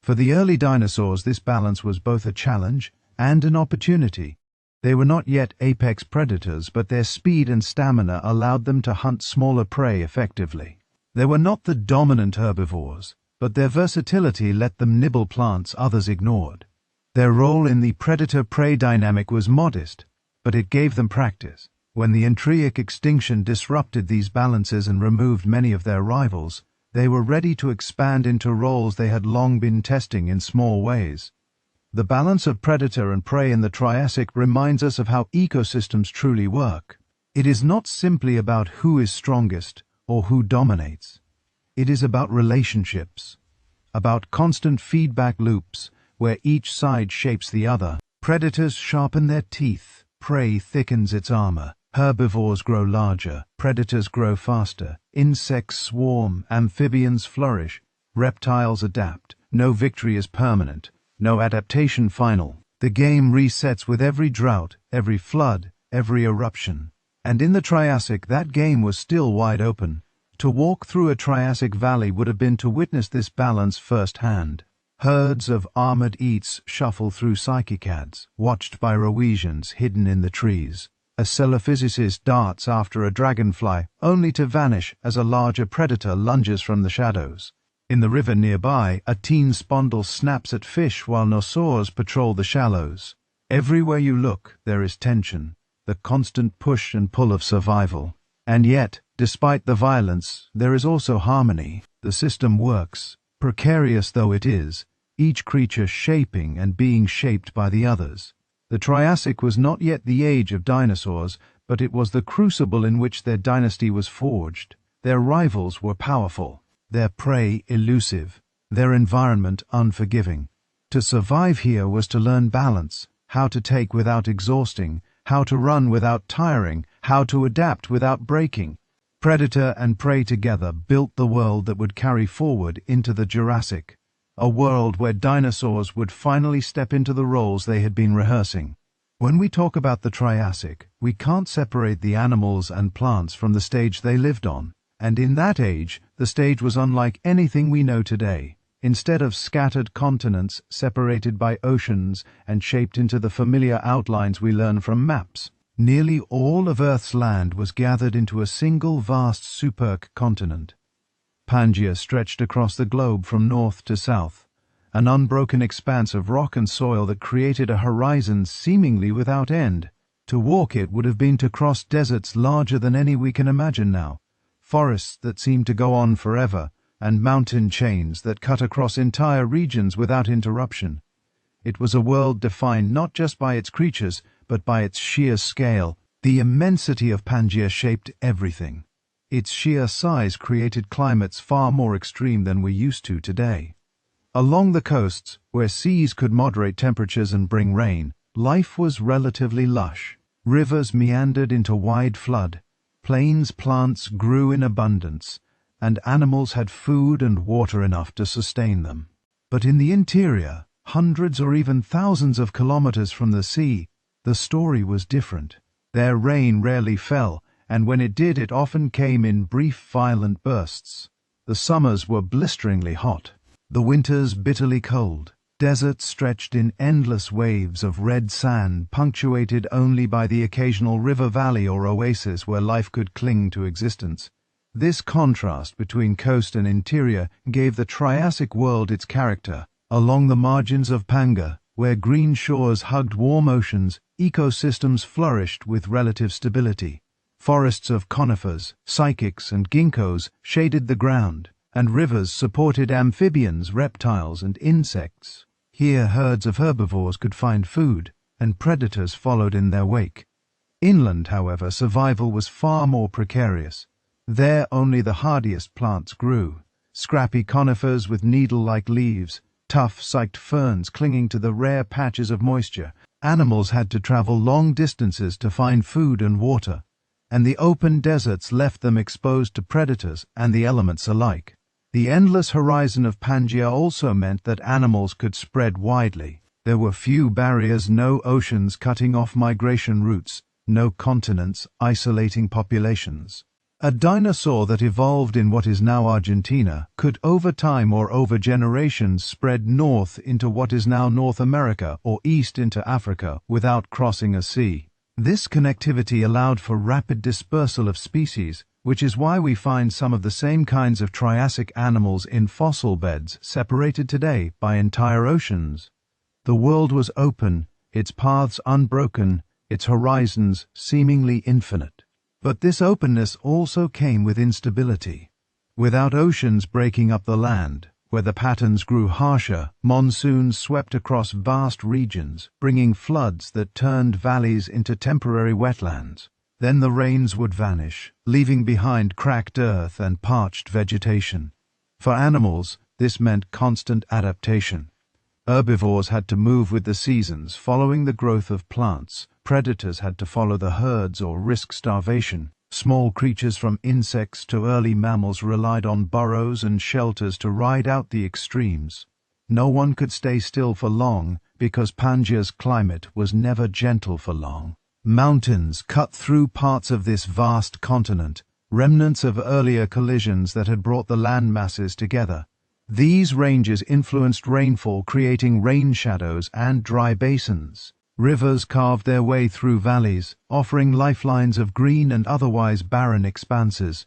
For the early dinosaurs, this balance was both a challenge and an opportunity. They were not yet apex predators, but their speed and stamina allowed them to hunt smaller prey effectively. They were not the dominant herbivores, but their versatility let them nibble plants others ignored. Their role in the predator-prey dynamic was modest, but it gave them practice. When the Triassic extinction disrupted these balances and removed many of their rivals, they were ready to expand into roles they had long been testing in small ways. The balance of predator and prey in the Triassic reminds us of how ecosystems truly work. It is not simply about who is strongest or who dominates. It is about relationships, about constant feedback loops where each side shapes the other. Predators sharpen their teeth, prey thickens its armor. Herbivores grow larger, predators grow faster, insects swarm, amphibians flourish, reptiles adapt. No victory is permanent, no adaptation final. The game resets with every drought, every flood, every eruption. And in the Triassic, that game was still wide open. To walk through a Triassic valley would have been to witness this balance firsthand. Herds of armored eats shuffle through cycads, watched by Rowesians hidden in the trees. A celophysicist darts after a dragonfly, only to vanish as a larger predator lunges from the shadows. In the river nearby, a teen spondle snaps at fish while nosaurs patrol the shallows. Everywhere you look, there is tension, the constant push and pull of survival. And yet, despite the violence, there is also harmony. The system works, precarious though it is, each creature shaping and being shaped by the others. The Triassic was not yet the age of dinosaurs, but it was the crucible in which their dynasty was forged. Their rivals were powerful, their prey elusive, their environment unforgiving. To survive here was to learn balance, how to take without exhausting, how to run without tiring, how to adapt without breaking. Predator and prey together built the world that would carry forward into the Jurassic, a world where dinosaurs would finally step into the roles they had been rehearsing. When we talk about the Triassic, we can't separate the animals and plants from the stage they lived on. And in that age, the stage was unlike anything we know today. Instead of scattered continents separated by oceans and shaped into the familiar outlines we learn from maps, nearly all of Earth's land was gathered into a single vast supercontinent. Pangaea stretched across the globe from north to south, an unbroken expanse of rock and soil that created a horizon seemingly without end. To walk it would have been to cross deserts larger than any we can imagine now, forests that seemed to go on forever, and mountain chains that cut across entire regions without interruption. It was a world defined not just by its creatures, but by its sheer scale. The immensity of Pangaea shaped everything. Its sheer size created climates far more extreme than we're used to today. Along the coasts, where seas could moderate temperatures and bring rain, life was relatively lush. Rivers meandered into wide flood, plains plants grew in abundance, and animals had food and water enough to sustain them. But in the interior, hundreds or even thousands of kilometers from the sea, the story was different. There rain rarely fell, and when it did, it often came in brief, violent bursts. The summers were blisteringly hot, the winters bitterly cold. Deserts stretched in endless waves of red sand, punctuated only by the occasional river valley or oasis where life could cling to existence. This contrast between coast and interior gave the Triassic world its character. Along the margins of Pangaea, where green shores hugged warm oceans, ecosystems flourished with relative stability. Forests of conifers, cycads, and ginkgos shaded the ground, and rivers supported amphibians, reptiles, and insects. Here herds of herbivores could find food, and predators followed in their wake. Inland, however, survival was far more precarious. There only the hardiest plants grew. Scrappy conifers with needle-like leaves, tough, spiked ferns clinging to the rare patches of moisture. Animals had to travel long distances to find food and water, and the open deserts left them exposed to predators and the elements alike. The endless horizon of Pangaea also meant that animals could spread widely. There were few barriers, no oceans cutting off migration routes, no continents isolating populations. A dinosaur that evolved in what is now Argentina could over time or over generations spread north into what is now North America or east into Africa without crossing a sea. This connectivity allowed for rapid dispersal of species, which is why we find some of the same kinds of Triassic animals in fossil beds separated today by entire oceans. The world was open, its paths unbroken, its horizons seemingly infinite. But this openness also came with instability. Without oceans breaking up the land, where the patterns grew harsher, monsoons swept across vast regions, bringing floods that turned valleys into temporary wetlands. Then the rains would vanish, leaving behind cracked earth and parched vegetation. For animals, this meant constant adaptation. Herbivores had to move with the seasons, following the growth of plants. Predators had to follow the herds or risk starvation. Small creatures from insects to early mammals relied on burrows and shelters to ride out the extremes. No one could stay still for long because Pangaea's climate was never gentle for long. Mountains cut through parts of this vast continent, remnants of earlier collisions that had brought the land masses together. These ranges influenced rainfall, creating rain shadows and dry basins. Rivers carved their way through valleys, offering lifelines of green and otherwise barren expanses.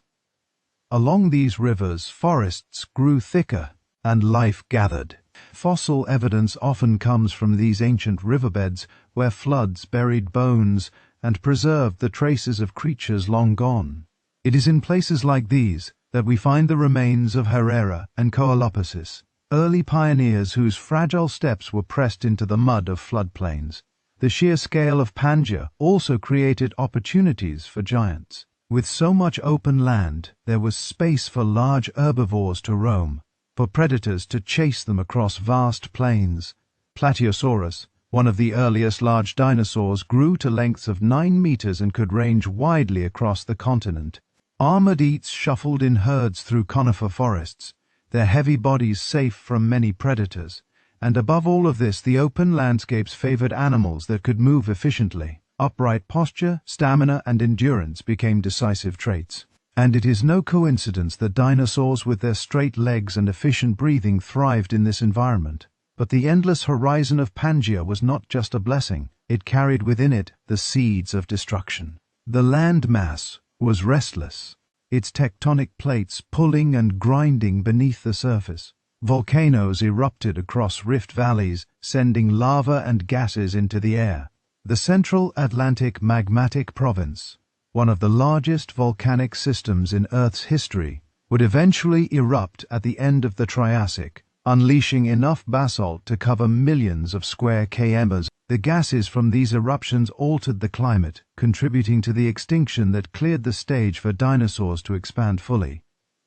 Along these rivers, forests grew thicker, and life gathered. Fossil evidence often comes from these ancient riverbeds, where floods buried bones and preserved the traces of creatures long gone. It is in places like these that we find the remains of Herrera and Coelophysis, early pioneers whose fragile steps were pressed into the mud of floodplains. The sheer scale of Pangaea also created opportunities for giants. With so much open land, there was space for large herbivores to roam, for predators to chase them across vast plains. Brachiosaurus, One of the earliest large dinosaurs grew to lengths of 9 meters and could range widely across the continent. Armored eats shuffled in herds through conifer forests, their heavy bodies safe from many predators. And above all of this, the open landscapes favored animals that could move efficiently. Upright posture, stamina, and endurance became decisive traits. And it is no coincidence that dinosaurs with their straight legs and efficient breathing thrived in this environment. But the endless horizon of Pangaea was not just a blessing, it carried within it the seeds of destruction. The land mass was restless, its tectonic plates pulling and grinding beneath the surface. Volcanoes erupted across rift valleys, sending lava and gases into the air. The Central Atlantic Magmatic Province, one of the largest volcanic systems in Earth's history, would eventually erupt at the end of the Triassic, unleashing enough basalt to cover millions of square kilometers. The gases from these eruptions altered the climate, contributing to the extinction that cleared the stage for dinosaurs to expand fully.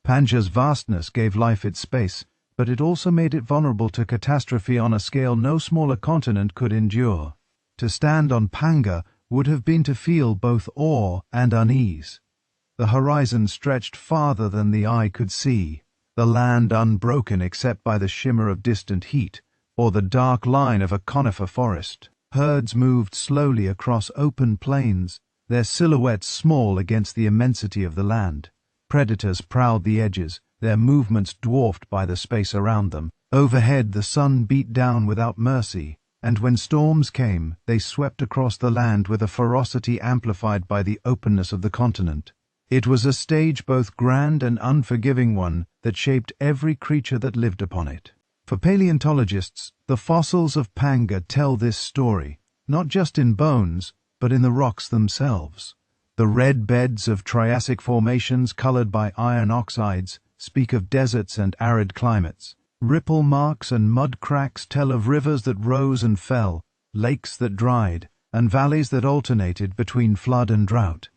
Pangaea's vastness gave life its space, but it also made it vulnerable to catastrophe on a scale no smaller continent could endure. To stand on Pangaea would have been to feel both awe and unease. The horizon stretched farther than the eye could see, the land unbroken except by the shimmer of distant heat, or the dark line of a conifer forest. Herds moved slowly across open plains, their silhouettes small against the immensity of the land. Predators prowled the edges, their movements dwarfed by the space around them. Overhead the sun beat down without mercy, and when storms came, they swept across the land with a ferocity amplified by the openness of the continent. It was a stage both grand and unforgiving one that shaped every creature that lived upon it. For paleontologists, the fossils of Pangaea tell this story, not just in bones, but in the rocks themselves. The red beds of Triassic formations colored by iron oxides speak of deserts and arid climates. Ripple marks and mud cracks tell of rivers that rose and fell, lakes that dried, and valleys that alternated between flood and drought.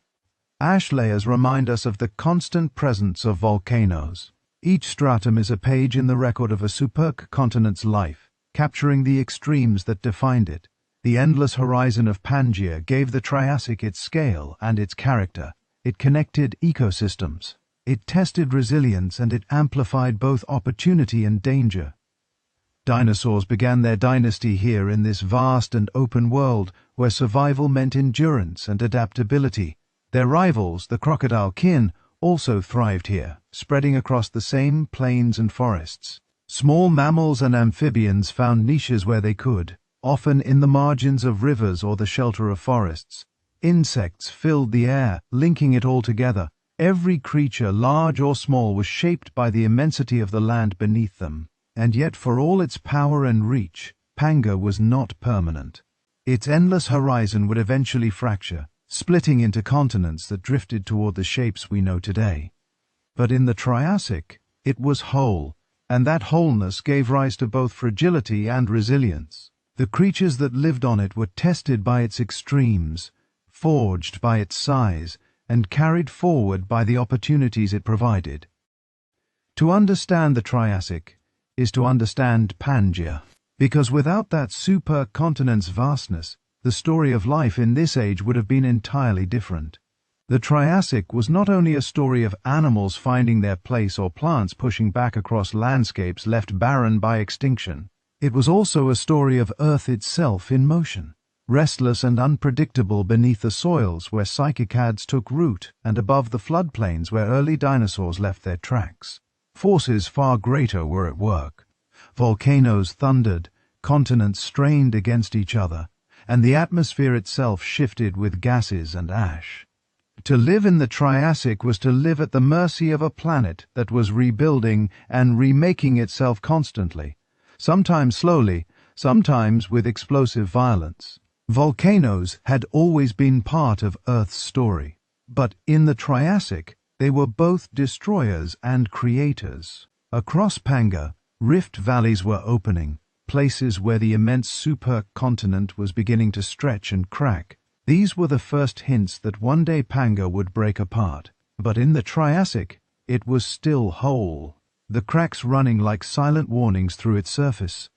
Ash layers remind us of the constant presence of volcanoes. Each stratum is a page in the record of a supercontinent's life, capturing the extremes that defined it. The endless horizon of Pangaea gave the Triassic its scale and its character. It connected ecosystems. It tested resilience, and it amplified both opportunity and danger. Dinosaurs began their dynasty here in this vast and open world where survival meant endurance and adaptability. Their rivals, the crocodile kin, also thrived here, spreading across the same plains and forests. Small mammals and amphibians found niches where they could, often in the margins of rivers or the shelter of forests. Insects filled the air, linking it all together. Every creature, large or small, was shaped by the immensity of the land beneath them. And yet, for all its power and reach, Pangaea was not permanent. Its endless horizon would eventually fracture, splitting into continents that drifted toward the shapes we know today. But in the Triassic, it was whole, and that wholeness gave rise to both fragility and resilience. The creatures that lived on it were tested by its extremes, forged by its size, and carried forward by the opportunities it provided. To understand the Triassic is to understand Pangaea, because without that supercontinent's vastness, the story of life in this age would have been entirely different. The Triassic was not only a story of animals finding their place or plants pushing back across landscapes left barren by extinction. It was also a story of Earth itself in motion, restless and unpredictable beneath the soils where cycads took root and above the floodplains where early dinosaurs left their tracks. Forces far greater were at work. Volcanoes thundered, continents strained against each other, and the atmosphere itself shifted with gases and ash. To live in the Triassic was to live at the mercy of a planet that was rebuilding and remaking itself constantly, sometimes slowly, sometimes with explosive violence. Volcanoes had always been part of Earth's story, but in the Triassic, they were both destroyers and creators. Across Pangaea, rift valleys were opening, places where the immense supercontinent was beginning to stretch and crack. These were the first hints that one day Pangaea would break apart. But in the Triassic, it was still whole, the cracks running like silent warnings through its surface.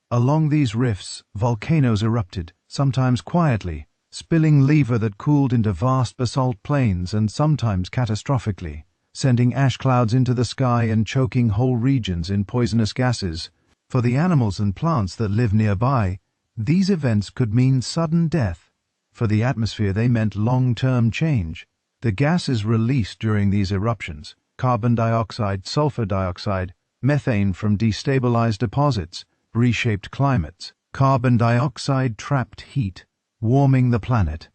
Along these rifts, volcanoes erupted, sometimes quietly, spilling lava that cooled into vast basalt plains and sometimes catastrophically, sending ash clouds into the sky and choking whole regions in poisonous gases. For the animals and plants that live nearby, these events could mean sudden death. For the atmosphere, they meant long-term change. The gases released during these eruptions, carbon dioxide, sulfur dioxide, methane from destabilized deposits, reshaped climates. Carbon dioxide trapped heat, warming the planet.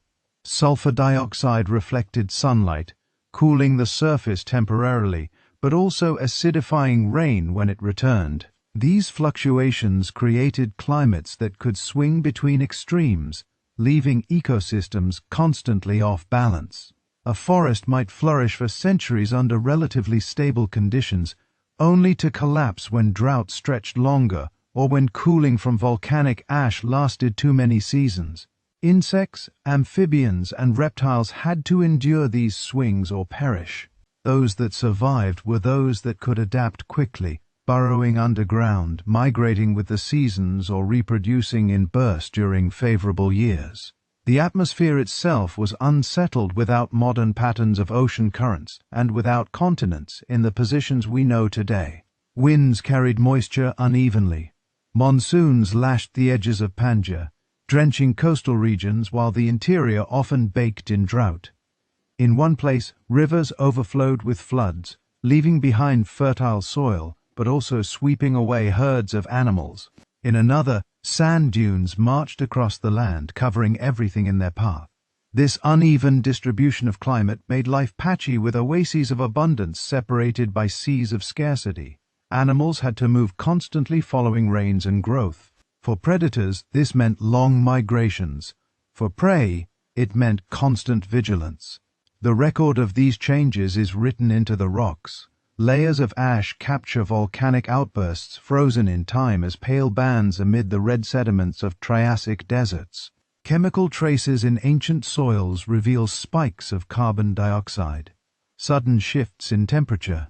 Sulfur dioxide reflected sunlight, cooling the surface temporarily, but also acidifying rain when it returned. These fluctuations created climates that could swing between extremes, leaving ecosystems constantly off balance. A forest might flourish for centuries under relatively stable conditions, only to collapse when drought stretched longer or when cooling from volcanic ash lasted too many seasons. Insects, amphibians, and reptiles had to endure these swings or perish. Those that survived were those that could adapt quickly, burrowing underground, migrating with the seasons, or reproducing in bursts during favorable years. The atmosphere itself was unsettled without modern patterns of ocean currents and without continents in the positions we know today. Winds carried moisture unevenly. Monsoons lashed the edges of Pangaea, drenching coastal regions while the interior often baked in drought. In one place, rivers overflowed with floods, leaving behind fertile soil, but also sweeping away herds of animals. In another, sand dunes marched across the land, covering everything in their path. This uneven distribution of climate made life patchy, with oases of abundance separated by seas of scarcity. Animals had to move constantly following rains and growth. For predators, this meant long migrations. For prey, it meant constant vigilance. The record of these changes is written into the rocks. Layers of ash capture volcanic outbursts frozen in time as pale bands amid the red sediments of Triassic deserts. Chemical traces in ancient soils reveal spikes of carbon dioxide. Sudden shifts in temperature.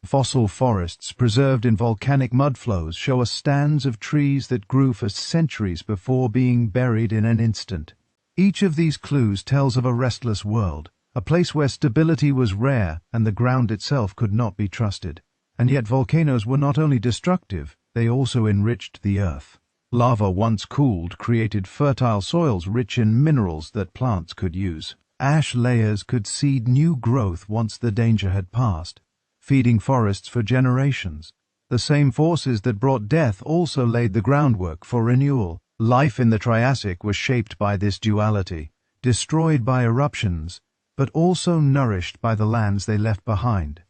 Fossil forests preserved in volcanic mudflows show us stands of trees that grew for centuries before being buried in an instant. Each of these clues tells of a restless world, a place where stability was rare and the ground itself could not be trusted. And yet volcanoes were not only destructive, they also enriched the earth. Lava, once cooled, created fertile soils rich in minerals that plants could use. Ash layers could seed new growth once the danger had passed, feeding forests for generations. The same forces that brought death also laid the groundwork for renewal. Life in the Triassic was shaped by this duality, destroyed by eruptions, but also nourished by the lands they left behind.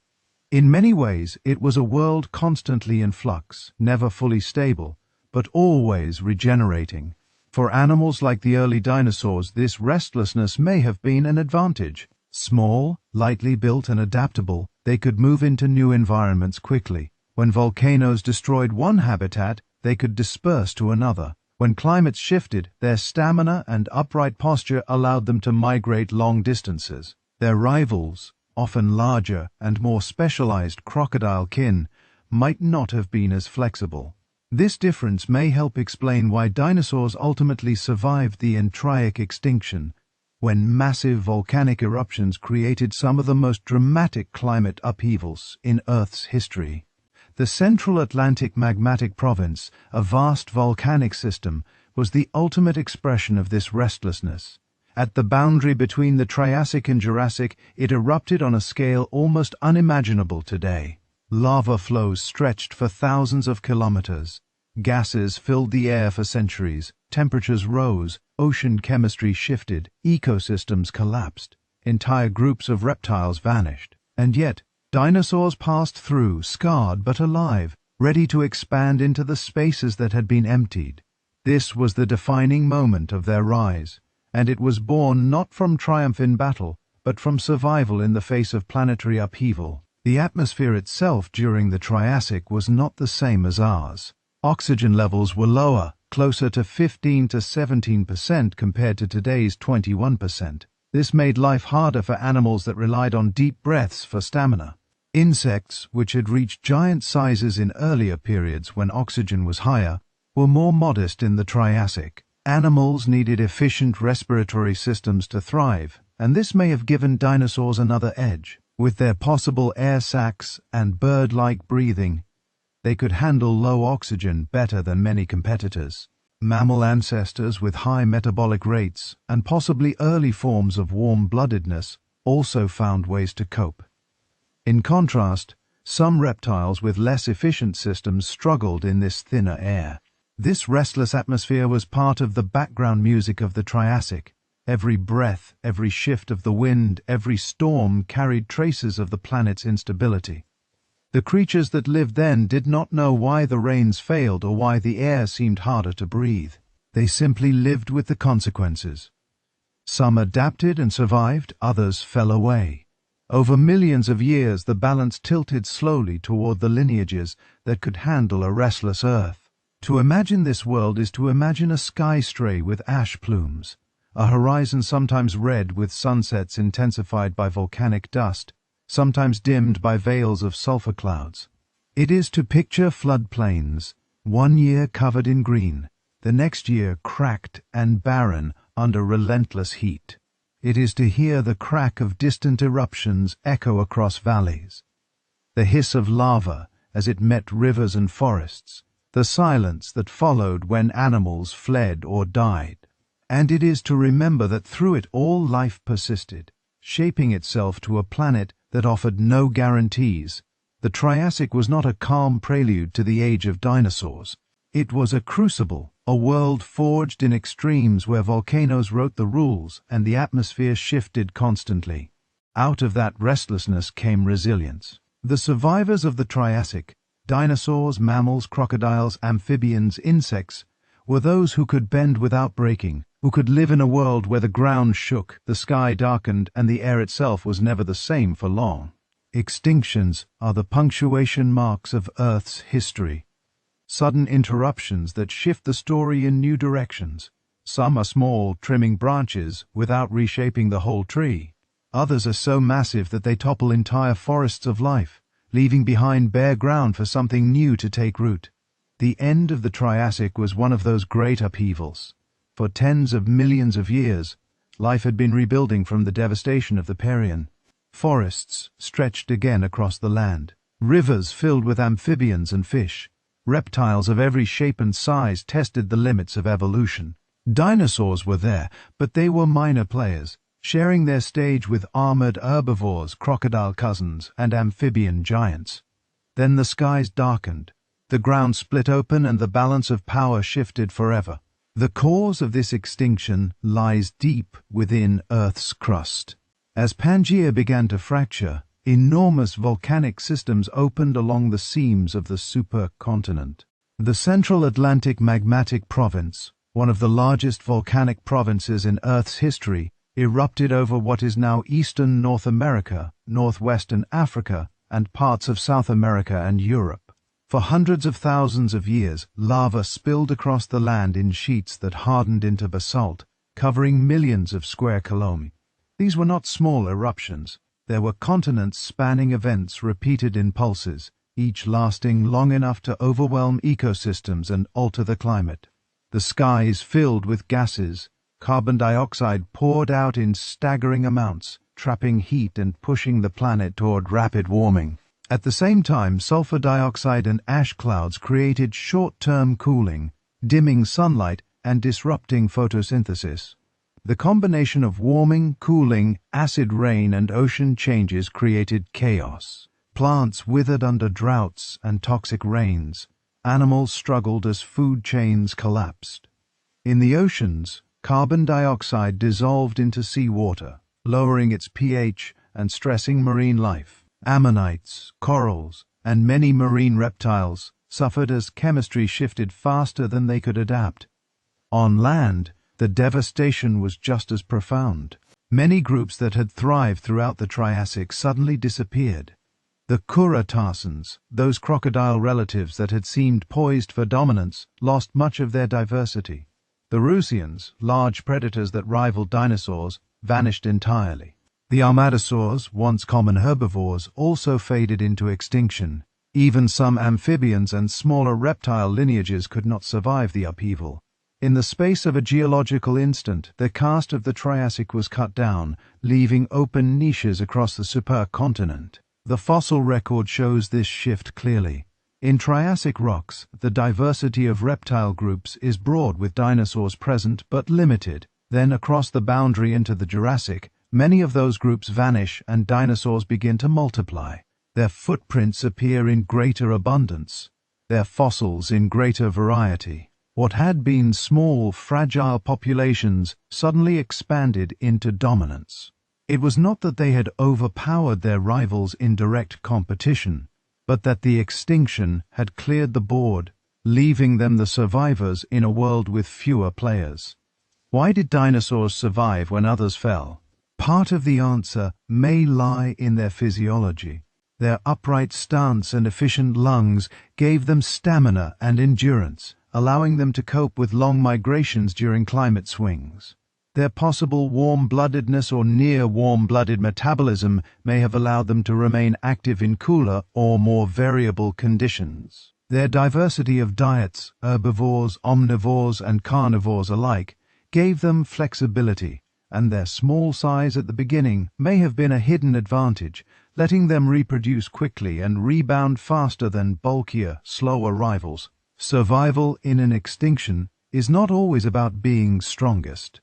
In many ways, it was a world constantly in flux, never fully stable, but always regenerating. For animals like the early dinosaurs, this restlessness may have been an advantage. Small, lightly built and adaptable, they could move into new environments quickly. When volcanoes destroyed one habitat, they could disperse to another. When climates shifted, their stamina and upright posture allowed them to migrate long distances. Their rivals, often larger and more specialized crocodile kin, might not have been as flexible. This difference may help explain why dinosaurs ultimately survived the Triassic extinction, when massive volcanic eruptions created some of the most dramatic climate upheavals in Earth's history. The Central Atlantic Magmatic Province, a vast volcanic system, was the ultimate expression of this restlessness. At the boundary between the Triassic and Jurassic, it erupted on a scale almost unimaginable today. Lava flows stretched for thousands of kilometers. Gases filled the air for centuries. Temperatures rose. Ocean chemistry shifted. Ecosystems collapsed. Entire groups of reptiles vanished. And yet, dinosaurs passed through, scarred but alive, ready to expand into the spaces that had been emptied. This was the defining moment of their rise, and it was born not from triumph in battle, but from survival in the face of planetary upheaval. The atmosphere itself during the Triassic was not the same as ours. Oxygen levels were lower, closer to 15 to 17% compared to today's 21%. This made life harder for animals that relied on deep breaths for stamina. Insects, which had reached giant sizes in earlier periods when oxygen was higher, were more modest in the Triassic. Animals needed efficient respiratory systems to thrive, and this may have given dinosaurs another edge. With their possible air sacs and bird-like breathing, they could handle low oxygen better than many competitors. Mammal ancestors with high metabolic rates and possibly early forms of warm-bloodedness also found ways to cope. In contrast, some reptiles with less efficient systems struggled in this thinner air. This restless atmosphere was part of the background music of the Triassic. Every breath, every shift of the wind, every storm carried traces of the planet's instability. The creatures that lived then did not know why the rains failed or why the air seemed harder to breathe. They simply lived with the consequences. Some adapted and survived, others fell away. Over millions of years, the balance tilted slowly toward the lineages that could handle a restless Earth. To imagine this world is to imagine a sky stray with ash plumes, a horizon sometimes red with sunsets intensified by volcanic dust, sometimes dimmed by veils of sulfur clouds. It is to picture floodplains, one year covered in green, the next year cracked and barren under relentless heat. It is to hear the crack of distant eruptions echo across valleys, the hiss of lava as it met rivers and forests, the silence that followed when animals fled or died. And it is to remember that through it all life persisted, shaping itself to a planet that offered no guarantees. The Triassic was not a calm prelude to the Age of Dinosaurs. It was a crucible, a world forged in extremes where volcanoes wrote the rules and the atmosphere shifted constantly. Out of that restlessness came resilience. The survivors of the Triassic, dinosaurs, mammals, crocodiles, amphibians, insects, were those who could bend without breaking, who could live in a world where the ground shook, the sky darkened, and the air itself was never the same for long. Extinctions are the punctuation marks of Earth's history. Sudden interruptions that shift the story in new directions. Some are small, trimming branches without reshaping the whole tree. Others are so massive that they topple entire forests of life, leaving behind bare ground for something new to take root. The end of the Triassic was one of those great upheavals. For tens of millions of years, life had been rebuilding from the devastation of the Permian. Forests stretched again across the land. Rivers filled with amphibians and fish. Reptiles of every shape and size tested the limits of evolution. Dinosaurs were there, but they were minor players, sharing their stage with armored herbivores, crocodile cousins, and amphibian giants. Then the skies darkened. The ground split open and the balance of power shifted forever. The cause of this extinction lies deep within Earth's crust. As Pangaea began to fracture, enormous volcanic systems opened along the seams of the supercontinent. The Central Atlantic Magmatic Province, one of the largest volcanic provinces in Earth's history, erupted over what is now eastern North America, northwestern Africa, and parts of South America and Europe. For hundreds of thousands of years, lava spilled across the land in sheets that hardened into basalt, covering millions of square kilometers. These were not small eruptions. There were continent-spanning events repeated in pulses, each lasting long enough to overwhelm ecosystems and alter the climate. The skies filled with gases. Carbon dioxide poured out in staggering amounts, trapping heat and pushing the planet toward rapid warming. At the same time, sulfur dioxide and ash clouds created short-term cooling, dimming sunlight and disrupting photosynthesis. The combination of warming, cooling, acid rain, and ocean changes created chaos. Plants withered under droughts and toxic rains. Animals struggled as food chains collapsed. In the oceans, carbon dioxide dissolved into seawater, lowering its pH and stressing marine life. Ammonites, corals, and many marine reptiles suffered as chemistry shifted faster than they could adapt. On land, the devastation was just as profound. Many groups that had thrived throughout the Triassic suddenly disappeared. The Curatasans, those crocodile relatives that had seemed poised for dominance, lost much of their diversity. The Rusians, large predators that rivaled dinosaurs, vanished entirely. The Armadillosaurs, once common herbivores, also faded into extinction, Even some amphibians and smaller reptile lineages could not survive the upheaval. In the space of a geological instant, the cast of the Triassic was cut down, leaving open niches across the supercontinent. The fossil record shows this shift clearly. In Triassic rocks, the diversity of reptile groups is broad with dinosaurs present but limited. Then across the boundary into the Jurassic, many of those groups vanish and dinosaurs begin to multiply. Their footprints appear in greater abundance, their fossils in greater variety. What had been small, fragile populations suddenly expanded into dominance. It was not that they had overpowered their rivals in direct competition, but that the extinction had cleared the board, leaving them the survivors in a world with fewer players. Why did dinosaurs survive when others fell? Part of the answer may lie in their physiology. Their upright stance and efficient lungs gave them stamina and endurance, allowing them to cope with long migrations during climate swings. Their possible warm-bloodedness or near-warm-blooded metabolism may have allowed them to remain active in cooler or more variable conditions. Their diversity of diets, herbivores, omnivores, and carnivores alike, gave them flexibility, and their small size at the beginning may have been a hidden advantage, letting them reproduce quickly and rebound faster than bulkier, slower rivals. Survival in an extinction is not always about being strongest.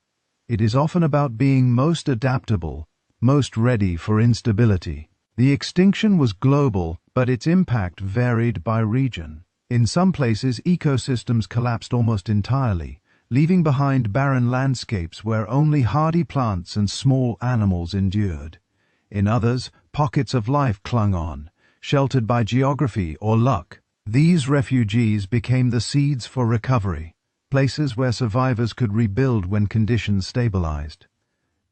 It is often about being most adaptable, most ready for instability. The extinction was global, but its impact varied by region. In some places, ecosystems collapsed almost entirely, leaving behind barren landscapes where only hardy plants and small animals endured. In others, pockets of life clung on, sheltered by geography or luck. These refugees became the seeds for recovery, places where survivors could rebuild when conditions stabilized.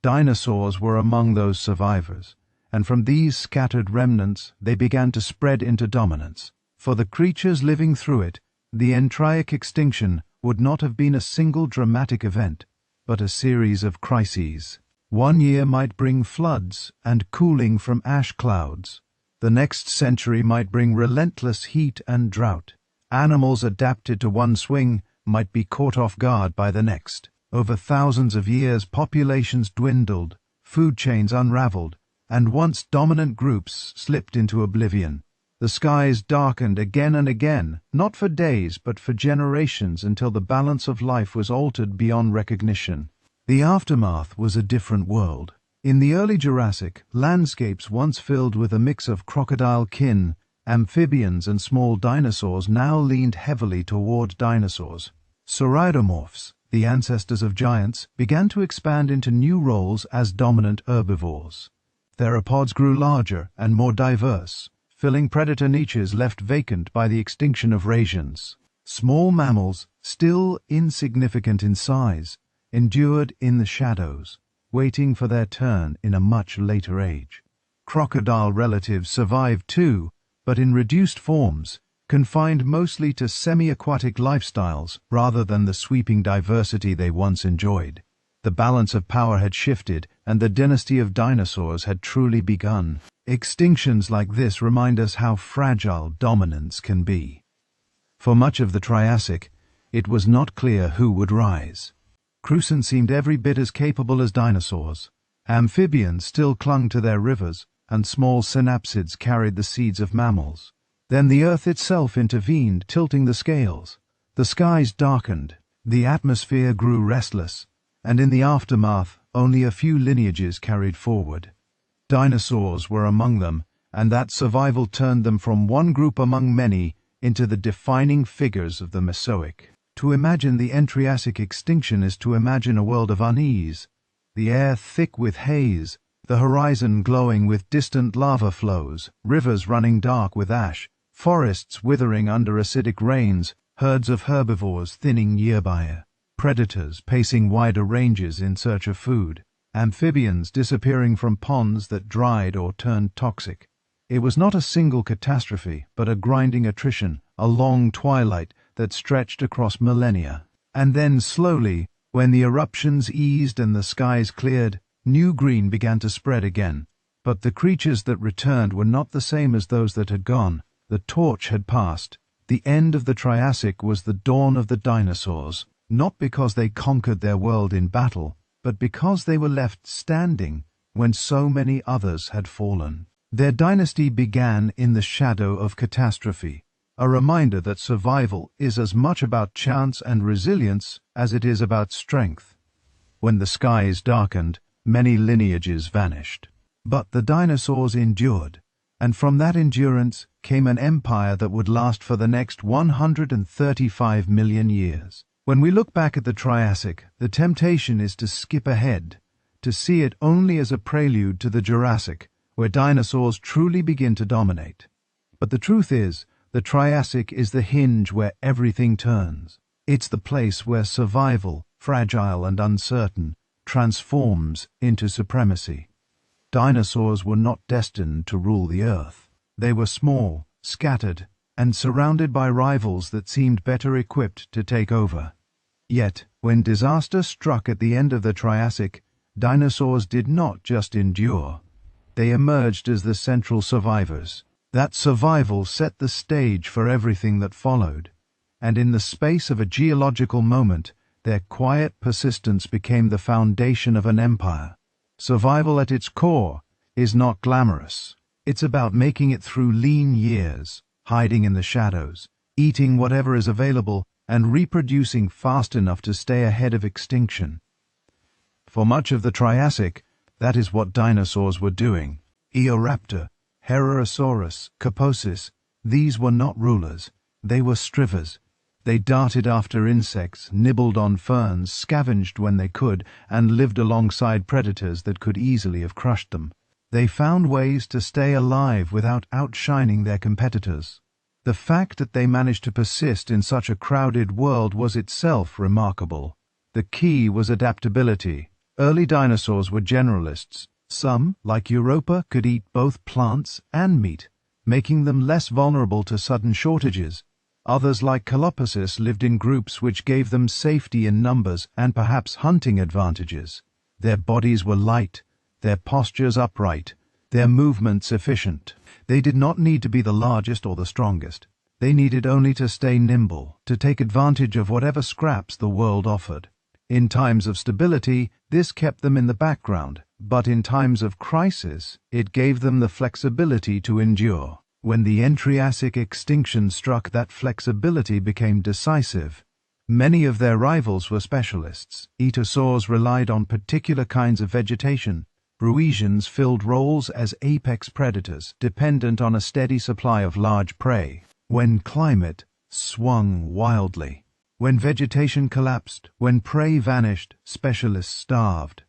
Dinosaurs were among those survivors, and from these scattered remnants they began to spread into dominance. For the creatures living through it, the Triassic extinction would not have been a single dramatic event, but a series of crises. One year might bring floods and cooling from ash clouds. The next century might bring relentless heat and drought. Animals adapted to one swing might be caught off guard by the next. Over thousands of years, populations dwindled, food chains unraveled, and once dominant groups slipped into oblivion. The skies darkened again and again, not for days but for generations, until the balance of life was altered beyond recognition. The aftermath was a different world. In the early Jurassic, landscapes once filled with a mix of crocodile kin, amphibians and small dinosaurs now leaned heavily toward dinosaurs. Sauroidomorphs, the ancestors of giants, began to expand into new roles as dominant herbivores. Theropods grew larger and more diverse, filling predator niches left vacant by the extinction of radians. Small mammals, still insignificant in size, endured in the shadows, waiting for their turn in a much later age. Crocodile relatives survived too, but in reduced forms, confined mostly to semi-aquatic lifestyles rather than the sweeping diversity they once enjoyed. The balance of power had shifted, and the dynasty of dinosaurs had truly begun. Extinctions like this remind us how fragile dominance can be. For much of the Triassic, it was not clear who would rise. Crucians seemed every bit as capable as dinosaurs. Amphibians still clung to their rivers, and small synapsids carried the seeds of mammals. Then the Earth itself intervened, tilting the scales. The skies darkened, the atmosphere grew restless, and in the aftermath, only a few lineages carried forward. Dinosaurs were among them, and that survival turned them from one group among many into the defining figures of the Mesoic. To imagine the Triassic extinction is to imagine a world of unease, the air thick with haze, the horizon glowing with distant lava flows, rivers running dark with ash, forests withering under acidic rains, herds of herbivores thinning year by year, predators pacing wider ranges in search of food, amphibians disappearing from ponds that dried or turned toxic. It was not a single catastrophe, but a grinding attrition, a long twilight that stretched across millennia. And then slowly, when the eruptions eased and the skies cleared, new green began to spread again. But the creatures that returned were not the same as those that had gone. The torch had passed. The end of the Triassic was the dawn of the dinosaurs, not because they conquered their world in battle, but because they were left standing when so many others had fallen. Their dynasty began in the shadow of catastrophe, a reminder that survival is as much about chance and resilience as it is about strength. When the skies darkened, many lineages vanished. But the dinosaurs endured, and from that endurance came an empire that would last for the next 135 million years. When we look back at the Triassic, the temptation is to skip ahead, to see it only as a prelude to the Jurassic, where dinosaurs truly begin to dominate. But the truth is, the Triassic is the hinge where everything turns. It's the place where survival, fragile and uncertain, transforms into supremacy. Dinosaurs were not destined to rule the Earth. They were small, scattered, and surrounded by rivals that seemed better equipped to take over. Yet, when disaster struck at the end of the Triassic, dinosaurs did not just endure. They emerged as the central survivors. That survival set the stage for everything that followed, and in the space of a geological moment, their quiet persistence became the foundation of an empire. Survival at its core is not glamorous. It's about making it through lean years, hiding in the shadows, eating whatever is available, and reproducing fast enough to stay ahead of extinction. For much of the Triassic, that is what dinosaurs were doing. Eoraptor, Herosaurus, Kaposis, these were not rulers. They were strivers. They darted after insects, nibbled on ferns, scavenged when they could, and lived alongside predators that could easily have crushed them. They found ways to stay alive without outshining their competitors. The fact that they managed to persist in such a crowded world was itself remarkable. The key was adaptability. Early dinosaurs were generalists. Some, like Europa, could eat both plants and meat, making them less vulnerable to sudden shortages. Others, like Caloposis, lived in groups which gave them safety in numbers and perhaps hunting advantages. Their bodies were light, their postures upright, their movements efficient. They did not need to be the largest or the strongest. They needed only to stay nimble, to take advantage of whatever scraps the world offered. In times of stability, this kept them in the background, but in times of crisis, it gave them the flexibility to endure. When the End-Triassic extinction struck, that flexibility became decisive. Many of their rivals were specialists. Etosaurs relied on particular kinds of vegetation. Brachiosaurs filled roles as apex predators, dependent on a steady supply of large prey. When climate swung wildly, when vegetation collapsed, when prey vanished, specialists starved.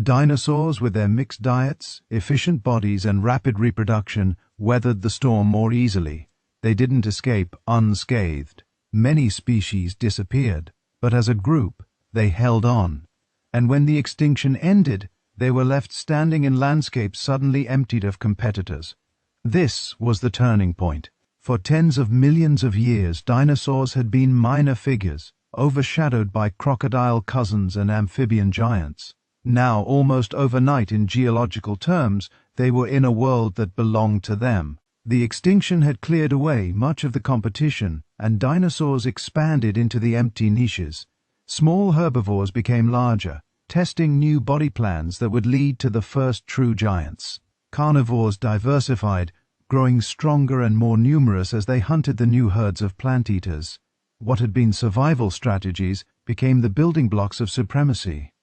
Dinosaurs, with their mixed diets, efficient bodies, and rapid reproduction, weathered the storm more easily. They didn't escape unscathed. Many species disappeared, but as a group, they held on. And when the extinction ended, they were left standing in landscapes suddenly emptied of competitors. This was the turning point. For tens of millions of years, dinosaurs had been minor figures, overshadowed by crocodile cousins and amphibian giants. Now, almost overnight in geological terms, they were in a world that belonged to them. The extinction had cleared away much of the competition, and dinosaurs expanded into the empty niches. Small herbivores became larger, testing new body plans that would lead to the first true giants. Carnivores diversified, growing stronger and more numerous as they hunted the new herds of plant-eaters. What had been survival strategies became the building blocks of supremacy.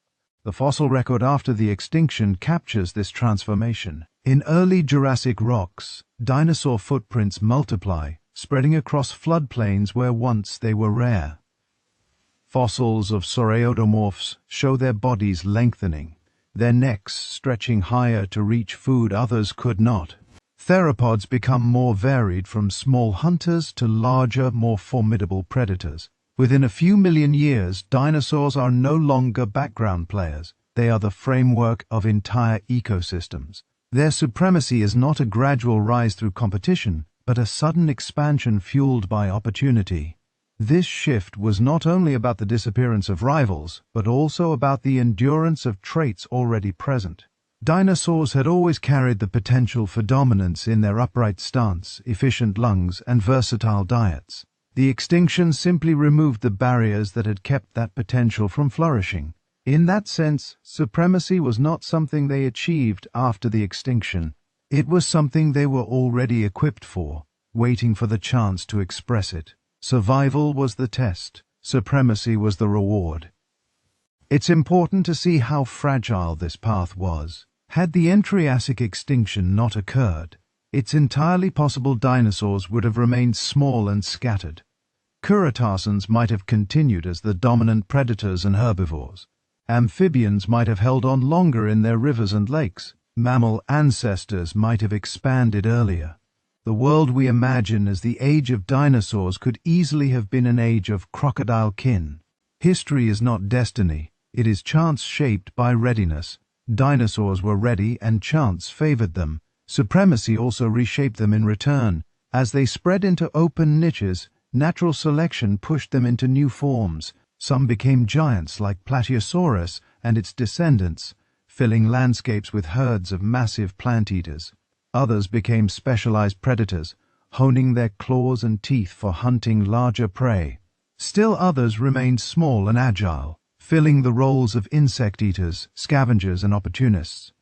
The fossil record after the extinction captures this transformation. In early Jurassic rocks, dinosaur footprints multiply, spreading across floodplains where once they were rare. Fossils of sauropodomorphs show their bodies lengthening, their necks stretching higher to reach food others could not. Theropods become more varied, from small hunters to larger, more formidable predators. Within a few million years, dinosaurs are no longer background players. They are the framework of entire ecosystems. Their supremacy is not a gradual rise through competition, but a sudden expansion fueled by opportunity. This shift was not only about the disappearance of rivals, but also about the endurance of traits already present. Dinosaurs had always carried the potential for dominance in their upright stance, efficient lungs, and versatile diets. The extinction simply removed the barriers that had kept that potential from flourishing. In that sense, supremacy was not something they achieved after the extinction. It was something they were already equipped for, waiting for the chance to express it. Survival was the test. Supremacy was the reward. It's important to see how fragile this path was. Had the End-Triassic extinction not occurred, it's entirely possible dinosaurs would have remained small and scattered. Cretaceans might have continued as the dominant predators and herbivores. Amphibians might have held on longer in their rivers and lakes. Mammal ancestors might have expanded earlier. The world we imagine as the Age of Dinosaurs could easily have been an age of crocodile kin. History is not destiny, it is chance shaped by readiness. Dinosaurs were ready and chance favored them. Supremacy also reshaped them in return. As they spread into open niches, natural selection pushed them into new forms. Some became giants like Brachiosaurus and its descendants, filling landscapes with herds of massive plant-eaters. Others became specialized predators, honing their claws and teeth for hunting larger prey. Still others remained small and agile, filling the roles of insect-eaters, scavengers, and opportunists.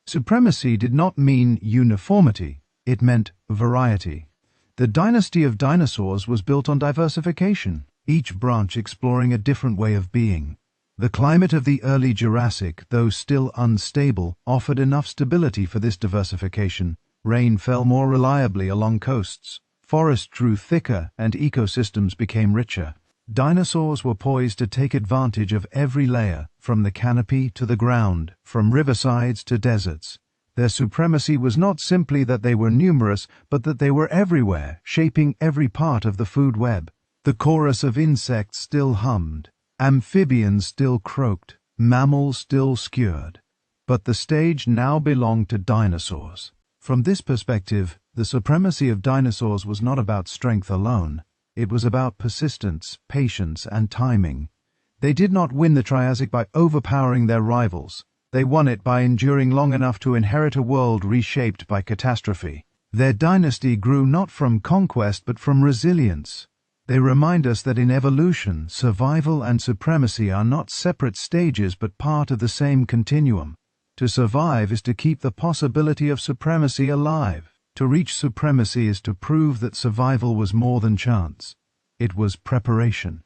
Supremacy did not mean uniformity, it meant variety. The dynasty of dinosaurs was built on diversification, each branch exploring a different way of being. The climate of the early Jurassic, though still unstable, offered enough stability for this diversification. Rain fell more reliably along coasts, forests grew thicker, and ecosystems became richer. Dinosaurs were poised to take advantage of every layer, from the canopy to the ground, from riversides to deserts. Their supremacy was not simply that they were numerous, but that they were everywhere, shaping every part of the food web. The chorus of insects still hummed. Amphibians still croaked, mammals still skewed. But the stage now belonged to dinosaurs. From this perspective, the supremacy of dinosaurs was not about strength alone. It was about persistence, patience, and timing. They did not win the Triassic by overpowering their rivals. They won it by enduring long enough to inherit a world reshaped by catastrophe. Their dynasty grew not from conquest but from resilience. They remind us that in evolution, survival and supremacy are not separate stages but part of the same continuum. To survive is to keep the possibility of supremacy alive. To reach supremacy is to prove that survival was more than chance. It was preparation.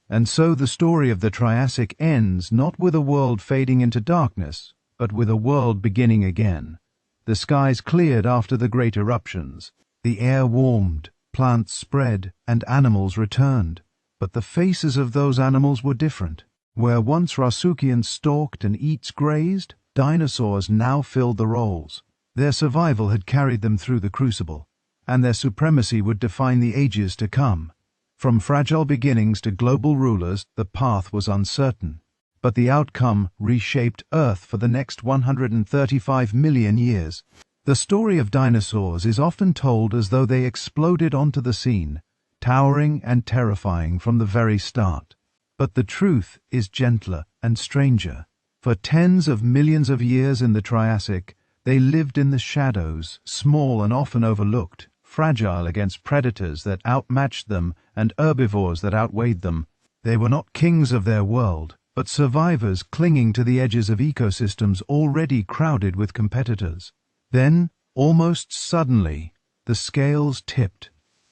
And so the story of the Triassic ends not with a world fading into darkness, but with a world beginning again. The skies cleared after the great eruptions. The air warmed. Plants spread, and animals returned. But the faces of those animals were different. Where once Rasukians stalked and eats grazed, dinosaurs now filled the roles. Their survival had carried them through the crucible, and their supremacy would define the ages to come. From fragile beginnings to global rulers, the path was uncertain. But the outcome reshaped Earth for the next 135 million years. The story of dinosaurs is often told as though they exploded onto the scene, towering and terrifying from the very start. But the truth is gentler and stranger. For tens of millions of years in the Triassic, they lived in the shadows, small and often overlooked, fragile against predators that outmatched them and herbivores that outweighed them. They were not kings of their world, but survivors clinging to the edges of ecosystems already crowded with competitors. Then, almost suddenly, the scales tipped.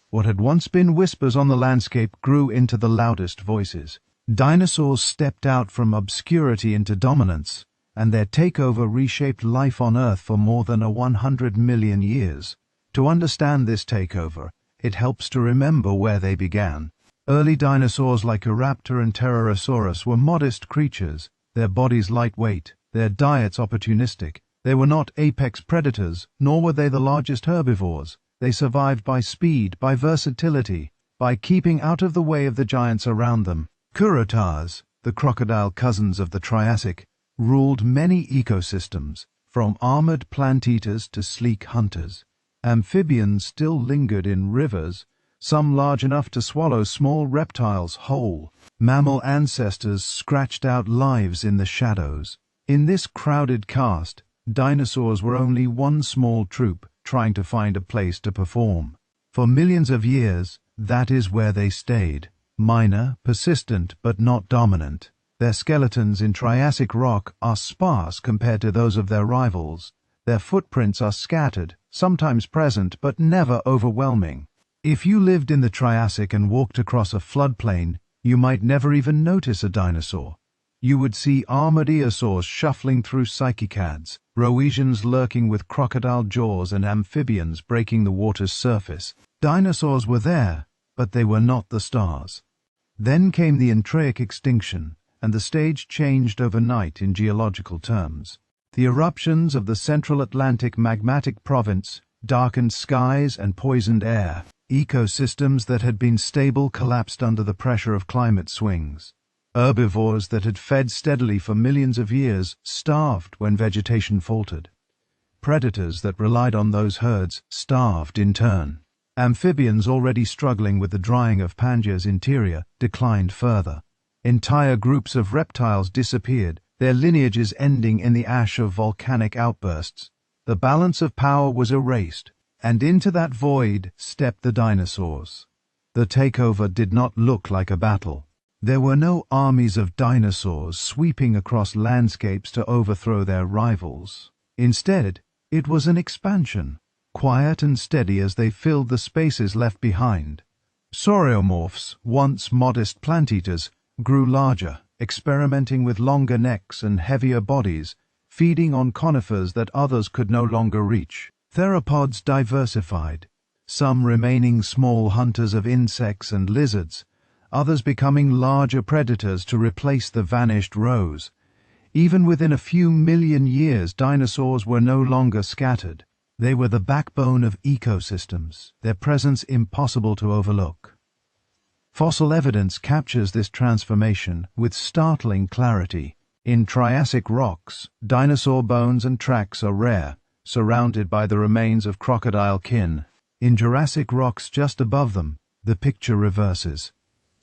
What had once been whispers on the landscape grew into the loudest voices. Dinosaurs stepped out from obscurity into dominance, and their takeover reshaped life on Earth for more than 100 million years. To understand this takeover, it helps to remember where they began. Early dinosaurs like Raptor and Tyrannosaurus were modest creatures, their bodies lightweight, their diets opportunistic. They were not apex predators, nor were they the largest herbivores. They survived by speed, by versatility, by keeping out of the way of the giants around them. Cretaceans, the crocodile cousins of the Triassic, ruled many ecosystems, from armored plant-eaters to sleek hunters. Amphibians still lingered in rivers, some large enough to swallow small reptiles whole. Mammal ancestors scratched out lives in the shadows. In this crowded cast, dinosaurs were only one small troop trying to find a place to perform. For millions of years, that is where they stayed. Minor, persistent, but not dominant. Their skeletons in Triassic rock are sparse compared to those of their rivals. Their footprints are scattered, sometimes present, but never overwhelming. If you lived in the Triassic and walked across a floodplain, you might never even notice a dinosaur. You would see armadillosaurs shuffling through cycads, Rhoesians lurking with crocodile jaws, and amphibians breaking the water's surface. Dinosaurs were there, but they were not the stars. Then came the Entraic extinction, and the stage changed overnight in geological terms. The eruptions of the Central Atlantic magmatic province darkened skies and poisoned air. Ecosystems that had been stable collapsed under the pressure of climate swings. Herbivores that had fed steadily for millions of years starved when vegetation faltered. Predators that relied on those herds starved in turn. Amphibians already struggling with the drying of Pangaea's interior declined further. Entire groups of reptiles disappeared, their lineages ending in the ash of volcanic outbursts. The balance of power was erased, and into that void stepped the dinosaurs. The takeover did not look like a battle. There were no armies of dinosaurs sweeping across landscapes to overthrow their rivals. Instead, it was an expansion, quiet and steady as they filled the spaces left behind. Sauropomorphs, once modest plant-eaters, grew larger, experimenting with longer necks and heavier bodies, feeding on conifers that others could no longer reach. Theropods diversified, some remaining small hunters of insects and lizards, others becoming larger predators to replace the vanished roes. Even within a few million years, dinosaurs were no longer scattered. They were the backbone of ecosystems, their presence impossible to overlook. Fossil evidence captures this transformation with startling clarity. In Triassic rocks, dinosaur bones and tracks are rare, surrounded by the remains of crocodile kin. In Jurassic rocks just above them, the picture reverses.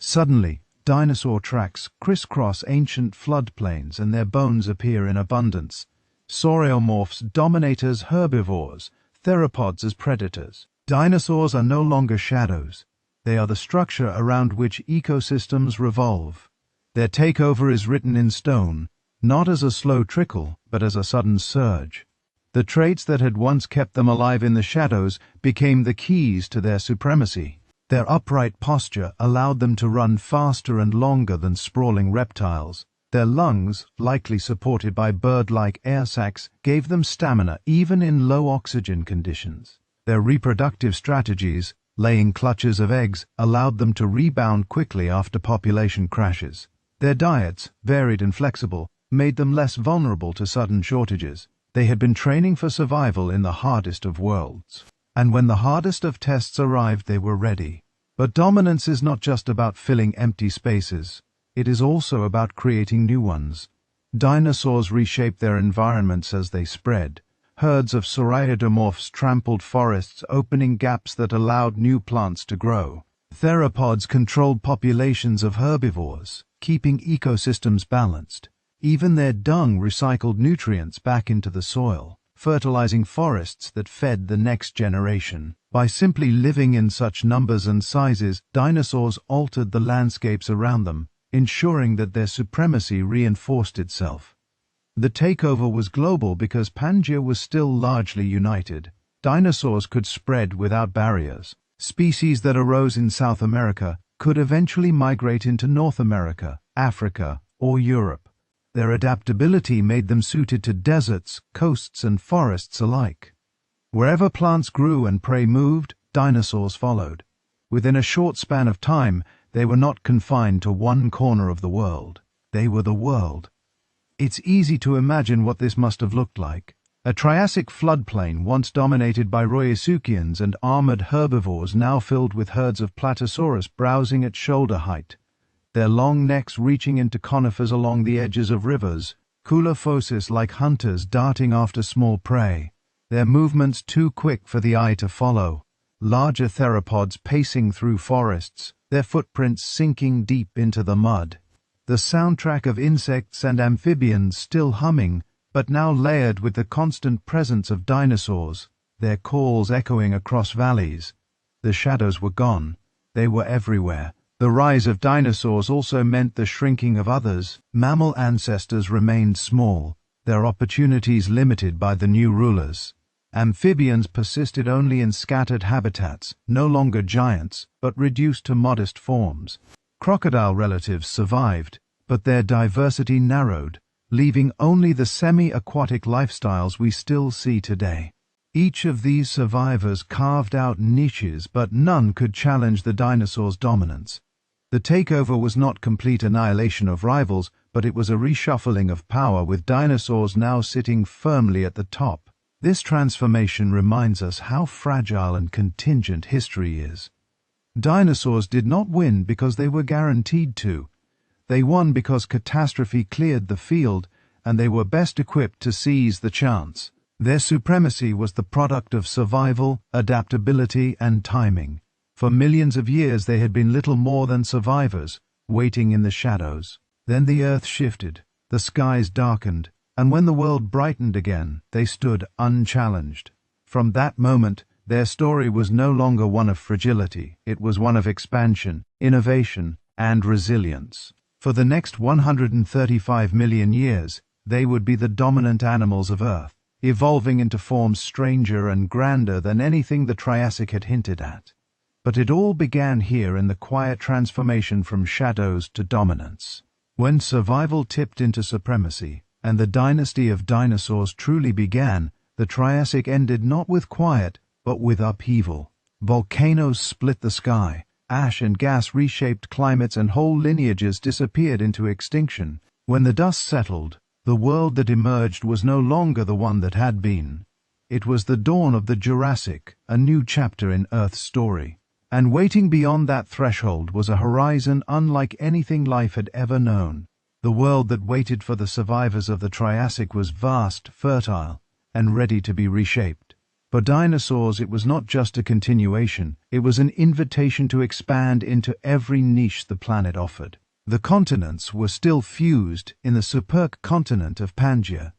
Suddenly, dinosaur tracks crisscross ancient floodplains and their bones appear in abundance. Sauropomorphs dominate as herbivores, theropods as predators. Dinosaurs are no longer shadows. They are the structure around which ecosystems revolve. Their takeover is written in stone, not as a slow trickle, but as a sudden surge. The traits that had once kept them alive in the shadows became the keys to their supremacy. Their upright posture allowed them to run faster and longer than sprawling reptiles. Their lungs, likely supported by bird-like air sacs, gave them stamina even in low oxygen conditions. Their reproductive strategies, laying clutches of eggs, allowed them to rebound quickly after population crashes. Their diets, varied and flexible, made them less vulnerable to sudden shortages. They had been training for survival in the hardest of worlds. And when the hardest of tests arrived, they were ready. But dominance is not just about filling empty spaces. It is also about creating new ones. Dinosaurs reshaped their environments as they spread. Herds of sauropomorphs trampled forests, opening gaps that allowed new plants to grow. Theropods controlled populations of herbivores, keeping ecosystems balanced. Even their dung recycled nutrients back into the soil, fertilizing forests that fed the next generation. By simply living in such numbers and sizes, dinosaurs altered the landscapes around them, ensuring that their supremacy reinforced itself. The takeover was global because Pangaea was still largely united. Dinosaurs could spread without barriers. Species that arose in South America could eventually migrate into North America, Africa, or Europe. Their adaptability made them suited to deserts, coasts, and forests alike. Wherever plants grew and prey moved, dinosaurs followed. Within a short span of time, they were not confined to one corner of the world. They were the world. It's easy to imagine what this must have looked like. A Triassic floodplain once dominated by Rhoesuchians and armored herbivores now filled with herds of Plateosaurus browsing at shoulder height, their long necks reaching into conifers along the edges of rivers, Coulophosis like hunters darting after small prey, their movements too quick for the eye to follow, larger theropods pacing through forests, their footprints sinking deep into the mud. the soundtrack of insects and amphibians still humming, but now layered with the constant presence of dinosaurs, their calls echoing across valleys. The shadows were gone. They were everywhere. The rise of dinosaurs also meant the shrinking of others. Mammal ancestors remained small, their opportunities limited by the new rulers. Amphibians persisted only in scattered habitats, no longer giants, but reduced to modest forms. Crocodile relatives survived, but their diversity narrowed, leaving only the semi-aquatic lifestyles we still see today. Each of these survivors carved out niches, but none could challenge the dinosaurs' dominance. The takeover was not complete annihilation of rivals, but it was a reshuffling of power, with dinosaurs now sitting firmly at the top. This transformation reminds us how fragile and contingent history is. Dinosaurs did not win because they were guaranteed to. They won because catastrophe cleared the field, and they were best equipped to seize the chance. Their supremacy was the product of survival, adaptability, and timing. For millions of years they had been little more than survivors, waiting in the shadows. Then the earth shifted, the skies darkened, and when the world brightened again, they stood unchallenged. From that moment, their story was no longer one of fragility. It was one of expansion, innovation, and resilience. For the next 135 million years, they would be the dominant animals of Earth, evolving into forms stranger and grander than anything the Triassic had hinted at. But it all began here in the quiet transformation from shadows to dominance. When survival tipped into supremacy, and the dynasty of dinosaurs truly began, the Triassic ended not with quiet, but with upheaval. Volcanoes split the sky, ash and gas reshaped climates, and whole lineages disappeared into extinction. When the dust settled, the world that emerged was no longer the one that had been. It was the dawn of the Jurassic, a new chapter in Earth's story. And waiting beyond that threshold was a horizon unlike anything life had ever known. The world that waited for the survivors of the Triassic was vast, fertile, and ready to be reshaped. For dinosaurs, it was not just a continuation, it was an invitation to expand into every niche the planet offered. The continents were still fused in the Supercontinent of Pangaea,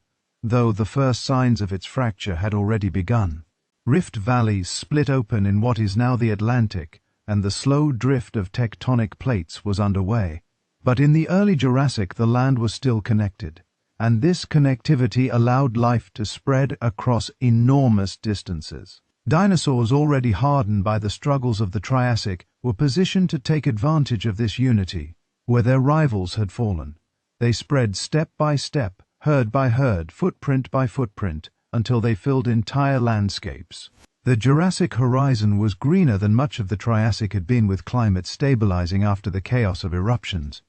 though the first signs of its fracture had already begun. Rift valleys split open in what is now the Atlantic, and the slow drift of tectonic plates was underway. But in the early Jurassic, the land was still connected, and this connectivity allowed life to spread across enormous distances. Dinosaurs, already hardened by the struggles of the Triassic, were positioned to take advantage of this unity. Where their rivals had fallen, they spread step by step, herd by herd, footprint by footprint, until they filled entire landscapes. The Jurassic horizon was greener than much of the Triassic had been, with climate stabilizing after the chaos of eruptions.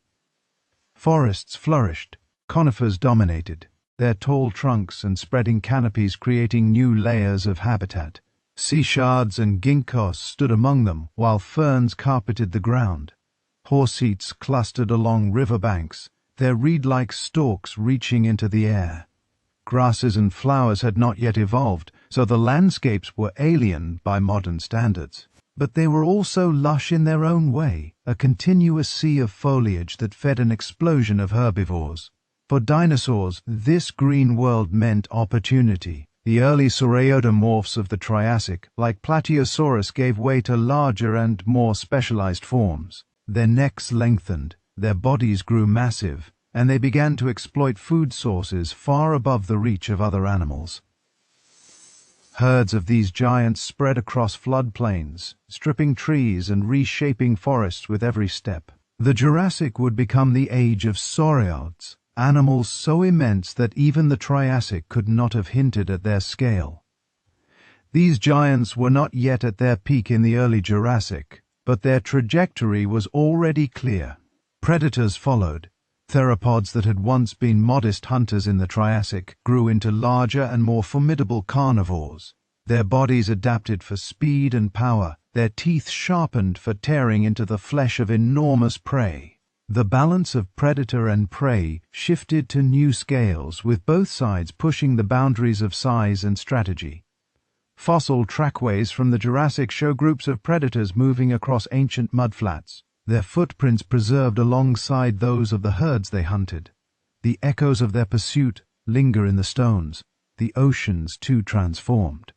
Forests flourished, conifers dominated, their tall trunks and spreading canopies creating new layers of habitat. Sea shards and ginkgos stood among them, while ferns carpeted the ground. Horseheats clustered along riverbanks, their reed-like stalks reaching into the air. Grasses and flowers had not yet evolved, so the landscapes were alien by modern standards. But they were also lush in their own way, a continuous sea of foliage that fed an explosion of herbivores. For dinosaurs, this green world meant opportunity. The early sauropodomorphs of the Triassic, like Brachiosaurus, gave way to larger and more specialized forms. Their necks lengthened, their bodies grew massive, and they began to exploit food sources far above the reach of other animals. Herds of these giants spread across floodplains, stripping trees and reshaping forests with every step. The Jurassic would become the age of sauropods, animals so immense that even the Triassic could not have hinted at their scale. These giants were not yet at their peak in the early Jurassic, but their trajectory was already clear. Predators followed. Theropods that had once been modest hunters in the Triassic grew into larger and more formidable carnivores. Their bodies adapted for speed and power, their teeth sharpened for tearing into the flesh of enormous prey. The balance of predator and prey shifted to new scales, with both sides pushing the boundaries of size and strategy. Fossil trackways from the Jurassic show groups of predators moving across ancient mudflats. their footprints preserved alongside those of the herds they hunted. The echoes of their pursuit linger in the stones, the oceans too transformed.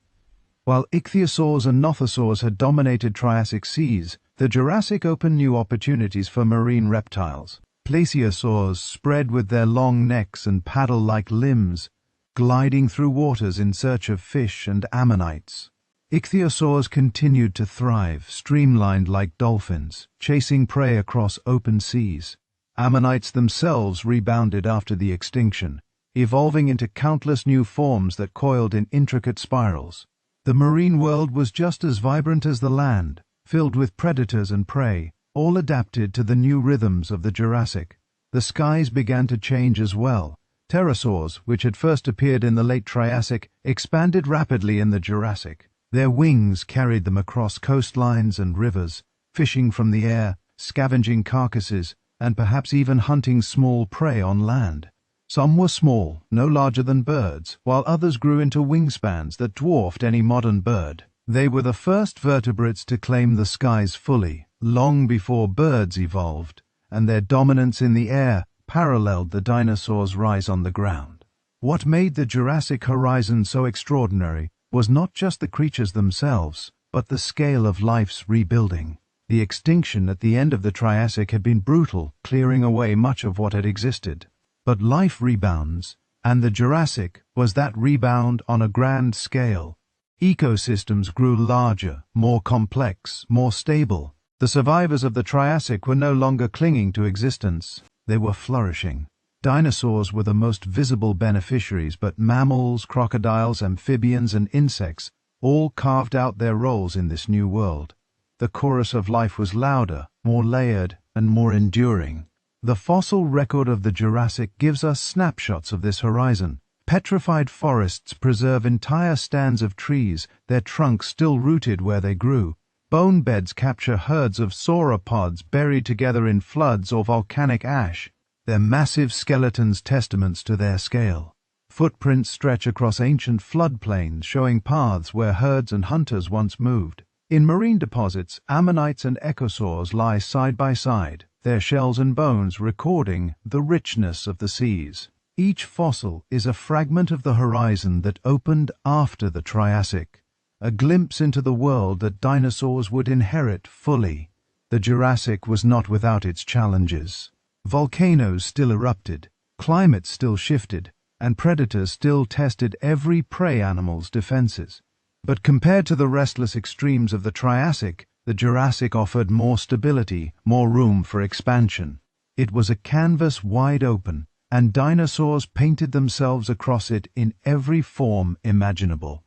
While ichthyosaurs and nothosaurs had dominated Triassic seas, the Jurassic opened new opportunities for marine reptiles. Plesiosaurs spread with their long necks and paddle-like limbs, gliding through waters in search of fish and ammonites. Ichthyosaurs continued to thrive, streamlined like dolphins, chasing prey across open seas. Ammonites themselves rebounded after the extinction, evolving into countless new forms that coiled in intricate spirals. The marine world was just as vibrant as the land, filled with predators and prey, all adapted to the new rhythms of the Jurassic. The skies began to change as well. Pterosaurs, which had first appeared in the late Triassic, expanded rapidly in the Jurassic. Their wings carried them across coastlines and rivers, fishing from the air, scavenging carcasses, and perhaps even hunting small prey on land. Some were small, no larger than birds, while others grew into wingspans that dwarfed any modern bird. They were the first vertebrates to claim the skies fully, long before birds evolved, and their dominance in the air paralleled the dinosaurs' rise on the ground. What made the Jurassic horizon so extraordinary was not just the creatures themselves, but the scale of life's rebuilding. The extinction at the end of the Triassic had been brutal, clearing away much of what had existed. But life rebounds, and the Jurassic was that rebound on a grand scale. Ecosystems grew larger, more complex, more stable. The survivors of the Triassic were no longer clinging to existence, they were flourishing. Dinosaurs were the most visible beneficiaries, but mammals, crocodiles, amphibians, and insects all carved out their roles in this new world. The chorus of life was louder, more layered, and more enduring. The fossil record of the Jurassic gives us snapshots of this horizon. Petrified forests preserve entire stands of trees, their trunks still rooted where they grew. Bone beds capture herds of sauropods buried together in floods or volcanic ash, their massive skeletons testaments to their scale. Footprints stretch across ancient floodplains, showing paths where herds and hunters once moved. In marine deposits, ammonites and echosaurs lie side by side, their shells and bones recording the richness of the seas. Each fossil is a fragment of the horizon that opened after the Triassic, a glimpse into the world that dinosaurs would inherit fully. The Jurassic was not without its challenges. Volcanoes still erupted, climates still shifted, and predators still tested every prey animal's defenses. But compared to the restless extremes of the Triassic, the Jurassic offered more stability, more room for expansion. It was a canvas wide open, and dinosaurs painted themselves across it in every form imaginable.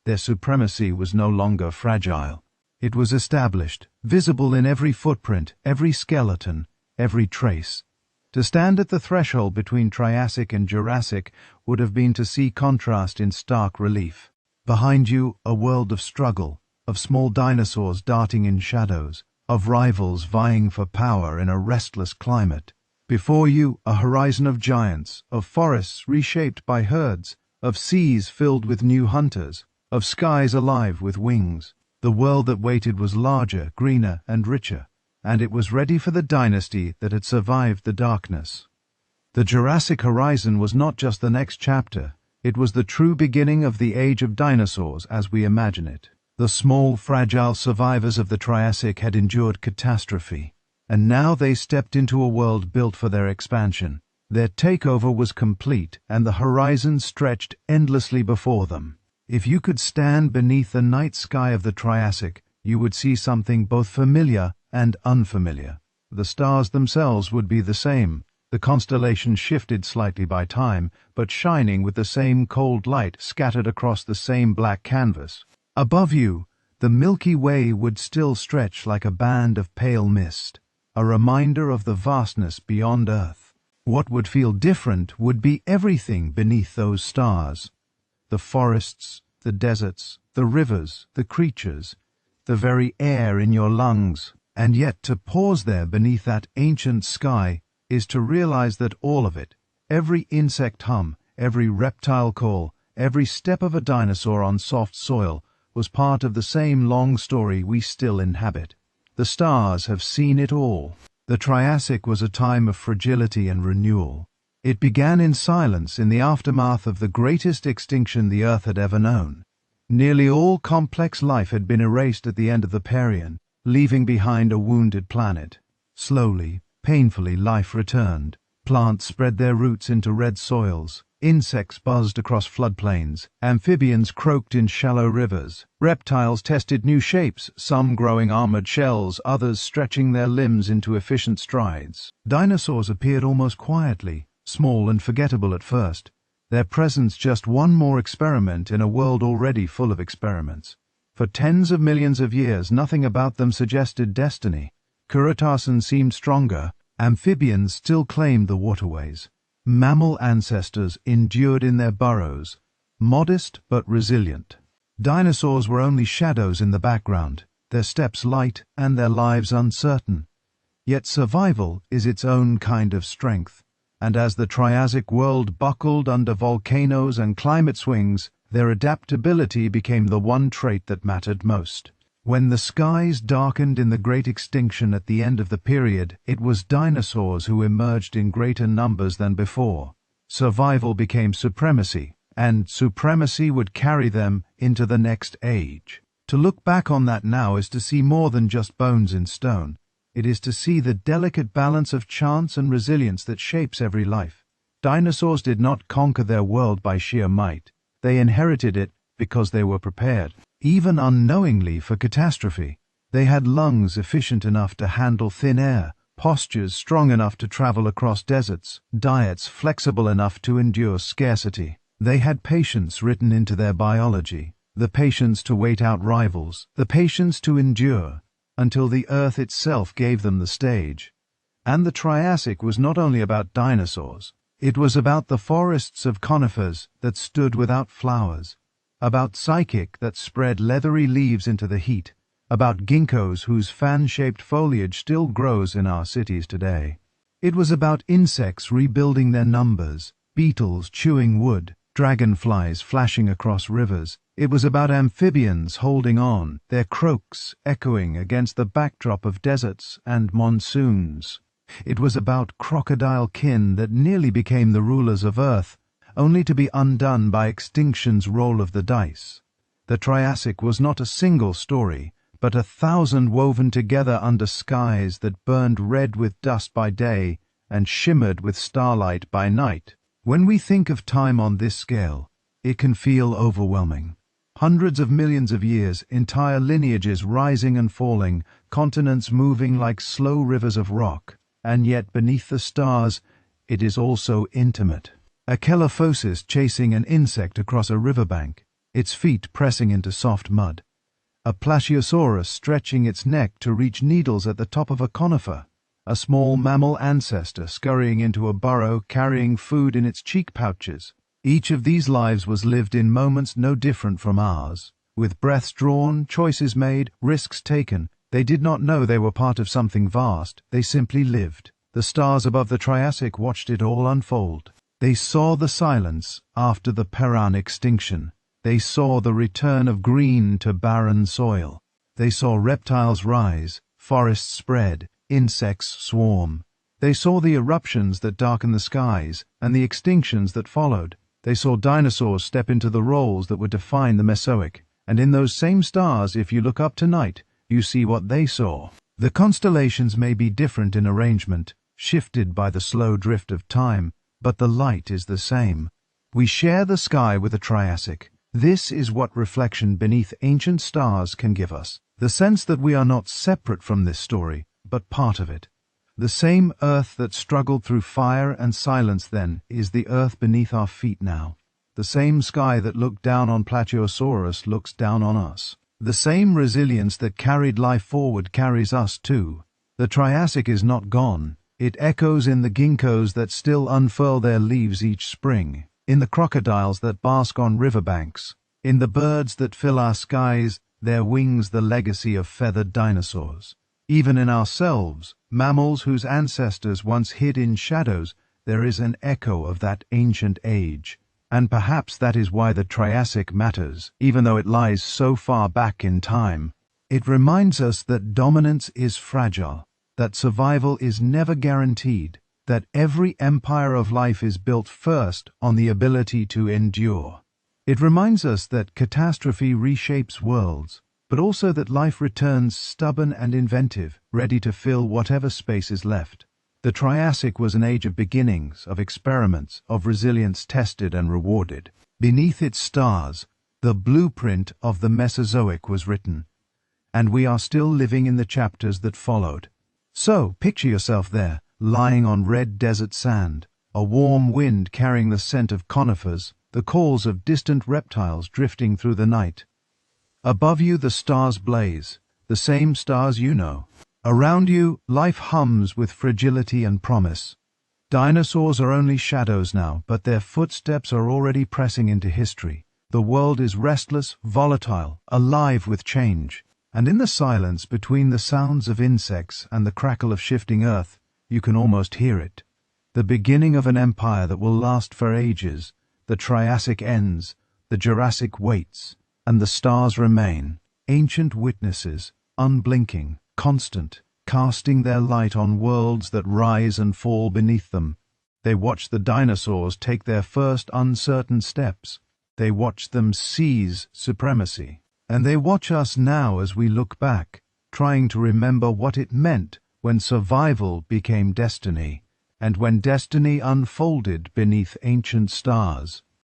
Their supremacy was no longer fragile. It was established, visible in every footprint, every skeleton, every trace. To stand at the threshold between Triassic and Jurassic would have been to see contrast in stark relief. Behind you, a world of struggle, of small dinosaurs darting in shadows, of rivals vying for power in a restless climate. Before you, a horizon of giants, of forests reshaped by herds, of seas filled with new hunters, of skies alive with wings. The world that waited was larger, greener, and richer, and it was ready for the dynasty that had survived the darkness. The Jurassic horizon was not just the next chapter, it was the true beginning of the Age of Dinosaurs as we imagine it. The small, fragile survivors of the Triassic had endured catastrophe, and now they stepped into a world built for their expansion. Their takeover was complete, and the horizon stretched endlessly before them. If you could stand beneath the night sky of the Triassic, you would see something both familiar and unfamiliar. The stars themselves would be the same, the constellations shifted slightly by time, but shining with the same cold light scattered across the same black canvas. Above you, the Milky Way would still stretch like a band of pale mist, a reminder of the vastness beyond Earth. What would feel different would be everything beneath those stars. The forests, the deserts, the rivers, the creatures, the very air in your lungs. And yet to pause there beneath that ancient sky is to realize that all of it, every insect hum, every reptile call, every step of a dinosaur on soft soil, was part of the same long story we still inhabit. The stars have seen it all. The Triassic was a time of fragility and renewal. It began in silence in the aftermath of the greatest extinction the Earth had ever known. Nearly all complex life had been erased at the end of the Permian, leaving behind a wounded planet. Slowly, painfully, life returned. Plants spread their roots into red soils. Insects buzzed across floodplains. Amphibians croaked in shallow rivers. Reptiles tested new shapes, some growing armored shells, others stretching their limbs into efficient strides. Dinosaurs appeared almost quietly, small and forgettable at first, their presence just one more experiment in a world already full of experiments. For tens of millions of years, nothing about them suggested destiny. Cretaceans seemed stronger. Amphibians still claimed the waterways. Mammal ancestors endured in their burrows, modest but resilient. Dinosaurs were only shadows in the background, their steps light and their lives uncertain. Yet survival is its own kind of strength, and as the Triassic world buckled under volcanoes and climate swings, their adaptability became the one trait that mattered most. When the skies darkened in the Great Extinction at the end of the period, it was dinosaurs who emerged in greater numbers than before. Survival became supremacy, and supremacy would carry them into the next age. To look back on that now is to see more than just bones in stone. It is to see the delicate balance of chance and resilience that shapes every life. Dinosaurs did not conquer their world by sheer might. They inherited it because they were prepared, even unknowingly, for catastrophe. They had lungs efficient enough to handle thin air, postures strong enough to travel across deserts, diets flexible enough to endure scarcity. They had patience written into their biology, the patience to wait out rivals, the patience to endure, until the Earth itself gave them the stage. And the Triassic was not only about dinosaurs. It was about the forests of conifers that stood without flowers, about psychic that spread leathery leaves into the heat, about ginkgos whose fan-shaped foliage still grows in our cities today. It was about insects rebuilding their numbers, beetles chewing wood, dragonflies flashing across rivers. It was about amphibians holding on, their croaks echoing against the backdrop of deserts and monsoons. It was about crocodile kin that nearly became the rulers of Earth, only to be undone by extinction's roll of the dice. The Triassic was not a single story, but 1,000 woven together under skies that burned red with dust by day and shimmered with starlight by night. When we think of time on this scale, it can feel overwhelming. Hundreds of millions of years, entire lineages rising and falling, continents moving like slow rivers of rock. And yet beneath the stars, it is also intimate. A Chelophosis chasing an insect across a riverbank, its feet pressing into soft mud. A Brachiosaurus stretching its neck to reach needles at the top of a conifer. A small mammal ancestor scurrying into a burrow carrying food in its cheek pouches. Each of these lives was lived in moments no different from ours. With breaths drawn, choices made, risks taken, they did not know they were part of something vast. They simply lived. The stars above the Triassic watched it all unfold. They saw the silence after the Permian extinction. They saw the return of green to barren soil. They saw reptiles rise, forests spread, insects swarm. They saw the eruptions that darkened the skies and the extinctions that followed. They saw dinosaurs step into the roles that would define the Mesozoic. And in those same stars, if you look up tonight, you see what they saw. The constellations may be different in arrangement, shifted by the slow drift of time, but the light is the same. We share the sky with the Triassic. This is what reflection beneath ancient stars can give us. The sense that we are not separate from this story, but part of it. The same Earth that struggled through fire and silence then is the Earth beneath our feet now. The same sky that looked down on Brachiosaurus looks down on us. The same resilience that carried life forward carries us too. The Triassic is not gone. It echoes in the ginkgos that still unfurl their leaves each spring, in the crocodiles that bask on riverbanks, in the birds that fill our skies, their wings the legacy of feathered dinosaurs. Even in ourselves, mammals whose ancestors once hid in shadows, there is an echo of that ancient age. And perhaps that is why the Triassic matters, even though it lies so far back in time. It reminds us that dominance is fragile, that survival is never guaranteed, that every empire of life is built first on the ability to endure. It reminds us that catastrophe reshapes worlds, but also that life returns stubborn and inventive, ready to fill whatever space is left. The Triassic was an age of beginnings, of experiments, of resilience tested and rewarded. Beneath its stars, the blueprint of the Mesozoic was written, and we are still living in the chapters that followed. So, picture yourself there, lying on red desert sand, a warm wind carrying the scent of conifers, the calls of distant reptiles drifting through the night. Above you the stars blaze, the same stars you know. Around you, life hums with fragility and promise. Dinosaurs are only shadows now, but their footsteps are already pressing into history. The world is restless, volatile, alive with change. And in the silence between the sounds of insects and the crackle of shifting earth, you can almost hear it. The beginning of an empire that will last for ages. The Triassic ends, the Jurassic waits, and the stars remain, ancient witnesses, unblinking, constant, casting their light on worlds that rise and fall beneath them. They watch the dinosaurs take their first uncertain steps. They watch them seize supremacy. And they watch us now as we look back, trying to remember what it meant when survival became destiny, and when destiny unfolded beneath ancient stars.